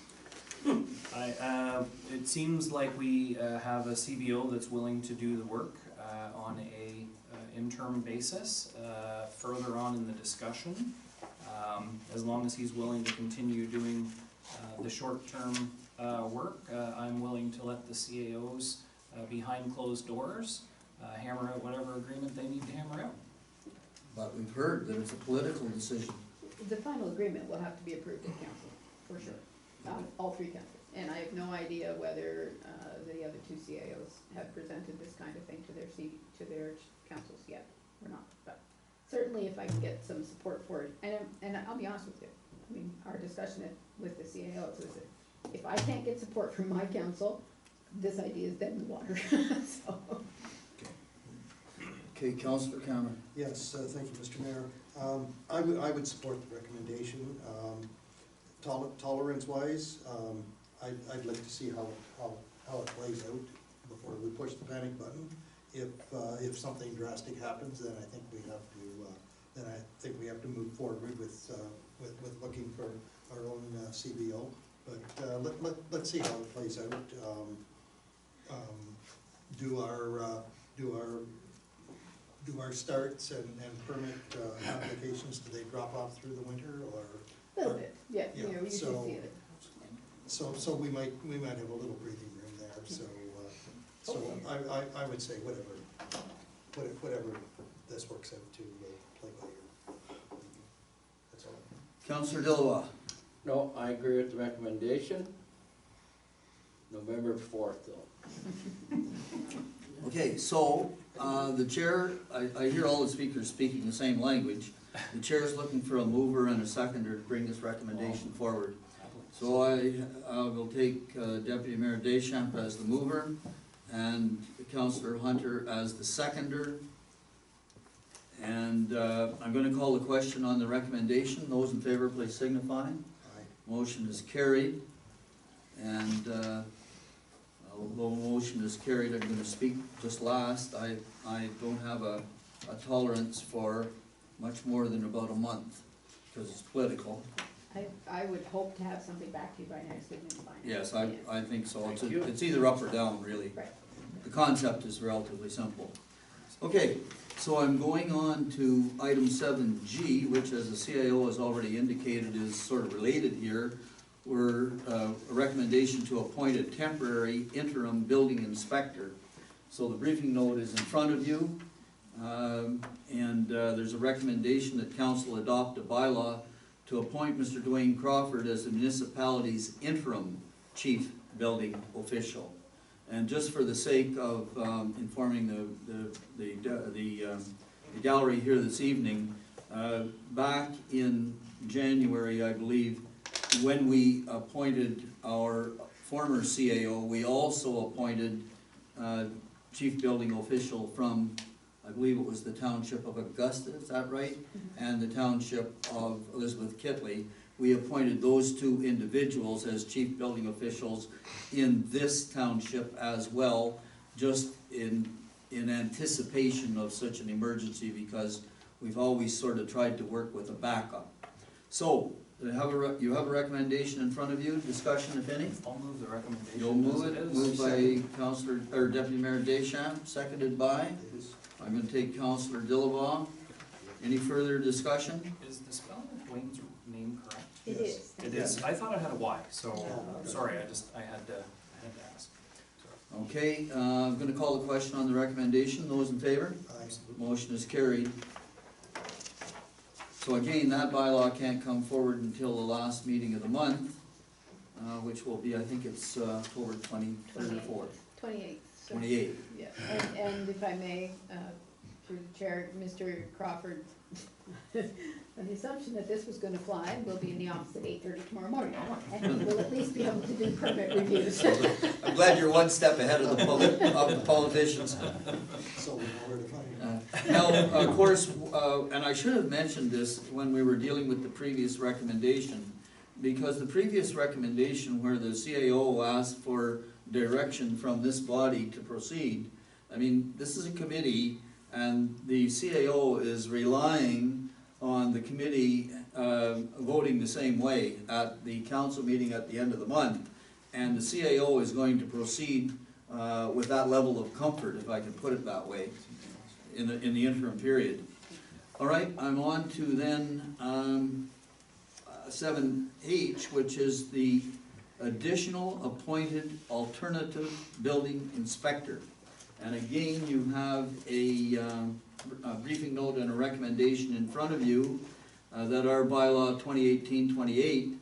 It seems like we have a CBO that's willing to do the work on a interim basis further on in the discussion. As long as he's willing to continue doing the short-term work, I'm willing to let the CAOs behind closed doors hammer out whatever agreement they need to hammer out. But we've heard that it's a political decision. The final agreement will have to be approved at council, for sure, all 3 councils. And I have no idea whether the other 2 CAOs have presented this kind of thing to their councils yet or not. But certainly if I can get some support for it, and I'll be honest with you, I mean, our discussion with the CAOs was that if I can't get support from my council, this idea is dead in the water. So. Okay, Councillor Cameron. Yes, thank you, Mr. Mayor. I would support the recommendation. Tolerance-wise, I'd like to see how it plays out before we push the panic button. If something drastic happens, then I think we have to move forward with looking for our own CBO. But let's see how it plays out. Do our starts and permit applications, do they drop off through the winter, or? A little bit, yeah, Yeah, you should so- see it. So we might have a little breathing room there, so I would say whatever this works out to, play by ear. That's all. Councillor Dillawa. No, I agree with the recommendation. November 4th, though. Okay, so the chair, I hear all the speakers speaking the same language. The chair is looking for a mover and a seconder to bring this recommendation forward. So I will take Deputy Mayor Deschamps as the mover and Councillor Hunter as the seconder. And I'm gonna call the question on the recommendation. Those in favor, please signify. Motion is carried. And although motion is carried, I'm gonna speak just last. I don't have a tolerance for much more than about a month, because it's political. I would hope to have something back to you by next week in finance. Yes, I think so. Thank you. It's either up or down, really. Right. The concept is relatively simple. Okay, so I'm going on to item 7G, which, as the CIO has already indicated, is sort of related here. We're a recommendation to appoint a temporary interim building inspector. So the briefing note is in front of you, and there's a recommendation that council adopt a bylaw to appoint Mr. Dwayne Crawford as the municipality's interim chief building official. And just for the sake of informing the gallery here this evening, back in January, I believe, when we appointed our former CAO, we also appointed chief building official from, I believe it was the township of Augusta, is that right? And the township of Elizabeth Kitley. We appointed those two individuals as chief building officials in this township as well, just in anticipation of such an emergency, because we've always sort of tried to work with a backup. So, you have a recommendation in front of you, discussion if any? I'll move the recommendation. You'll move as it, is. moved by Councillor, or Deputy Mayor Deschamps, seconded by? I'm gonna take Councillor Dillabaugh. Any further discussion? Is the spelling of Dwayne's name correct? It is. It is. I thought it had a Y, so, sorry, I had to ask. Sorry. Okay, I'm gonna call the question on the recommendation. Those in favor? Motion is carried. So again, that bylaw can't come forward until the last meeting of the month, which will be, I think it's October 23rd or 4th. 28th. 28th. Yeah, and if I may, through the chair, Mr. Crawford, on the assumption that this was gonna fly, we'll be in the office at 8:30 tomorrow morning, and we'll at least be able to do permit reviews. I'm glad you're one step ahead of the politicians. So we know where to find you. Now, of course, and I should have mentioned this when we were dealing with the previous recommendation, because the previous recommendation where the CAO asked for direction from this body to proceed, I mean, this is a committee, and the CAO is relying on the committee voting the same way at the council meeting at the end of the month, and the CAO is going to proceed with that level of comfort, if I can put it that way, in the interim period. All right, I'm on to then 7H, which is the additional appointed alternative building inspector. And again, you have a briefing note and a recommendation in front of you that our bylaw 2018-28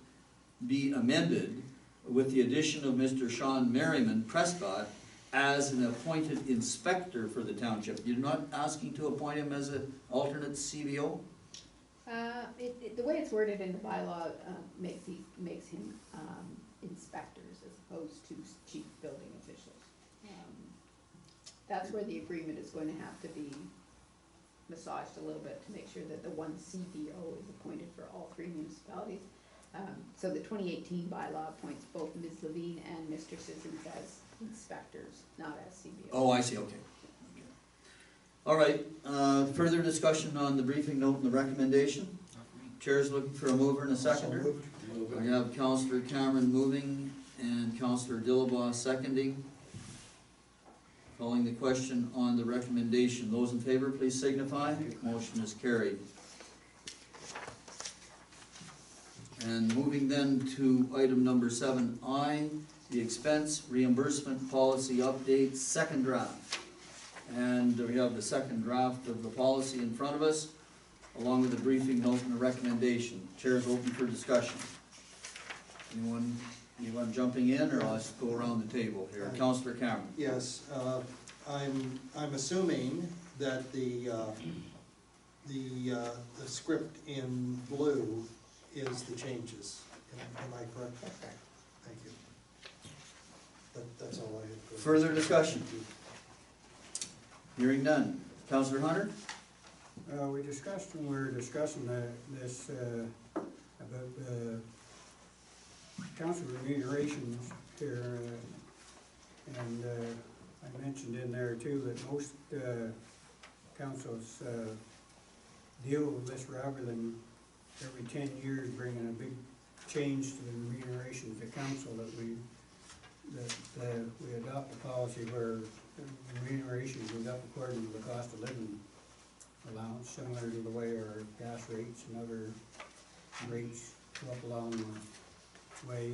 be amended with the addition of Mr. Sean Merriman Prescott as an appointed inspector for the township. You're not asking to appoint him as an alternate CBO? The way it's worded in the bylaw makes him inspectors as opposed to chief building officials. That's where the agreement is going to have to be massaged a little bit to make sure that the one CBO is appointed for all three municipalities. So the 2018 bylaw appoints both Ms. Levine and Mr. Sissons as inspectors, not as CBO. Oh, I see, okay. All right, further discussion on the briefing note and the recommendation? Chair's looking for a mover and a seconder. I have Councillor Cameron moving and Councillor Dillabaugh seconding. Calling the question on the recommendation. Those in favor, please signify. Motion is carried. And moving then to item number 7I, the expense reimbursement policy update, second draft. And we have the second draft of the policy in front of us, along with the briefing note and the recommendation. Chair is open for discussion. Anyone jumping in, or let's go around the table here? Councillor Cameron. Yes, I'm assuming that the script in blue is the changes. Am I correct? Thank you. That's all I had. Further discussion? Hearing none. Councillor Hunter? We discussed when we were discussing this, about the council remunerations here, and I mentioned in there too that most councils deal with this rather than every 10 years bringing a big change to the remuneration of the council, that we adopt a policy where the remuneration goes up according to the cost of living allowance, similar to the way our gas rates and other rates go up along the way.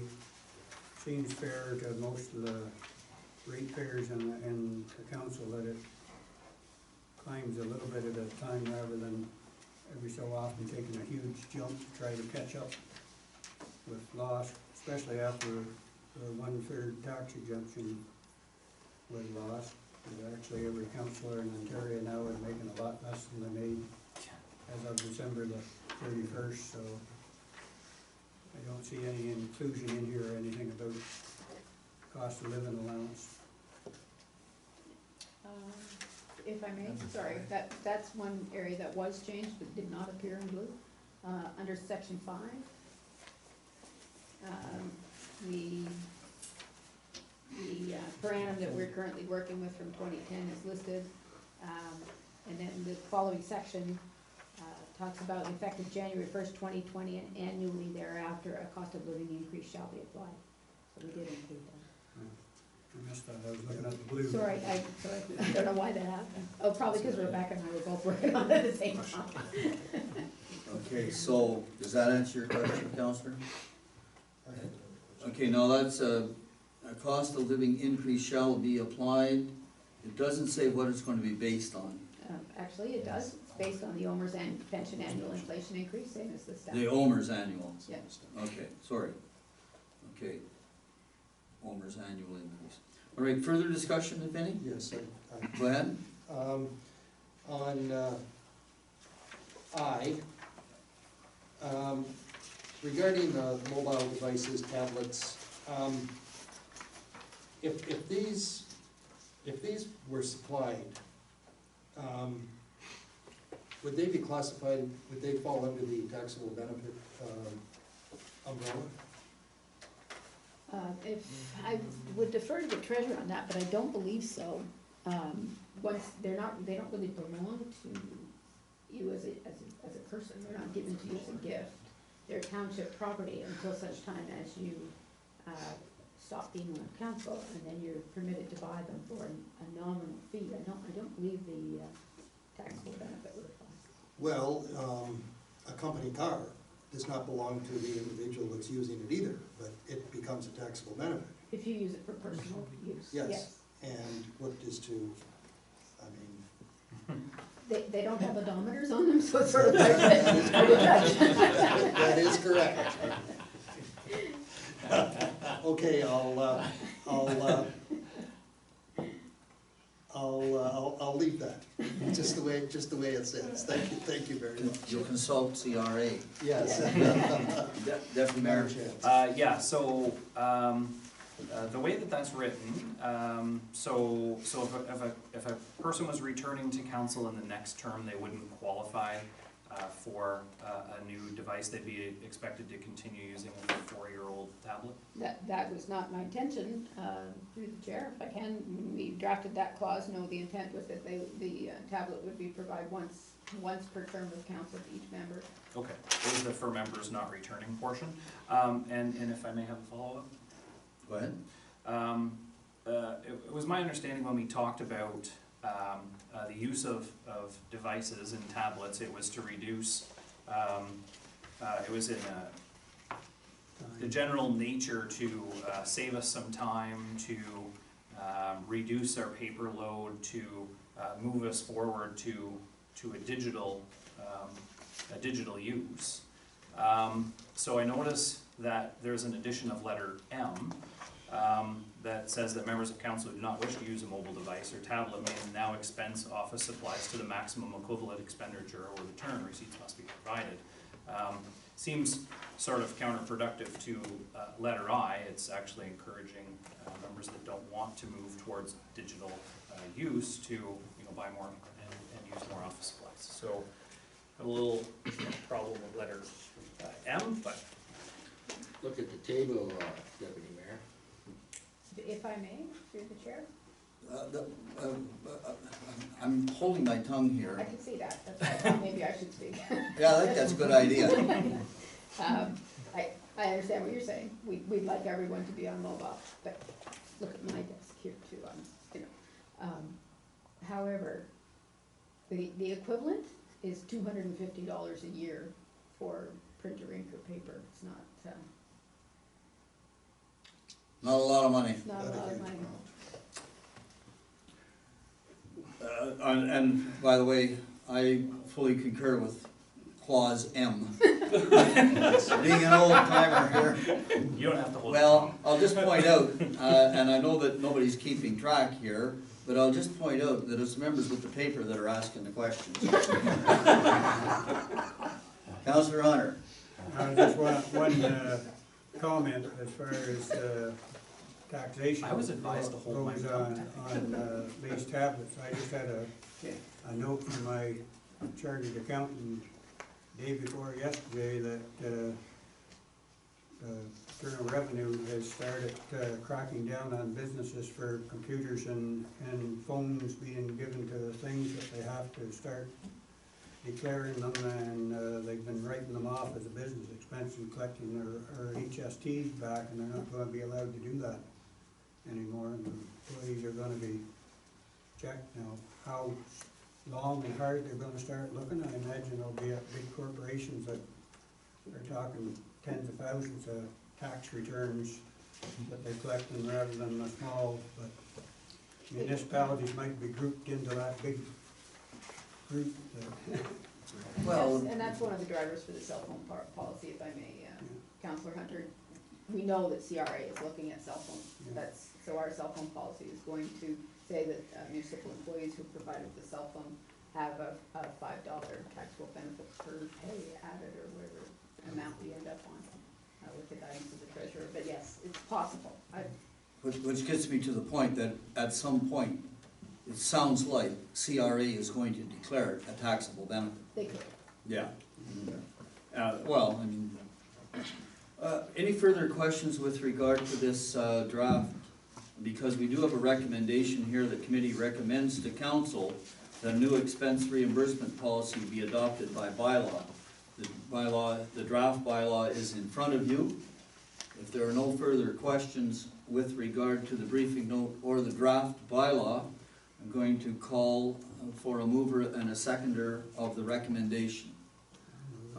Seems fair to most of the ratepayers and the council that it climbs a little bit at a time rather than every so often taking a huge jump to try to catch up with loss, especially after the 1/3 tax exemption was lost. Actually, every councillor in Ontario now is making a lot less than they made as of December the 31st, so I don't see any inclusion in here or anything about cost of living allowance. If I may, sorry, that's one area that was changed but did not appear in blue. Under section 5, the per annum that we're currently working with from 2010 is listed. And then the following section talks about effective January 1st, 2020 and annually thereafter, a cost of living increase shall be applied. So we did include that. I missed that, I was looking at the blue. Sorry, I don't know why that happened. Oh, probably because Rebecca and I were both working on it at the same time. Okay, so does that answer your question, Counselor? Okay, now that's a cost of living increase shall be applied. It doesn't say what it's going to be based on. Actually, it does. It's based on the OMERS and pension annual inflation increase, same as the staff. The OMERS annual? Yeah. Okay, sorry. Okay. OMERS annual increase. All right, further discussion, if any? Yes, Go ahead. On I, regarding the mobile devices, tablets, if these were supplied, would they be classified, would they fall under the taxable benefit umbrella? If, I would defer to the treasurer on that, but I don't believe so. Once, they don't really belong to you as a person, they're not given to you as a gift. They're township property until such time as you, stop being on council, and then you're permitted to buy them for a nominal fee. I don't believe the, taxable benefit would apply. Well, a company car does not belong to the individual that's using it either, but it becomes a taxable benefit. If you use it for personal use, Yes. yes. And what is to, I mean. They don't have odometers on them, so it's sort of hard to judge. That is correct. Okay, I'll leave that, just the way it says. Thank you very much. You'll consult CRA. Yes. Deputy Mayor. Yeah, so, the way that that's written, so if a person was returning to council in the next term, they wouldn't qualify for a new device. They'd be expected to continue using a 4-year-old tablet. That was not my intention, through the chair, if I can. When we drafted that clause, no, the intent was that the tablet would be provided once per term of council to each member. Okay, it was the for members not returning portion. And if I may have a follow-up? Go ahead. It was my understanding when we talked about the use of devices and tablets, it was to reduce, it was in the general nature to save us some time, to reduce our paper load, to move us forward to a digital use. So I notice that there's an addition of letter M that says that members of council who do not wish to use a mobile device or tablet may now expense office supplies to the maximum equivalent expenditure or return receipts must be provided. Seems sort of counterproductive to letter I. It's actually encouraging members that don't want to move towards digital use to buy more and use more office supplies. So a little problem with letter M, but Look at the table, Deputy Mayor. If I may, through the chair, I'm holding my tongue I here. can see that, that's why I thought maybe I should speak. Yeah, I think that's a good idea. I understand what you're saying, we'd like everyone to be on mobile, but look at my desk here too, however, the equivalent is $250 a year for printer, ink, or paper, it's not, Not a lot of money. not a lot of money. And by the way, I fully concur with clause M. Being an old timer here. you don't have to hold it. Well, I'll just point out, and I know that nobody's keeping track here, but I'll just point out that it's members with the paper that are asking the questions. Councillor Hunter. Just one comment as far as taxation. I was advised to hold my goes tongue. on these tablets. I just had a note from my chartered accountant day before yesterday that Internal Revenue has started cracking down on businesses for computers and phones being given to things that they have to start declaring them, and they've been writing them off as a business expense and collecting their HSTs back, and they're not gonna be allowed to do that anymore, and the employees are gonna be checked now. How long and hard they're gonna start looking, I imagine there'll be big corporations that are talking tens of thousands of tax returns that they're collecting rather than the small, but municipalities might be grouped into that big group. Well, Yes, and that's one of the drivers for the cell phone policy, if I may, Councillor Hunter. We know that CRA is looking at cell phones, so our cell phone policy is going to say that municipal employees who provided the cell phone have a $5 taxable benefit per pay added, or whatever amount we end up on, with the guidance of the treasurer, but yes, it's possible. which gets me to the point that at some point, it sounds like CRA is going to declare it a taxable benefit. They could. Yeah. Well, I mean, any further questions with regard to this draft? Because we do have a recommendation here, the committee recommends to council that a new expense reimbursement policy be adopted by bylaw. The draft bylaw is in front of you. If there are no further questions with regard to the briefing note or the draft bylaw, I'm going to call for a mover and a seconder of the recommendation.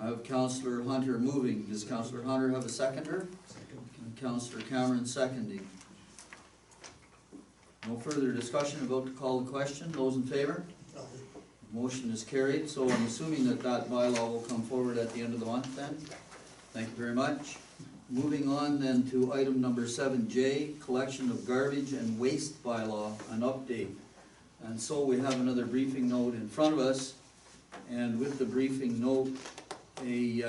I have Councillor Hunter moving. Does Councillor Hunter have a seconder? And Councillor Cameron seconding. No further discussion, about to call the question. Those in favor? Motion is carried, so I'm assuming that bylaw will come forward at the end of the month then. Thank you very much. Moving on then to item number 7J, collection of garbage and waste bylaw, an update. And so we have another briefing note in front of us, and with the briefing note, a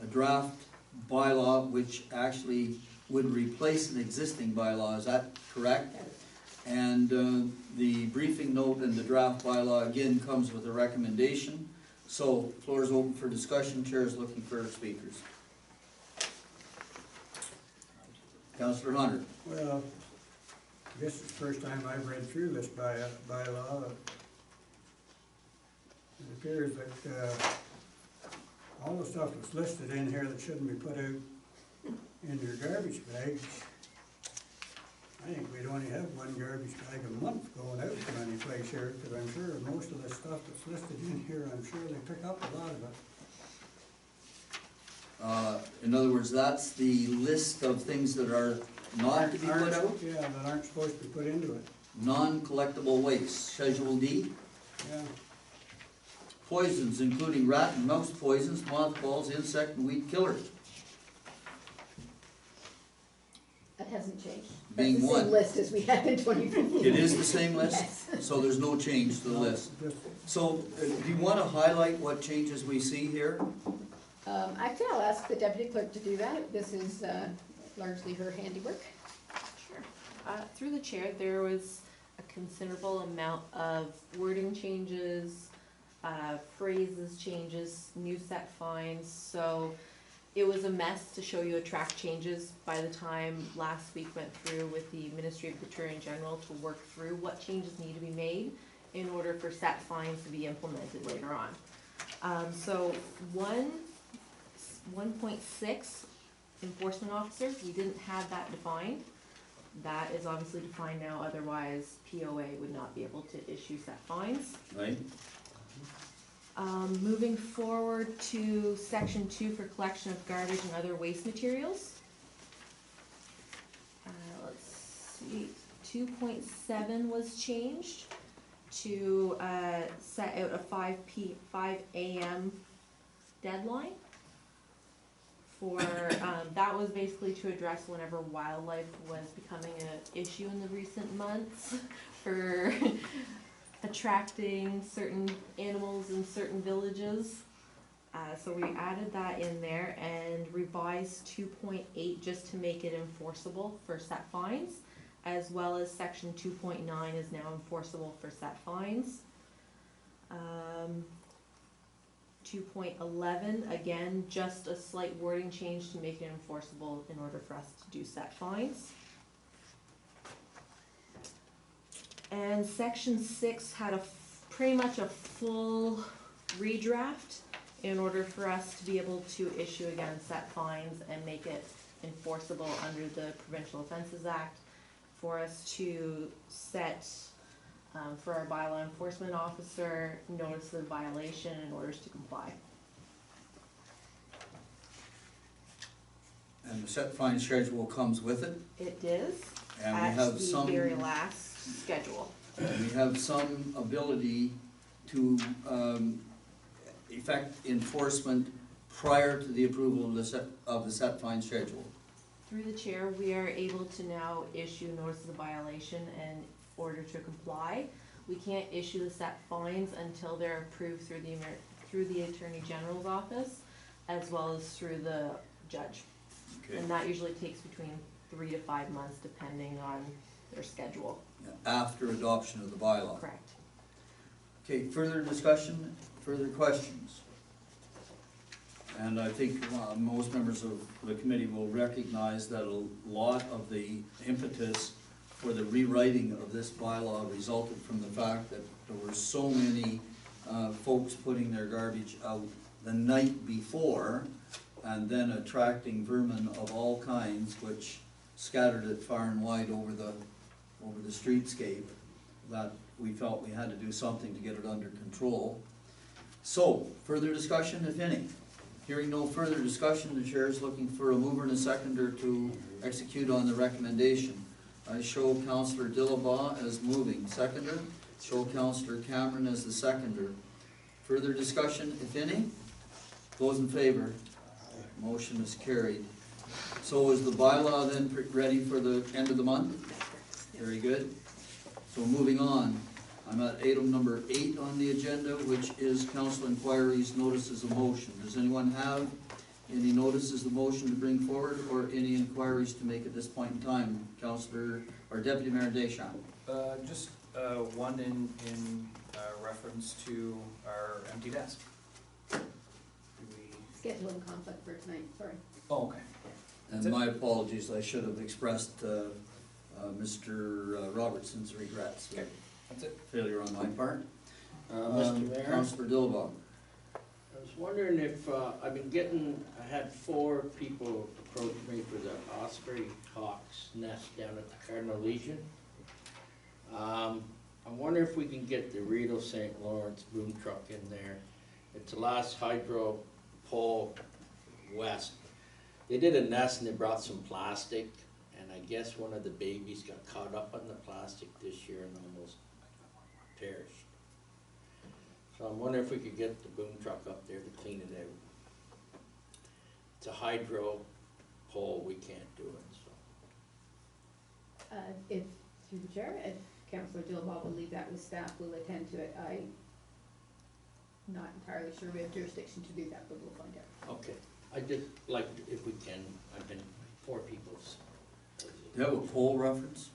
draft bylaw which actually would replace an existing bylaw, is that correct? And the briefing note and the draft bylaw again comes with a recommendation. So, floor is open for discussion, chair is looking for speakers. Councillor Hunter. Well, this is the first time I've read through this bylaw. It appears that all the stuff that's listed in here that shouldn't be put out in your garbage bags, I think we'd only have one garbage bag a month going out from any place here, because I'm sure most of the stuff that's listed in here, I'm sure they pick up a lot of it. In other words, that's the list of things that are not to be put out? Yeah, that aren't supposed to be put into it. Non-collectible waste, Schedule D. Yeah. Poisons, including rat and mouse poisons, mothballs, insect and weed killers. That hasn't changed. Being That's the one. same list as we had in 2015. It is the same list? Yes. So there's no change to the list. So, do you want to highlight what changes we see here? Actually, I'll ask the deputy clerk to do that. This is largely her handiwork. Sure. Through the chair, there was a considerable amount of wording changes, phrases changes, new set fines, so it was a mess to show you a track changes by the time last week went through with the Ministry of Attorney General to work through what changes need to be made in order for set fines to be implemented later on. So 1.6 enforcement officer, we didn't have that defined. That is obviously defined now, otherwise POA would not be able to issue set fines. Right? Moving forward to section 2 for collection of garbage and other waste materials. Let's see, 2.7 was changed to set out a 5 a.m. deadline for, that was basically to address whenever wildlife was becoming an issue in the recent months for attracting certain animals in certain villages. So we added that in there and revised 2.8 just to make it enforceable for set fines, as well as section 2.9 is now enforceable for set fines. 2.11, again, just a slight wording change to make it enforceable in order for us to do set fines. And section 6 had pretty much a full redraft in order for us to be able to issue again set fines and make it enforceable under the Provincial Offences Act, for us to set for our bylaw enforcement officer notice of violation and orders to comply. And the set fine schedule comes with it? It is, And we at have the some, very last schedule. we have some ability to effect enforcement prior to the approval of the set fine schedule. Through the chair, we are able to now issue notices of violation and order to comply. We can't issue the set fines until they're approved through the Attorney General's office, as well as through the judge. Okay. And that usually takes between 3 to 5 months, depending on their schedule. After adoption of the bylaw. Correct. Okay, further discussion, further questions? And I think most members of the committee will recognize that a lot of the impetus for the rewriting of this bylaw resulted from the fact that there were so many folks putting their garbage out the night before and then attracting vermin of all kinds, which scattered it far and wide over the streetscape, that we felt we had to do something to get it under control. So, further discussion, if any? Hearing no further discussion, the chair is looking for a mover and a seconder to execute on the recommendation. I show Councillor Dillabaugh as moving. Seconder, show Councillor Cameron as the seconder. Further discussion, if any? Those in favor? Motion is carried. So is the bylaw then ready for the end of the month? Very good. So moving on, I'm at item number 8 on the agenda, which is council inquiries, notices of motion. Does anyone have any notices of motion to bring forward or any inquiries to make at this point in time? Councillor, or Deputy Mayor Deschamps? Just one in reference to our empty desk. Do we? Scheduling conflict for tonight, sorry. Oh, okay. And my apologies, I should have expressed Mr. Robertson's regrets. Okay, that's it. Failure on my part. Mr. Mayor? Councillor Dillabaugh. I was wondering if, I had 4 people approach me for the Osprey Hawk's nest down at the Cardinal Legion. I wonder if we can get the Rideau St. Lawrence boom truck in there. It's the last hydro pole west. They did a nest and they brought some plastic, and I guess one of the babies got caught up on the plastic this year and almost perished. So I'm wondering if we could get the boom truck up there to clean it out. It's a hydro pole, we can't do it, so. If, through the chair, if Councillor Dillabaugh will leave that with staff, we'll attend to it. I'm not entirely sure we have jurisdiction to do that, but we'll find out. Okay, I just like, if we can, I've been 4 people's. Do you have a poll reference?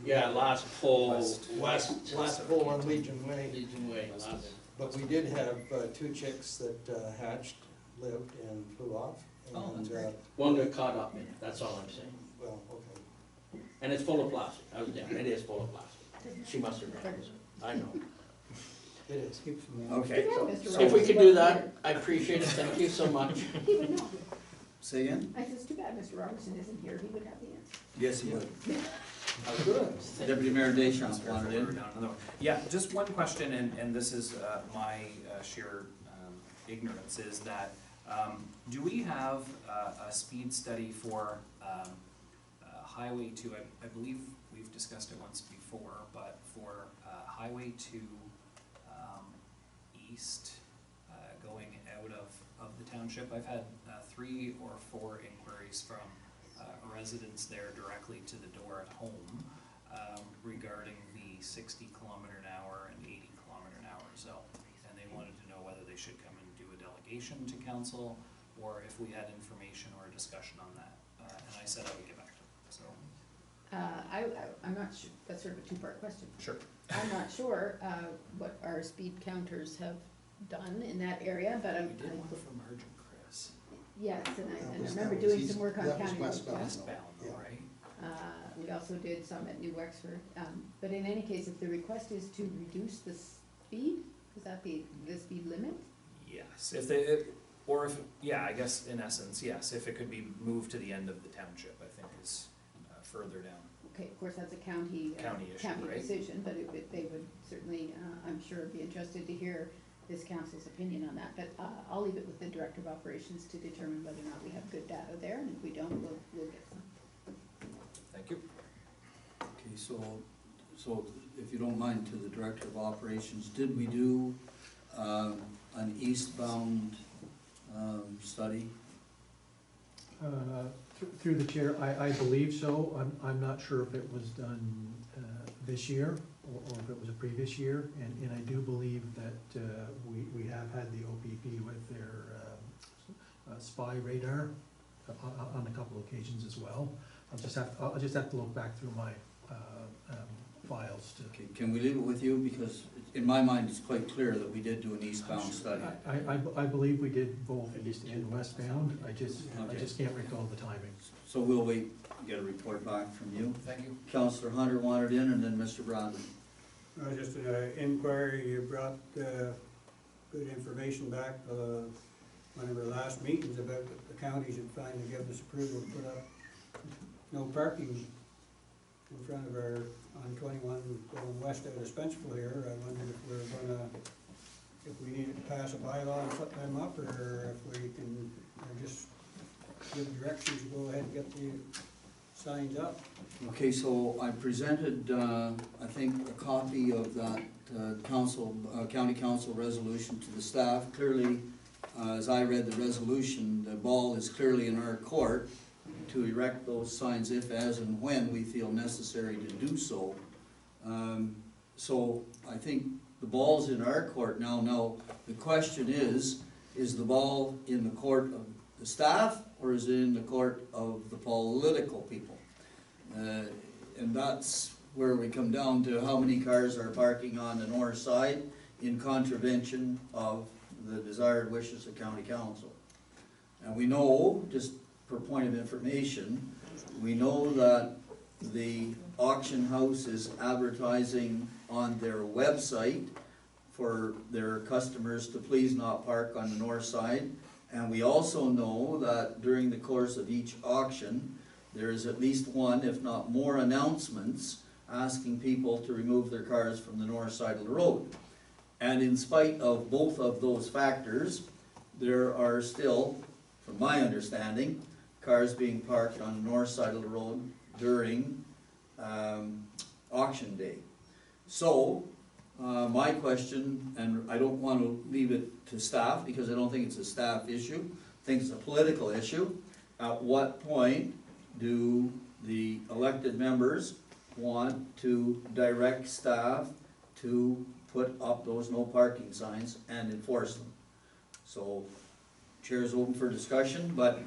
Yeah, last pole, Last poll on Legion Way. Legion Way, last. But we did have two chicks that hatched, lived, and flew off. Oh, that's and, great. One got caught up in it, that's all I'm saying. Well, okay. And it's full of plastic, I was down, it is full of plastic. She must have drowned, I know. It is. Okay. So if we could do that, I appreciate it, thank you so much. He would know. Say again? I said, it's too bad Mr. Robertson isn't here, he would have the answer. Yes, he would. Oh, good. Deputy Mayor Deschamps wanted in. Yeah, just one question, and this is my sheer ignorance, is that, do we have a speed study for Highway 2? I believe we've discussed it once before, but for Highway 2 east, going out of the township, I've had 3 or 4 inquiries from residents there directly to the door at home regarding the 60 km/h and 80 km/h zone. And they wanted to know whether they should come and do a delegation to council, or if we had information or a discussion on that. And I said I would get back to them, so. I'm not sure, that's sort of a two-part question. Sure. I'm not sure what our speed counters have done in that area, but I'm. We did one from Argent Chris. Yes, and I remember doing some work on County Road. Westbound, though, right? We also did some at New Wexford, but in any case, if the request is to reduce the speed, is that the speed limit? Yes, if they, or if, yeah, I guess in essence, yes, if it could be moved to the end of the township, I think is further down. Okay, of course, that's a county Issue, right? decision, but they would certainly, I'm sure, be interested to hear this council's opinion on that. But I'll leave it with the Director of Operations to determine whether or not we have good data there, and if we don't, we'll get some. Thank you. Okay, so if you don't mind, to the Director of Operations, did we do an eastbound study? Through the chair, I believe so. I'm not sure if it was done this year or if it was a previous year. And I do believe that we have had the OPP with their spy radar on a couple occasions as well. I'll just have to look back through my files to. Okay, can we leave it with you, because in my mind it's quite clear that we did do an eastbound study. I believe we did both east and westbound. I just can't recall the timing. So we'll wait, get a report back from you. Thank you. Councillor Hunter wanted in, and then Mr. Brandon. Just an inquiry, you brought good information back one of our last meetings about the counties had finally given us approval to put up no parking in front of our, on 21 going west out of Spencerville here. I wondered if we're gonna, if we needed to pass a bylaw and put them up, or if we can just give directions to go ahead and get the signs up. Okay, so I presented, I think, a copy of that county council resolution to the staff. Clearly, as I read the resolution, the ball is clearly in our court to erect those signs if, as, and when we feel necessary to do so. So I think the ball's in our court now. Now, the question is the ball in the court of the staff, or is it in the court of the political people? And that's where we come down to how many cars are parking on the north side in contravention of the desired wishes of county council. And we know, just for point of information, we know that the auction house is advertising on their website for their customers to please not park on the north side. And we also know that during the course of each auction, there is at least one, if not more, announcements asking people to remove their cars from the north side of the road. And in spite of both of those factors, there are still, from my understanding, cars being parked on the north side of the road during auction day. So, my question, and I don't want to leave it to staff because I don't think it's a staff issue, I think it's a political issue. At what point do the elected members want to direct staff to put up those no parking signs and enforce them? So, chair's open for discussion, but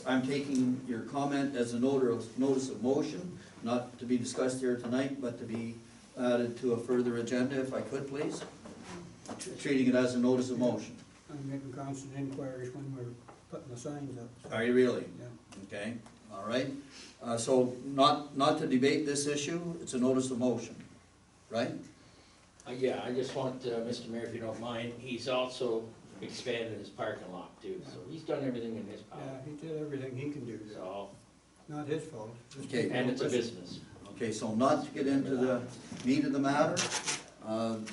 I'm taking your comment as a notice of motion, not to be discussed here tonight, but to be added to a further agenda, if I could, please. treating it as a notice of motion. I'm making constant inquiries when we're putting the signs up. Are you really? Yeah. Okay, all right. So not to debate this issue, it's a notice of motion, right? Yeah, I just want, Mr. Mayor, if you don't mind, he's also expanded his parking lot too, so he's done everything in his power. Yeah, he did everything he can do. So, Not his fault. Just Okay. people and it's a listen. business. Okay, so not to get into the meat of the matter,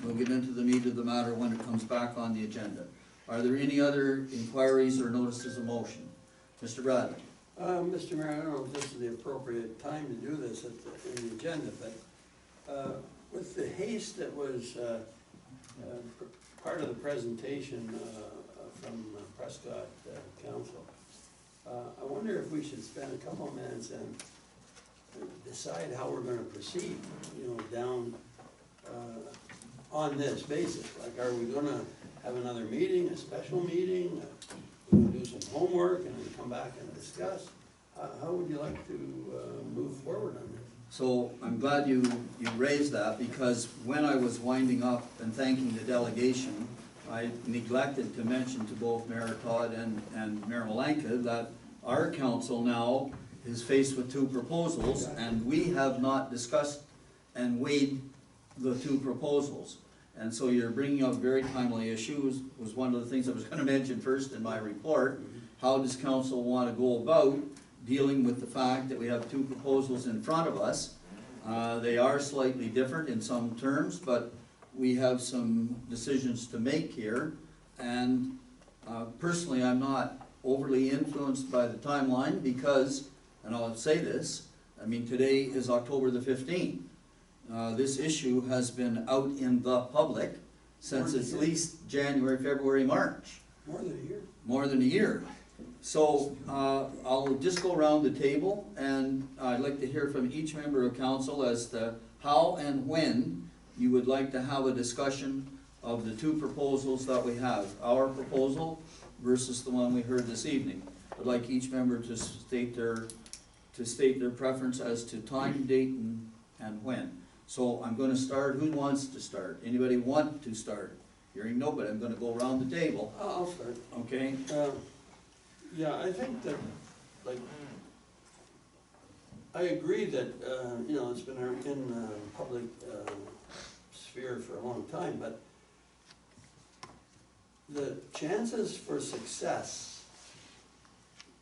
we'll get into the meat of the matter when it comes back on the agenda. Are there any other inquiries or notices of motion? Mr. Bradley? Mr. Mayor, I don't know if this is the appropriate time to do this in the agenda, but with the haste that was part of the presentation from Prescott Council, I wonder if we should spend a couple of minutes and decide how we're gonna proceed, down on this basis. Like, are we gonna have another meeting, a special meeting? We'll do some homework and then come back and discuss. How would you like to move forward on this? So I'm glad you raised that, because when I was winding up and thanking the delegation, I neglected to mention to both Mayor Todd and Mayor Malanka that our council now is faced with two proposals, and we have not discussed and weighed the two proposals. And so you're bringing up very timely issues, was one of the things I was gonna mention first in my report. How does council wanna go about dealing with the fact that we have two proposals in front of us? They are slightly different in some terms, but we have some decisions to make here. And personally, I'm not overly influenced by the timeline because, and I'll say this, I mean, today is October the 15th. This issue has been out in the public since at least January, February, March. More than a year. More than a year. So I'll just go around the table, and I'd like to hear from each member of council as to how and when you would like to have a discussion of the two proposals that we have. Our proposal versus the one we heard this evening. I'd like each member to state their preference as to time, date, and when. So I'm gonna start. Who wants to start? Anybody want to start? Hearing nobody, I'm gonna go around the table. I'll start. Okay? Yeah, I think that, like, I agree that, it's been in public sphere for a long time, but the chances for success,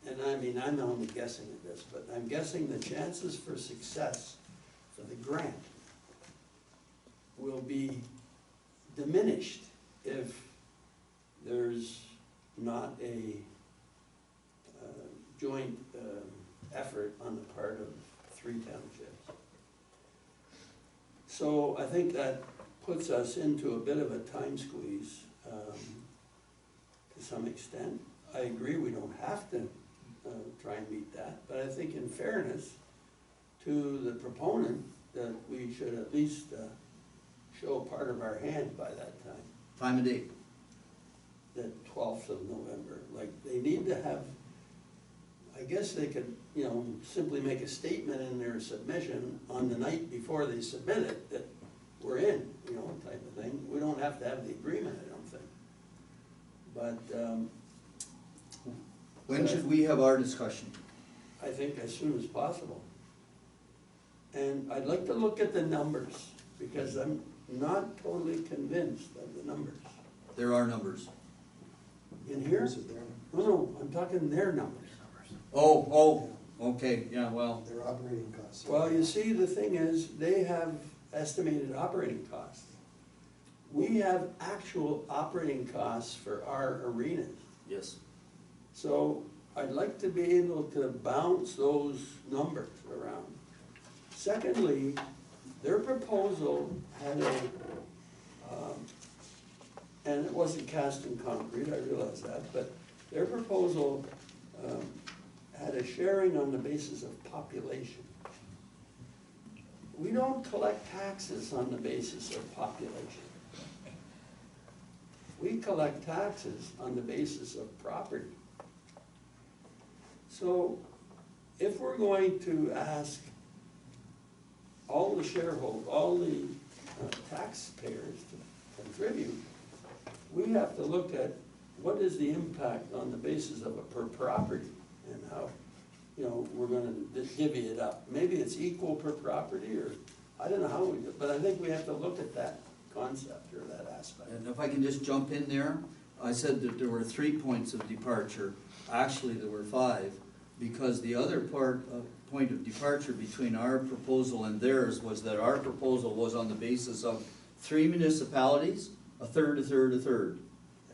and I mean, I'm only guessing at this, but I'm guessing the chances for success for the grant will be diminished if there's not a joint effort on the part of three townships. So I think that puts us into a bit of a time squeeze to some extent. I agree we don't have to try and meet that, but I think in fairness to the proponent that we should at least show part of our hand by that time. Time and date. The 12th of November. Like, they need to have, I guess they could, simply make a statement in their submission on the night before they submit it that we're in, type of thing. We don't have to have the agreement, I don't think. But when should we have our discussion? I think as soon as possible. And I'd like to look at the numbers, because I'm not totally convinced of the numbers. There are numbers. In here? No, I'm talking their numbers. Oh, okay, yeah, well. Their operating costs. Well, you see, the thing is, they have estimated operating costs. We have actual operating costs for our arenas. Yes. So I'd like to be able to bounce those numbers around. Secondly, their proposal had and it wasn't cast in concrete, I realize that, but their proposal had a sharing on the basis of population. We don't collect taxes on the basis of population. We collect taxes on the basis of property. So if we're going to ask all the shareholders, all the taxpayers to contribute, we have to look at what is the impact on the basis of a per property and how, we're gonna divvy it up. Maybe it's equal per property, or, I don't know how we do it, but I think we have to look at that concept or that aspect. And if I can just jump in there, I said that there were 3 points of departure. Actually, there were 5, because the other point of departure between our proposal and theirs was that our proposal was on the basis of 3 municipalities, a third, a third, a third.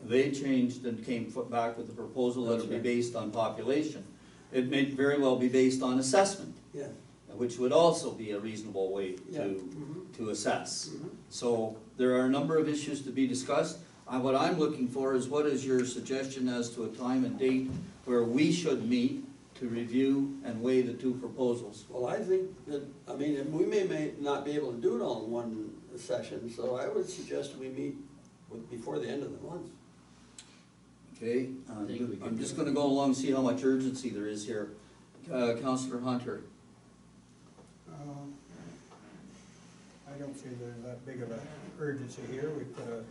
They changed and came back with the proposal that it would be based on population. It may very well be based on assessment, Yeah. which would also be a reasonable way to assess. So there are a number of issues to be discussed. What I'm looking for is, what is your suggestion as to a time and date where we should meet to review and weigh the 2 proposals? Well, I think that, we may not be able to do it all in one session, so I would suggest we meet before the end of the month. Okay, I'm just gonna go along and see how much urgency there is here. Councillor Hunter. I don't see there's that big of a urgency here. We put a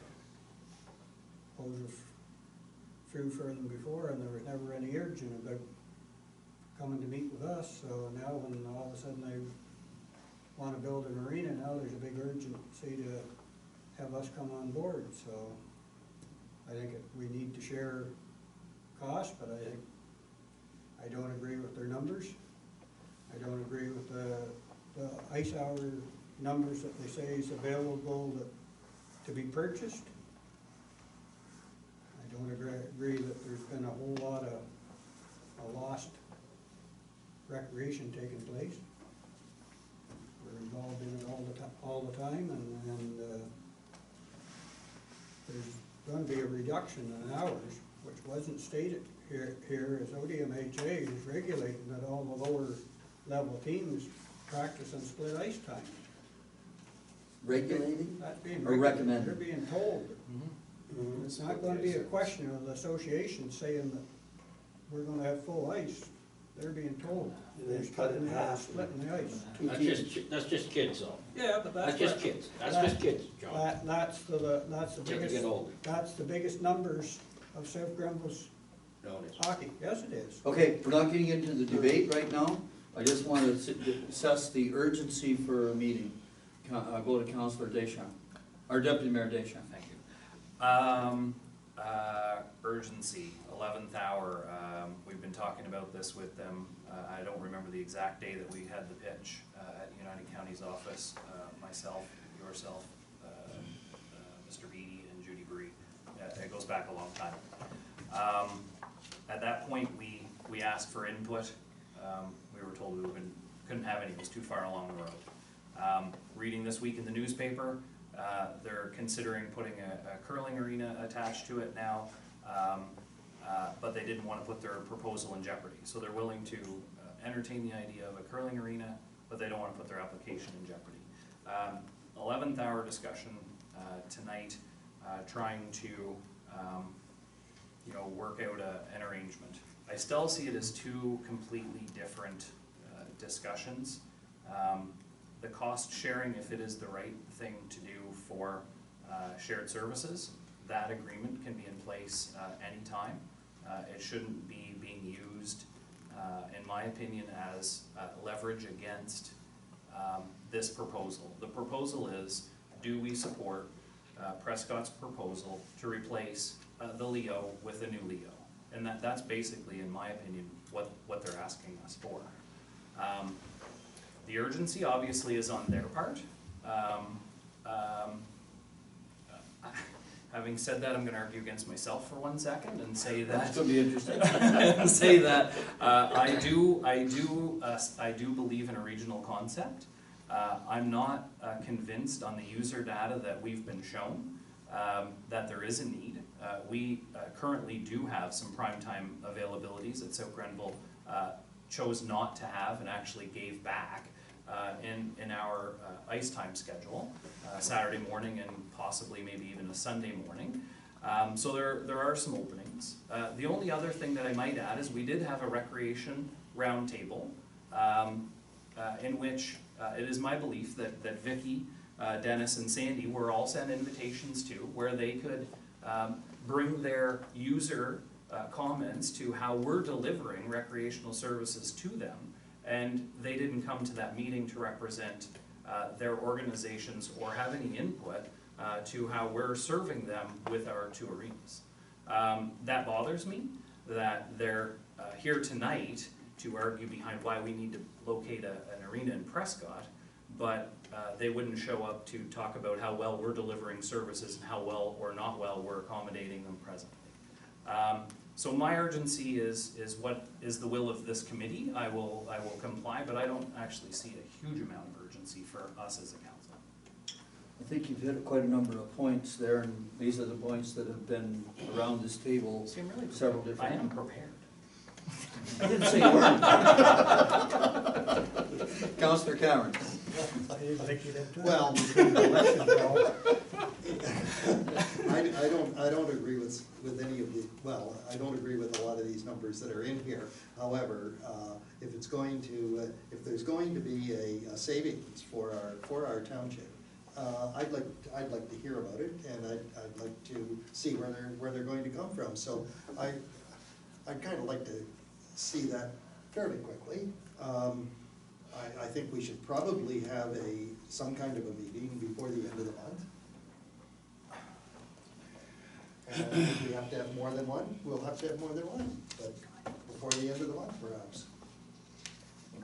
proposal through for them before, and there was never any urgent about coming to meet with us. So now when all of a sudden they want to build an arena, now there's a big urgency to have us come on board. So I think we need to share costs, but I don't agree with their numbers. I don't agree with the ice hour numbers that they say is available to be purchased. I don't agree that there's been a whole lot of a lost recreation taking place. We're involved in it all the time, and there's going to be a reduction in hours, which wasn't stated here as ODMHA is regulating that all the lower level teams practice on split ice time. Regulating? That's being or recommended? They're being told. It's not going to be a question of the association saying that we're going to have full ice. They're being told. They're splitting the ice. That's just kids though. Yeah, but That's just kids, John. That's the Till they biggest, get older. that's the biggest numbers of South Grenville's No, it isn't. hockey. Yes, it is. Okay, we're not getting into the debate right now. I just want to assess the urgency for a meeting. I'll go to Councillor Deschamps, or Deputy Mayor Deschamps. Thank you. Urgency, 11th hour, we've been talking about this with them. I don't remember the exact day that we had the pitch at United County's office, myself, yourself, Mr. Beattie and Judy Bree. It goes back a long time. At that point, we asked for input. We were told we couldn't have any, it was too far along the road. Reading this week in the newspaper, they're considering putting a curling arena attached to it now, but they didn't want to put their proposal in jeopardy. So they're willing to entertain the idea of a curling arena, but they don't want to put their application in jeopardy. 11th hour discussion tonight, trying to work out an arrangement. I still see it as 2 completely different discussions. The cost sharing, if it is the right thing to do for shared services, that agreement can be in place anytime. It shouldn't be being used, in my opinion, as leverage against this proposal. The proposal is, do we support Prescott's proposal to replace the Leo with a new Leo? And that's basically, in my opinion, what they're asking us for. The urgency obviously is on their part. Having said that, I'm going to argue against myself for 1 second and say that. That's going to be interesting. And say that I do believe in a regional concept. I'm not convinced on the user data that we've been shown that there is a need. We currently do have some primetime availabilities that South Grenville chose not to have and actually gave back in our ice time schedule, Saturday morning and possibly maybe even a Sunday morning. So there are some openings. The only other thing that I might add is we did have a recreation roundtable in which it is my belief that Vicky, Dennis and Sandy were all sent invitations to where they could bring their user comments to how we're delivering recreational services to them, and they didn't come to that meeting to represent their organizations or have any input to how we're serving them with our two arenas. That bothers me, that they're here tonight to argue behind why we need to locate an arena in Prescott, but they wouldn't show up to talk about how well we're delivering services and how well or not well we're accommodating them presently. So my urgency is what is the will of this committee. I will comply, but I don't actually see a huge amount of urgency for us as a council. I think you've hit quite a number of points there, and these are the points that have been around this table several different. I am prepared. I didn't say you weren't. Councillor Cameron. Well, I don't agree with any of the, well, I don't agree with a lot of these numbers that are in here. However, if there's going to be a savings for our township, I'd like to hear about it, and I'd like to see where they're going to come from. So I'd kind of like to see that fairly quickly. I think we should probably have some kind of a meeting before the end of the month. And if we have to have more than one, we'll have to have more than one, but before the end of the month perhaps.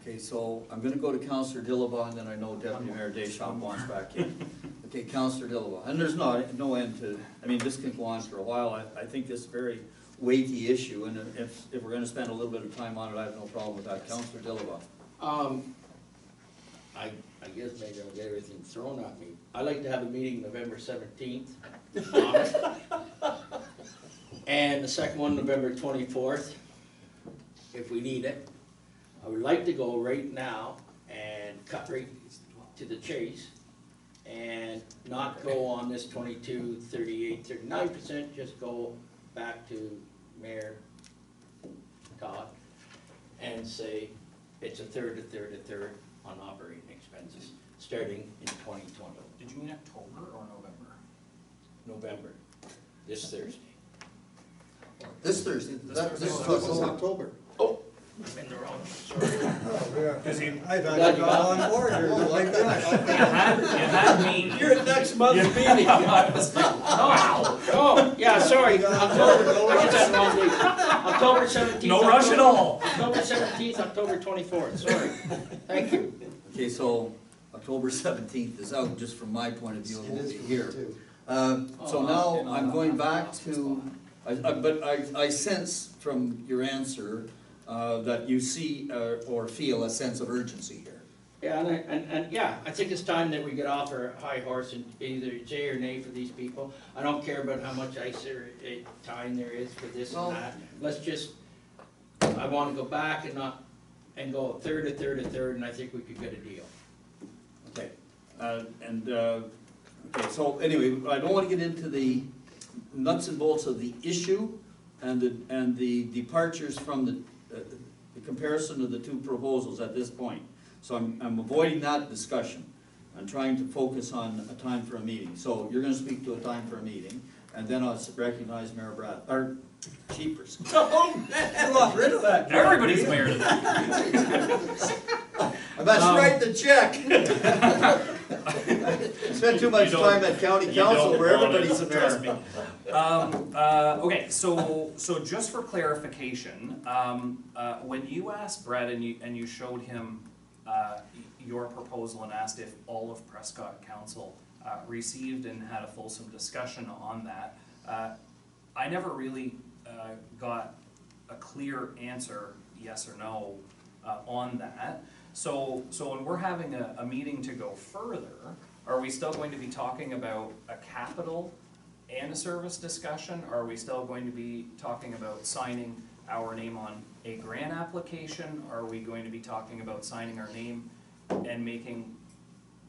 Okay, so I'm gonna go to Councillor Dillabaugh, and then I know Deputy Mayor Deschamps wants back in. Okay, Councillor Dillabaugh, and there's no end to, I mean, this can go on for a while. I think this is a very weighty issue, and if we're gonna spend a little bit of time on it, I have no problem with that. Councillor Dillabaugh. I guess maybe I'll get everything thrown at me. I'd like to have a meeting November 17th. And the second one, November 24th, if we need it. I would like to go right now and cut right to the chase and not go on this 22, 38, 39%, just go back to Mayor Todd and say it's a third on operating expenses, starting in 2020. Did you mean October or November? November, this Thursday. This Thursday? This is October. Oh, I'm in the wrong, sorry. I thought you got on board here. You had me. You're at next month's meeting. I was like, wow. Oh, yeah, sorry, October, I get that wrong date. October 17th. No rush at all. October 17th, October 24th, sorry. Thank you. Okay, so October 17th is out, just from my point of view, it won't be here. So now I'm going back to, but I sense from your answer that you see or feel a sense of urgency here. Yeah, and yeah, I think it's time that we get off our high horse and either yay or nay for these people. I don't care about how much ice or time there is for this and that. Let's just, I want to go back and go a third, and I think we could get a deal. Okay, okay, so anyway, I don't want to get into the nuts and bolts of the issue and the departures from the comparison of the two proposals at this point. So I'm avoiding that discussion. I'm trying to focus on a time for a meeting. So you're gonna speak to a time for a meeting, and then I'll recognize Mayor Brad, or Cheapers. Oh, man. You got rid of that. Everybody's mayor today. I must write the check. Spend too much time at county council where everybody's a mayor. Okay, so just for clarification, when you asked Brett and you showed him your proposal and asked if all of Prescott Council received and had a fulsome discussion on that, I never really got a clear answer, yes or no, on that. So when we're having a meeting to go further, are we still going to be talking about a capital and a service discussion? Or are we still going to be talking about signing our name on a grant application? Are we going to be talking about signing our name and making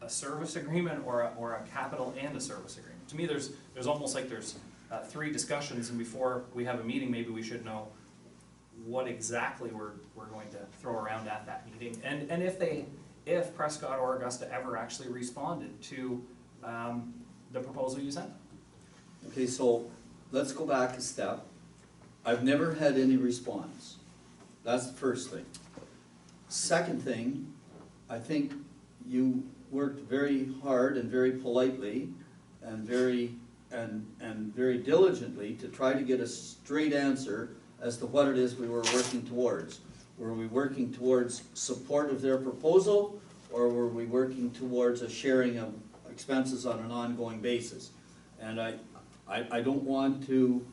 a service agreement, or a capital and a service agreement? To me, there's almost like there's three discussions, and before we have a meeting, maybe we should know what exactly we're going to throw around at that meeting, and if Prescott or Augusta ever actually responded to the proposal you sent them. Okay, so let's go back a step. I've never had any response. That's the first thing. Second thing, I think you worked very hard and very politely and very diligently to try to get a straight answer as to what it is we were working towards. Were we working towards support of their proposal, or were we working towards a sharing of expenses on an ongoing basis? And I don't want to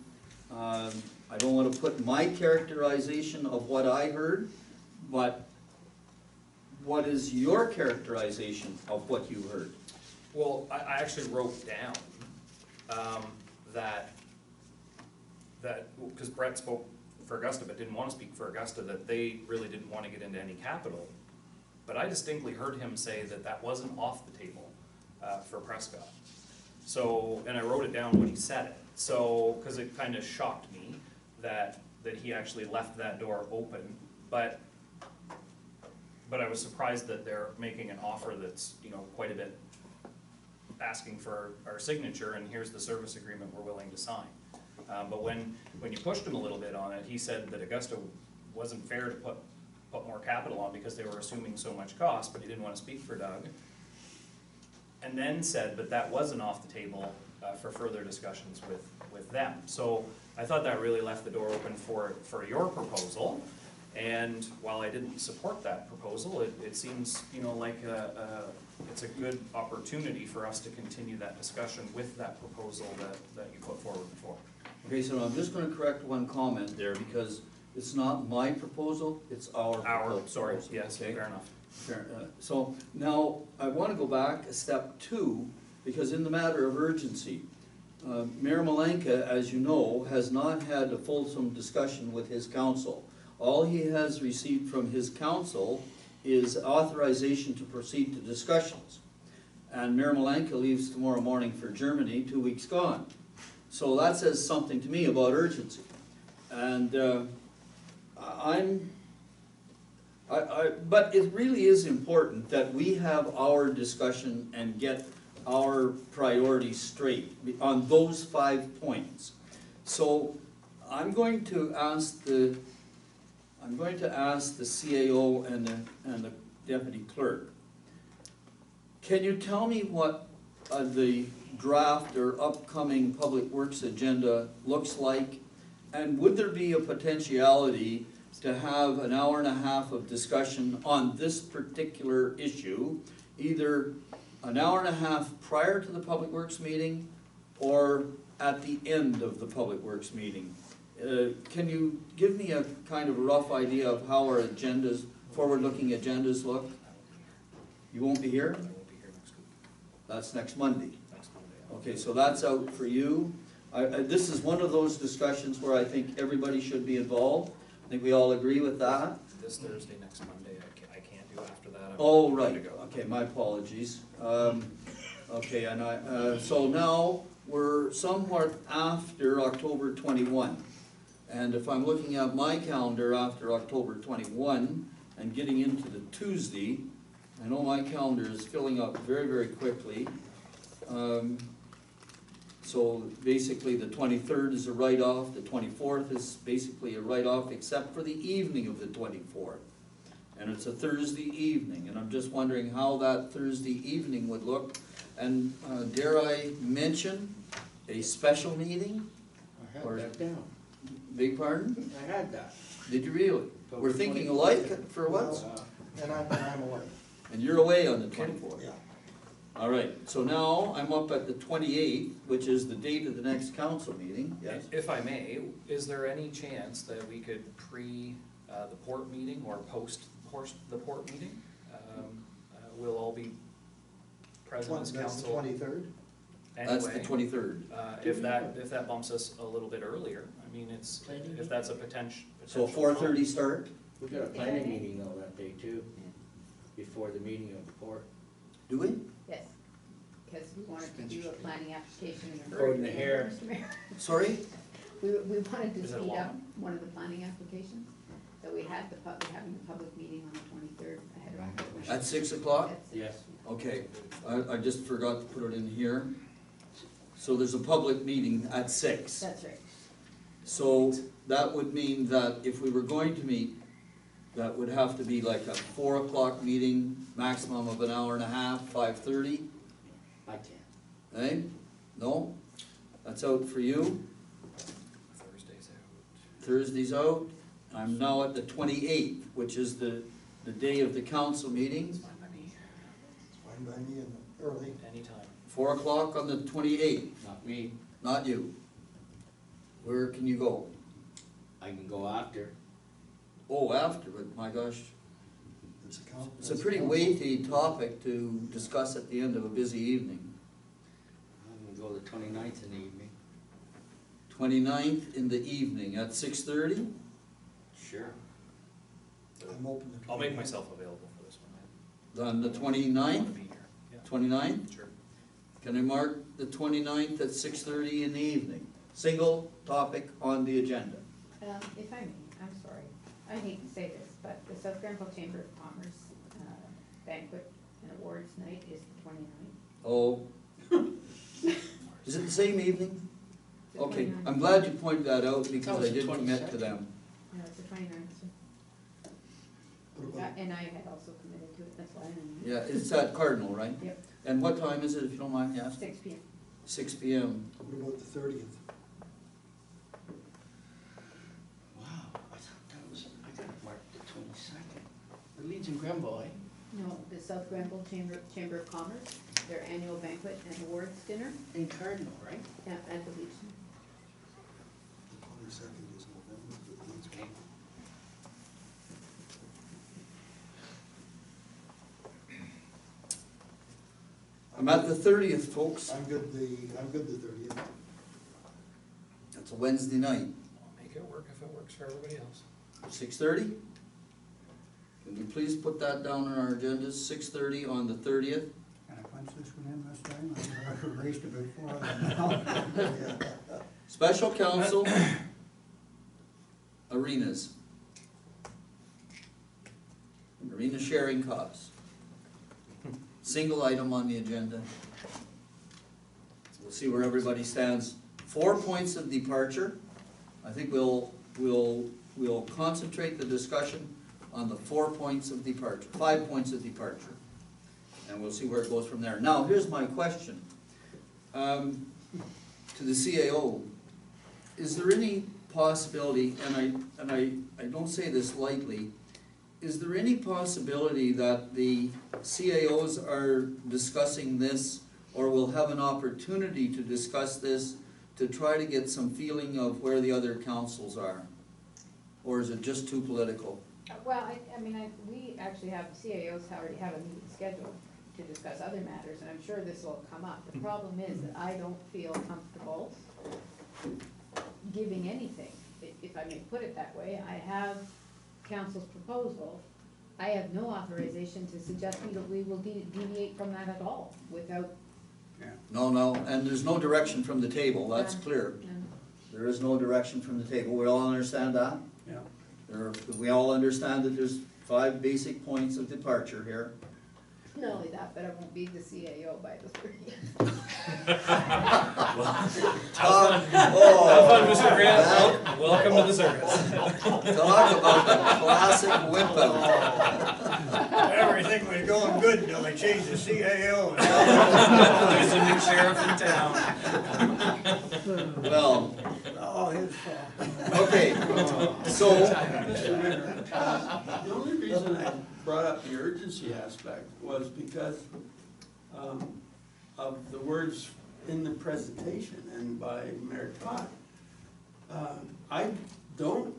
put my characterization of what I heard, but what is your characterization of what you heard? Well, I actually wrote down that because Brett spoke for Augusta but didn't want to speak for Augusta, that they really didn't want to get into any capital. But I distinctly heard him say that that wasn't off the table for Prescott. So, and I wrote it down when he said it. So, because it kind of shocked me that he actually left that door open. But I was surprised that they're making an offer that's, you know, quite a bit asking for our signature, and here's the service agreement we're willing to sign. But when you pushed him a little bit on it, he said that Augusta wasn't fair to put more capital on because they were assuming so much cost, but he didn't want to speak for Doug. And then said, but that wasn't off the table for further discussions with them. So I thought that really left the door open for your proposal. And while I didn't support that proposal, it seems, you know, like it's a good opportunity for us to continue that discussion with that proposal that you put forward before. Okay, so I'm just gonna correct one comment there, because it's not my proposal, it's our proposal. Sorry, yes, Okay? fair enough. Fair, so now I want to go back a step two, because in the matter of urgency, Mayor Malenka, as you know, has not had a fulsome discussion with his council. All he has received from his council is authorization to proceed to discussions. And Mayor Malenka leaves tomorrow morning for Germany, 2 weeks gone. So that says something to me about urgency. And but it really is important that we have our discussion and get our priorities straight on those 5 points. So I'm going to ask the CAO and the deputy clerk. Can you tell me what the draft or upcoming public works agenda looks like? And would there be a potentiality to have an hour and a half of discussion on this particular issue, either an hour and a half prior to the public works meeting or at the end of the public works meeting? Can you give me a kind of a rough idea of how our agendas, forward-looking agendas look? You won't be here? I won't be here next week. That's next Monday. Next Monday. Okay, so that's out for you. This is one of those discussions where I think everybody should be involved. I think we all agree with that. This Thursday, next Monday, I can't do after that. Oh, right, okay, my apologies. Okay, and so now we're somewhat after October 21. And if I'm looking at my calendar after October 21 and getting into the Tuesday, I know my calendar is filling up very, very quickly. So basically the 23rd is a write-off, the 24th is basically a write-off except for the evening of the 24th. And it's a Thursday evening, and I'm just wondering how that Thursday evening would look. And dare I mention a special meeting? I had that down. Beg pardon? I had that. Did you really? We're thinking alike for once? And I'm away. And you're away on the 24th? Yeah. All right, so now I'm up at the 28th, which is the date of the next council meeting. Yes. If I may, is there any chance that we could the port meeting or post the port meeting? We'll all be present as That's the council. 23rd? That's the Anyway, 23rd. if that bumps us a little bit earlier, I mean, if that's a potential. So 4:30 start? We got a planning meeting though that day too, before the meeting of the port. Do we? Yes, because we wanted to do a planning application in a According hurry. to here. Mr. Mayor. Sorry? We wanted to Is it speed up long? one of the planning applications, so we had having the public meeting on the 23rd ahead of our. At 6 o'clock? That's- Yes. Okay, I just forgot to put it in here. So there's a public meeting at 6. That's right. So that would mean that if we were going to meet, that would have to be like a 4 o'clock meeting, maximum of an hour and a half, 5:30, I can't. eh? No? That's out for you? Thursday's out. Thursday's out. I'm now at the 28th, which is the day of the council meetings. Fine by me, It's fine by me and early. anytime. 4 o'clock on the 28th, Not me. not you. Where can you go? I can go after. Oh, after, but my gosh, it's a It's pretty council. weighty topic to discuss at the end of a busy evening. I can go the 29th in the evening. 29th in the evening at 6:30? Sure. I'm open to. I'll make myself available for this one. On the I wanna 29th? be here. Yeah, 29th? sure. Can I mark the 29th at 6:30 in the evening? Single topic on the agenda. If I may, I'm sorry, I hate to say this, but the South Granville Chamber of Commerce banquet and awards night is the 29th. Oh. Is it the same evening? The Okay, 29th. I'm glad you pointed that out because That I was the did commit to 22nd. them. No, it's the 29th. What about- And I had also committed to it, that's why I'm. Yeah, it's at Cardinal, right? Yep, And what time is it, if you don't mind me asking? 6 p.m. 6 p.m. What about the 30th? Wow, I thought that was, I got it marked the 22nd. The Legion Grenville, eh? No, the South Granville Chamber of Commerce, their annual banquet and awards dinner, In Cardinal, right? at the Legion. The 22nd is November. Okay. I'm at the 30th, folks. I'm good the 30th. It's a Wednesday night. I'll make it work if it works for everybody else. 6:30? Can we please put that down on our agendas, 6:30 on the 30th? Can I punch this one in this time? I've erased it before. Special council, arenas. Arena sharing costs. Single item on the agenda. We'll see where everybody stands. 4 points of departure. I think we'll concentrate the discussion on the 4 points of departure, 5 points of departure. And we'll see where it goes from there. Now, here's my question. To the CAO, is there any possibility, and I don't say this lightly, is there any possibility that the CAOs are discussing this or will have an opportunity to discuss this to try to get some feeling of where the other councils are? Or is it just too political? Well, we actually have, CAOs already have a meeting scheduled to discuss other matters, and I'm sure this will come up. The problem is that I don't feel comfortable giving anything, if I may put it that way. I have council's proposal. I have no authorization to suggest we will deviate from that at all without. No, and there's no direction from the table, that's clear. There is no direction from the table, we all understand that? Yeah. We all understand that there's 5 basic points of departure here. Not only that, but I won't be the CAO by the 30th. Have fun, Mr. Grant. Welcome to the service. Talk about the classic whip out. Everything was going good until they changed the CAO. There's a new sheriff in town. Well, Oh, his fault. okay, so, Mr. Mayor, the only reason I brought up the urgency aspect was because of the words in the presentation and by Mayor Todd. I don't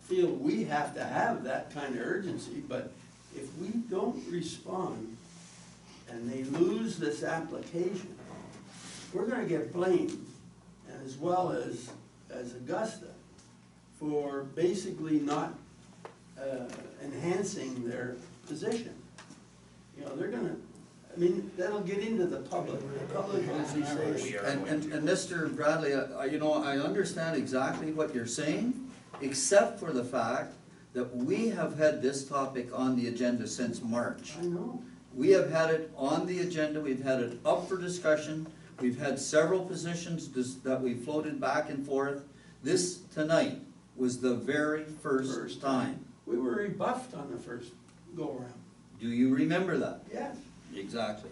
feel we have to have that kind of urgency, but if we don't respond and they lose this application, we're gonna get blamed, as well as Augusta, for basically not enhancing their position. You know, they're gonna, that'll get into the public. The public, as they say. and Mr. Bradley, I understand exactly what you're saying, except for the fact that we have had this topic on the agenda since March. I know. We have had it on the agenda, we've had it up for discussion, We've had several positions that we floated back and forth. This tonight was the very first time. We were rebuffed on the first go-around. Do you remember that? Yes. Exactly.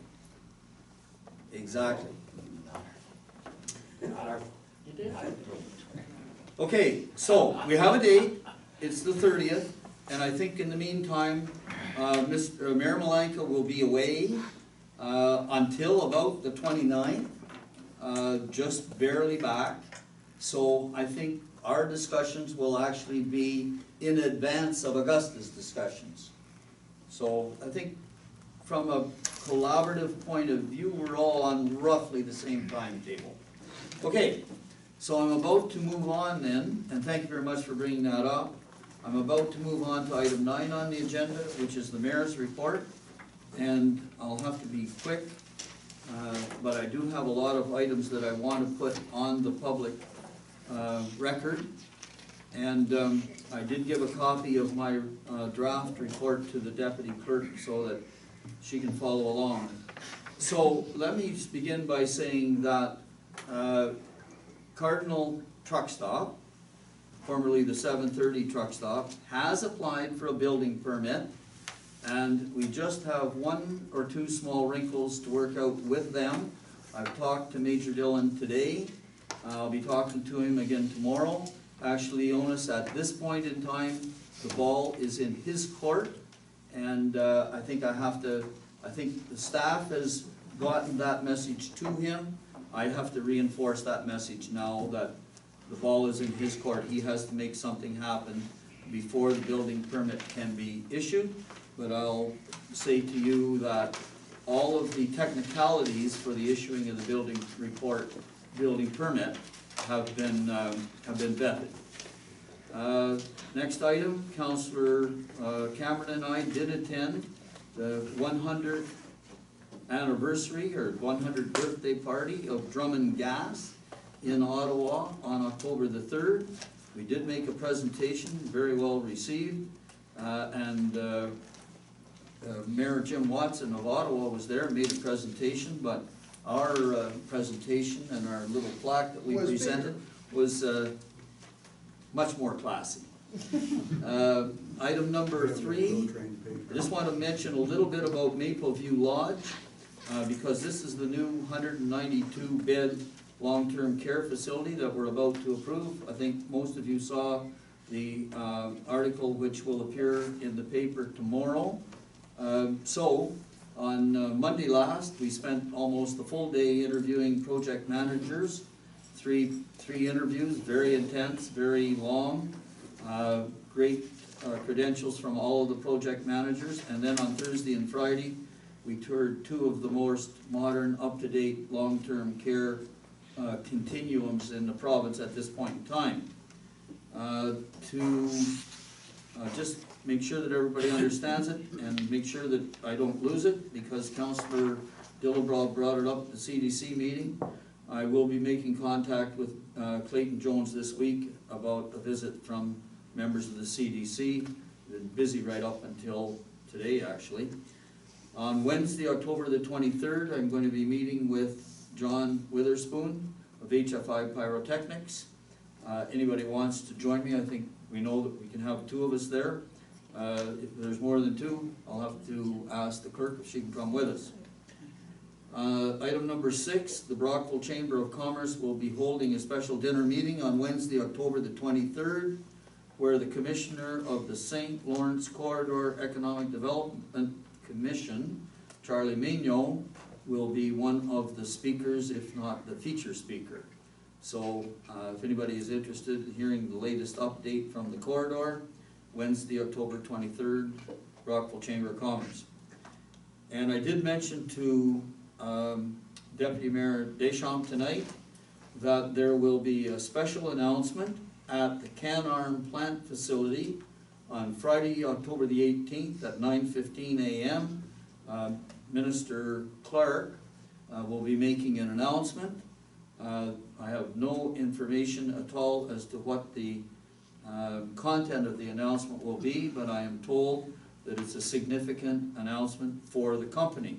Exactly. Okay, so we have a date, it's the 30th, and I think in the meantime, Mr. Mayor Malanka will be away until about the 29th, just barely back. So I think our discussions will actually be in advance of Augusta's discussions. So I think from a collaborative point of view, we're all on roughly the same timetable. Okay, so I'm about to move on then, and thank you very much for bringing that up. I'm about to move on to item 9 on the agenda, which is the mayor's report. And I'll have to be quick, but I do have a lot of items that I want to put on the public record. And I did give a copy of my draft report to the deputy clerk so that she can follow along. So let me just begin by saying that Cardinal Truck Stop, formerly the 730 Truck Stop, has applied for a building permit, and we just have 1 or 2 small wrinkles to work out with them. I've talked to Major Dillon today. I'll be talking to him again tomorrow. Actually, Jonas, at this point in time, the ball is in his court, and I think the staff has gotten that message to him. I have to reinforce that message now that the ball is in his court. He has to make something happen before the building permit can be issued. But I'll say to you that all of the technicalities for the issuing of the building permit have been vetted. Next item, Councillor Cameron and I did attend the 100th anniversary or 100th birthday party of Drummond Gas in Ottawa on October the 3rd. We did make a presentation, very well received, and Mayor Jim Watson of Ottawa was there and made a presentation, but our presentation and our little plaque that we presented was much more classy. Item number 3, I just want to mention a little bit about Mapleview Lodge, because this is the new 192-bed long-term care facility that we're about to approve. I think most of you saw the article which will appear in the paper tomorrow. So, on Monday last, we spent almost the full day interviewing project managers. Three interviews, very intense, very long, great credentials from all of the project managers. And then on Thursday and Friday, we toured 2 of the most modern, up-to-date, long-term care continuums in the province at this point in time. To just make sure that everybody understands it and make sure that I don't lose it, because Councillor Dillebrow brought it up at the CDC meeting. I will be making contact with Clayton Jones this week about a visit from members of the CDC. Been busy right up until today, actually. On Wednesday, October the 23rd, I'm going to be meeting with John Witherspoon of HFI Pyrotechnics. Anybody wants to join me, I think we know that we can have 2 of us there. If there's more than 2, I'll have to ask the clerk if she can come with us. Item number 6, the Brockville Chamber of Commerce will be holding a special dinner meeting on Wednesday, October the 23rd, where the Commissioner of the St. Lawrence Corridor Economic Development Commission, Charlie Mignot, will be one of the speakers, if not the feature speaker. So if anybody is interested in hearing the latest update from the corridor, Wednesday, October 23rd, Brockville Chamber of Commerce. And I did mention to Deputy Mayor Deschamps tonight that there will be a special announcement at the Canarm plant facility on Friday, October the 18th at 9:15 a.m. Minister Clark will be making an announcement. I have no information at all as to what the content of the announcement will be, but I am told that it's a significant announcement for the company.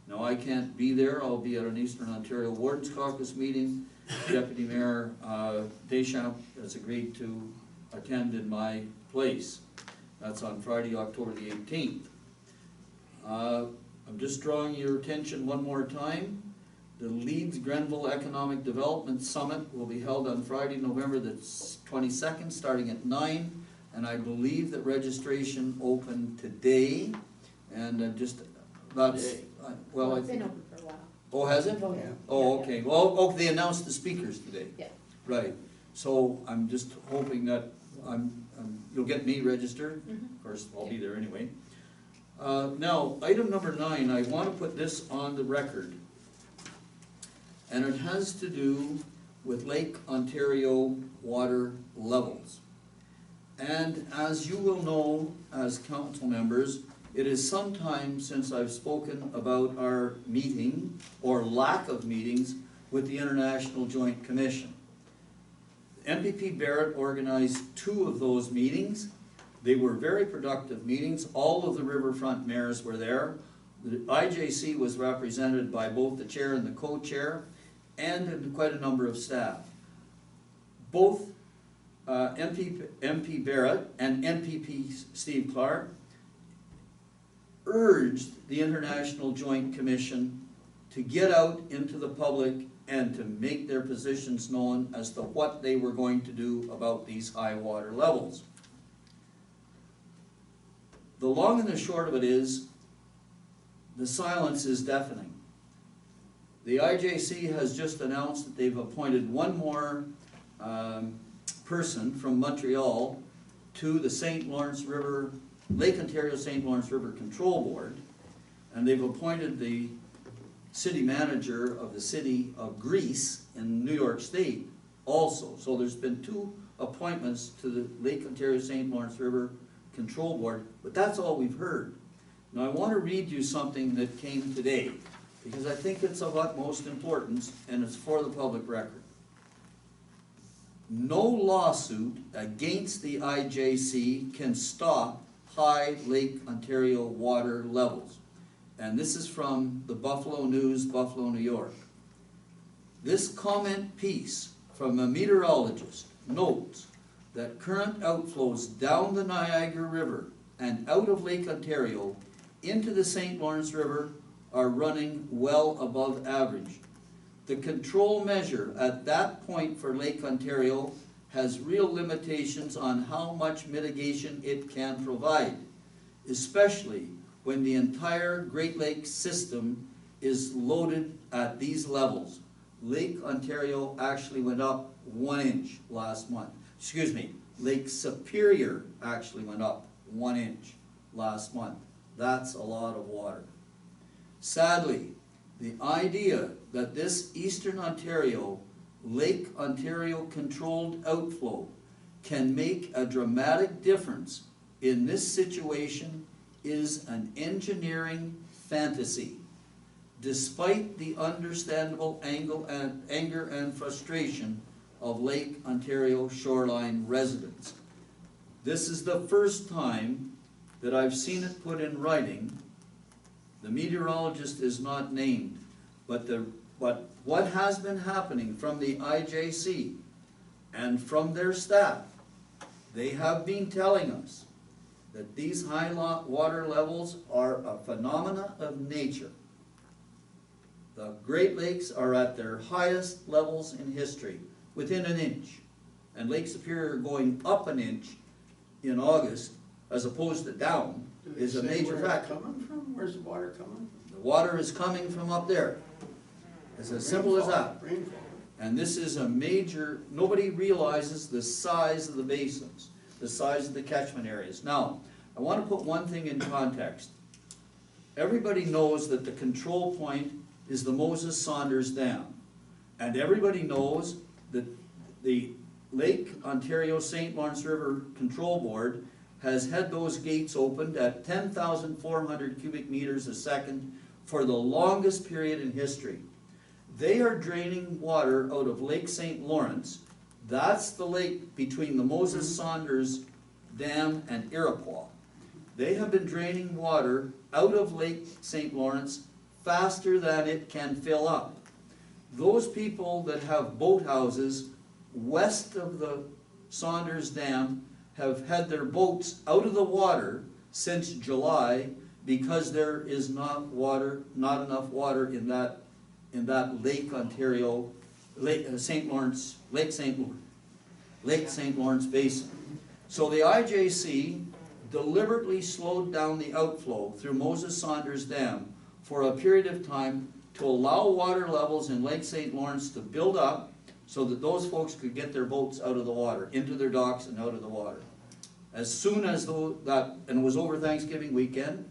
Now, I can't be there, I'll be at an Eastern Ontario Wardens Caucus meeting. Deputy Mayor Deschamps has agreed to attend in my place. That's on Friday, October the 18th. I'm just drawing your attention one more time. The Leeds-Grenville Economic Development Summit will be held on Friday, November the 22nd, starting at 9, and I believe that registration opened today, and that's, well, I It's been think. open for a while. Oh, has it? Oh, yeah. Oh, okay, well, they announced the speakers today. Yeah. Right, so I'm just hoping that you'll get me registered. Of course, I'll be there anyway. Now, item number 9, I want to put this on the record. And it has to do with Lake Ontario water levels. And as you will know, as council members, it is some time since I've spoken about our meeting, or lack of meetings, with the International Joint Commission. MPP Barrett organized 2 of those meetings. They were very productive meetings. All of the riverfront mayors were there. The IJC was represented by both the chair and the co-chair, and quite a number of staff. Both MP Barrett and MPP Steve Clark urged the International Joint Commission to get out into the public and to make their positions known as to what they were going to do about these high water levels. The long and the short of it is, the silence is deafening. The IJC has just announced that they've appointed one more person from Montreal to the St. Lawrence River, Lake Ontario St. Lawrence River Control Board, and they've appointed the city manager of the city of Greece in New York State also. So there's been 2 appointments to the Lake Ontario St. Lawrence River Control Board, but that's all we've heard. Now I want to read you something that came today, because I think it's of utmost importance, and it's for the public record. No lawsuit against the IJC can stop high Lake Ontario water levels. And this is from the Buffalo News, Buffalo, New York. This comment piece from a meteorologist notes that current outflows down the Niagara River and out of Lake Ontario into the St. Lawrence River are running well above average. The control measure at that point for Lake Ontario has real limitations on how much mitigation it can provide, especially when the entire Great Lakes system is loaded at these levels. Lake Ontario actually went up 1 inch last month. Excuse me, Lake Superior actually went up 1 inch last month. That's a lot of water. Sadly, the idea that this Eastern Ontario, Lake Ontario controlled outflow can make a dramatic difference in this situation is an engineering fantasy, despite the understandable anger and frustration of Lake Ontario shoreline residents. This is the first time that I've seen it put in writing. The meteorologist is not named, but what has been happening from the IJC and from their staff, they have been telling us that these high water levels are a phenomena of nature. The Great Lakes are at their highest levels in history, within an inch. And Lake Superior going up an inch in August, as opposed to down, is a major factor. Where's the water coming? The water is coming from up there. It's as simple as that. Rainfall. And this is a major, nobody realizes the size of the basins, the size of the catchment areas. Now, I want to put one thing in context. Everybody knows that the control point is the Moses Saunders Dam. And everybody knows that the Lake Ontario St. Lawrence River Control Board has had those gates opened at 10,400 cubic meters a second for the longest period in history. They are draining water out of Lake St. Lawrence. That's the lake between the Moses Saunders Dam and Iroquois. They have been draining water out of Lake St. Lawrence faster than it can fill up. Those people that have boathouses west of the Saunders Dam have had their boats out of the water since July because there is not enough water in that Lake Ontario, Lake St. Lawrence Basin. So the IJC deliberately slowed down the outflow through Moses Saunders Dam for a period of time to allow water levels in Lake St. Lawrence to build up so that those folks could get their boats out of the water, into their docks and out of the water. As soon as and it was over Thanksgiving weekend,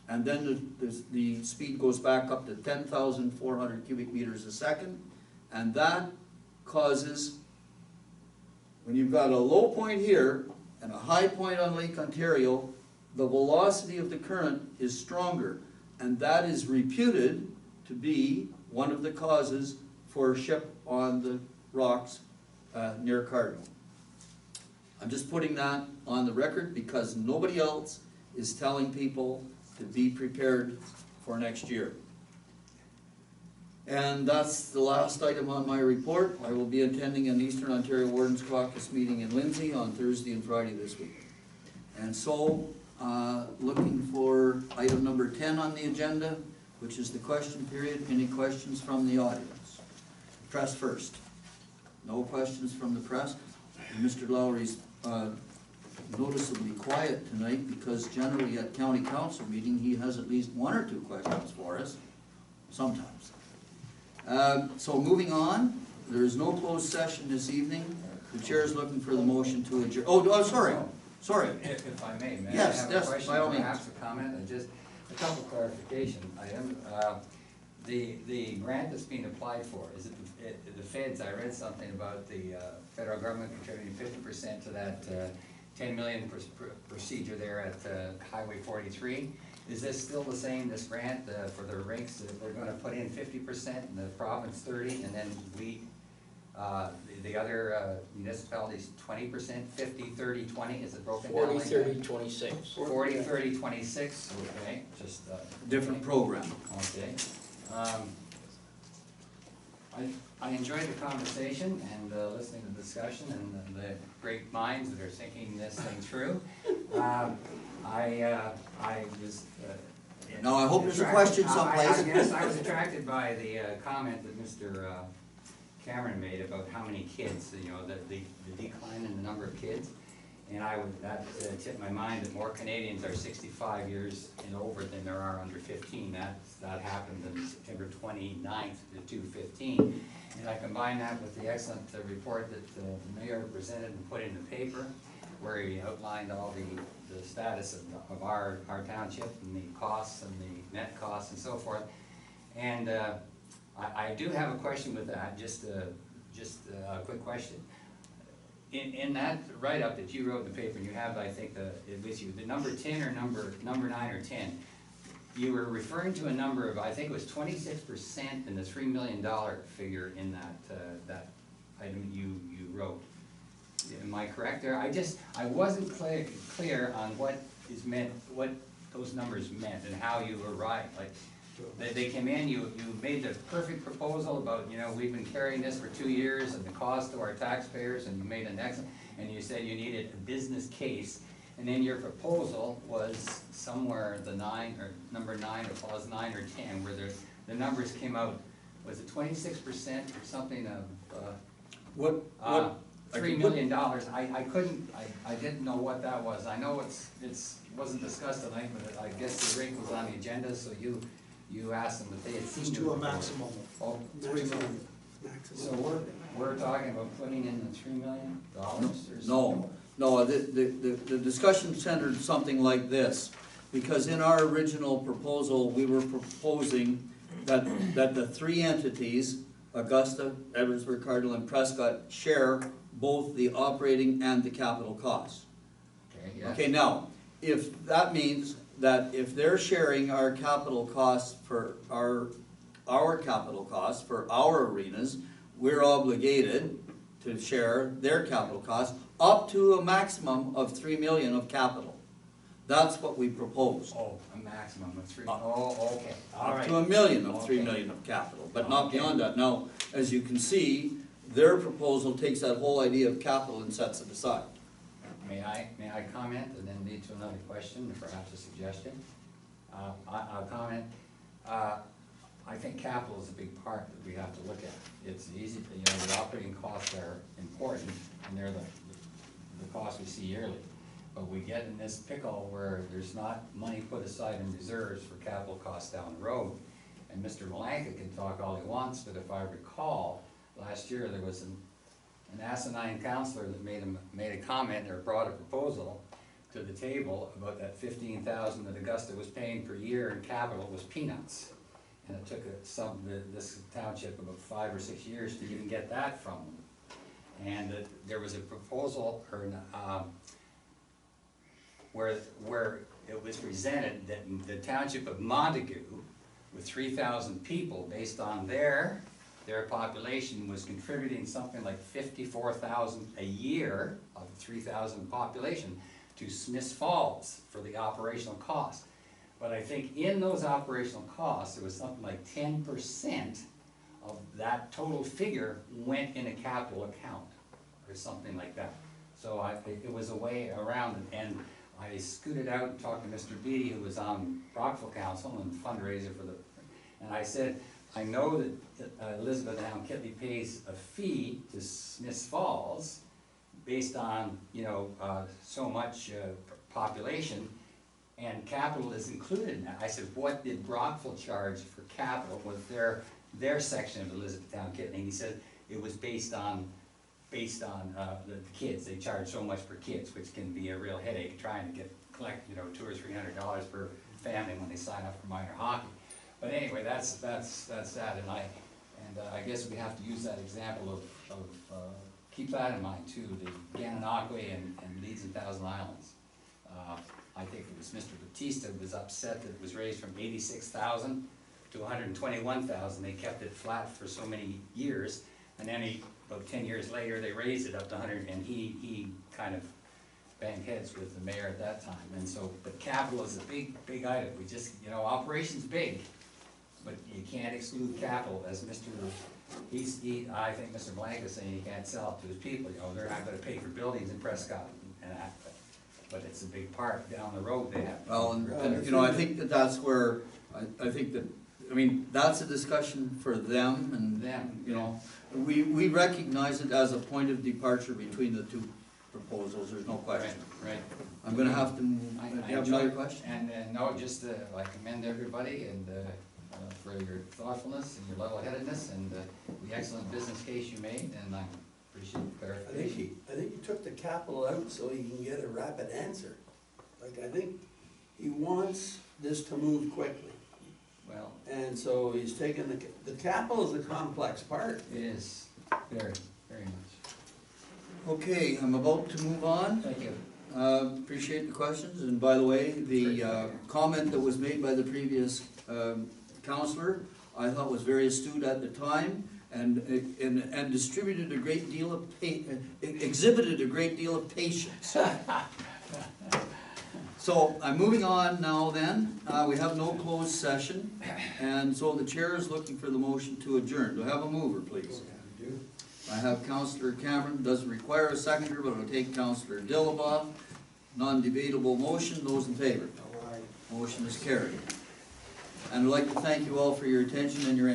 and then the speed goes back up to 10,400 cubic meters a second, and that causes, when you've got a low point here and a high point on Lake Ontario, the velocity of the current is stronger, and that is reputed to be one of the causes for ship on the rocks near Cardinal. I'm just putting that on the record because nobody else is telling people to be prepared for next year. And that's the last item on my report. I will be attending an Eastern Ontario Wardens Caucus meeting in Lindsay on Thursday and Friday this week. And so, looking for item number 10 on the agenda, which is the question period. Any questions from the audience? Press first. No questions from the press. And Mr. Lowry's noticeably quiet tonight because generally at county council meeting he has at least one or two questions for us, sometimes. So moving on, there is no closed session this evening. The chair is looking for the motion to adjourn. Oh, sorry. If I may, Yes, I have a question, by all means. perhaps a comment, and just a couple clarification items. The grant that's being applied for, is it the feds? I read something about the federal government contributing 50% to that 10 million procedure there at Highway 43. Is this still the same, this grant for the rinks, that we're gonna put in 50% and the province 30, and then we, the other municipalities 20%, 50, 30, 20, is it broken down 40, like 30, that? 26. 40, 30, 26, okay, just. Different program. Okay. I enjoyed the conversation and listening to the discussion and the great minds that are thinking this thing through. I was. Now, I hope there's a question someplace. Yes, I was attracted by the comment that Mr. Cameron made about how many kids, you know, the decline in the number of kids. And that tipped my mind that more Canadians are 65 years and over than there are under 15. That happened on September 29th to 2/15. And I combine that with the excellent report that the mayor presented and put in the paper, where he outlined all the status of our township and the costs and the net costs and so forth. And I do have a question with that, just a quick question. In that write-up that you wrote in the paper, and you have, I think, with you, the number 10 or number 9 or 10, you were referring to a number of, I think it was 26% in the $3 million figure in that item you wrote. Am I correct there? I wasn't clear on what is meant, what those numbers meant and how you arrived. Like, they came in, you made the perfect proposal about, you know, we've been carrying this for 2 years and the cost to our taxpayers, and you made an excellent, and you said you needed a business case, and then your proposal was somewhere the 9 or number 9 or clause 9 or 10, where the numbers came out, was it 26% or something of $3 million? I didn't know what that was. I know it wasn't discussed tonight, but I guess the rate was on the agenda, so you asked them if they had seen it. To a maximum of $3 million. So we're talking about putting in the $3 million or something? No, the discussion centered something like this, because in our original proposal, we were proposing that the three entities, Augusta, Edwardsburg, Cardinal, and Prescott, share both the operating and the capital costs. Okay, yeah. Okay, now, if that means that if they're sharing our capital costs for our capital costs for our arenas, we're obligated to share their capital costs up to a maximum of $3 million of capital. That's what we proposed. Oh, a maximum of 3, oh, okay, all Up right. to $1 million of $3 Okay. million of capital, but not Okay. beyond that. Now, as you can see, their proposal takes that whole idea of capital and sets it aside. May I comment and then lead to another question, or perhaps a suggestion? I'll comment. I think capital is a big part that we have to look at. It's easy, the operating costs are important, and they're the costs we see yearly. But we get in this pickle where there's not money put aside in reserves for capital costs down the road. And Mr. Malanka can talk all he wants, but if I recall, last year there was an asinine counselor that made a comment or brought a proposal to the table about that $15,000 that Augusta was paying per year in capital was peanuts. And it took this township about 5 or 6 years to even get that from them. And there was a proposal where it was presented that the township of Montague, with 3,000 people, based on their population, was contributing something like $54,000 a year of the 3,000 population to Smiths Falls for the operational cost. But I think in those operational costs, there was something like 10% of that total figure went in a capital account, or something like that. So it was a way around it, and I scooted out and talked to Mr. Beatty, who was on Brockville Council and fundraiser for and I said, I know that Elizabethtown Kitley pays a fee to Smiths Falls based on, so much population, and capital is included in that. I said, what did Brockville charge for capital with their section of Elizabethtown Kitley? And he said it was based on the kids. They charge so much per kids, which can be a real headache trying to collect $200 or $300 per family when they sign up for minor hockey. But anyway, that's that, and I guess we have to use that example of keep that in mind too, the Gananoque and Leeds and Thousand Islands. I think it was Mr. Batista who was upset that it was raised from 86,000 to 121,000. They kept it flat for so many years, and then about 10 years later, they raised it up to 100, and he kind of banged heads with the mayor at that time. And so, but capital is a big item. We just, operation's big, but you can't exclude capital, as I think Mr. Blank is saying he can't sell it to his people. They're not gonna pay for buildings in Prescott and that, but it's a big part down the road they have. Well, and I think that's where, that's a discussion for them, and we recognize it as a point of departure between the two proposals, there's no question. Right. I'm gonna have to move, do you have another question? And no, just I commend everybody and for your thoughtfulness and your level-headedness and the excellent business case you made, and I appreciate the clarification. I think he took the capital out so he can get a rapid answer. I think he wants this to move quickly. Well, and so he's taken the capital is a complex part. It is, very, very much. Okay, I'm about to move on. Thank you. Appreciate the questions, and by the way, the comment that was made by the previous counselor, I thought was very astute at the time, and distributed a great deal of, exhibited a great deal of patience. So, I'm moving on now then, we have no closed session, and so the chair is looking for the motion to adjourn. Do I have a mover, please? I have Councillor Cameron, doesn't require a seconder, but I'll take Councillor Dillabaugh. Non-debatable motion, those in favor? Motion is carried. And I'd like to thank you all for your attention and your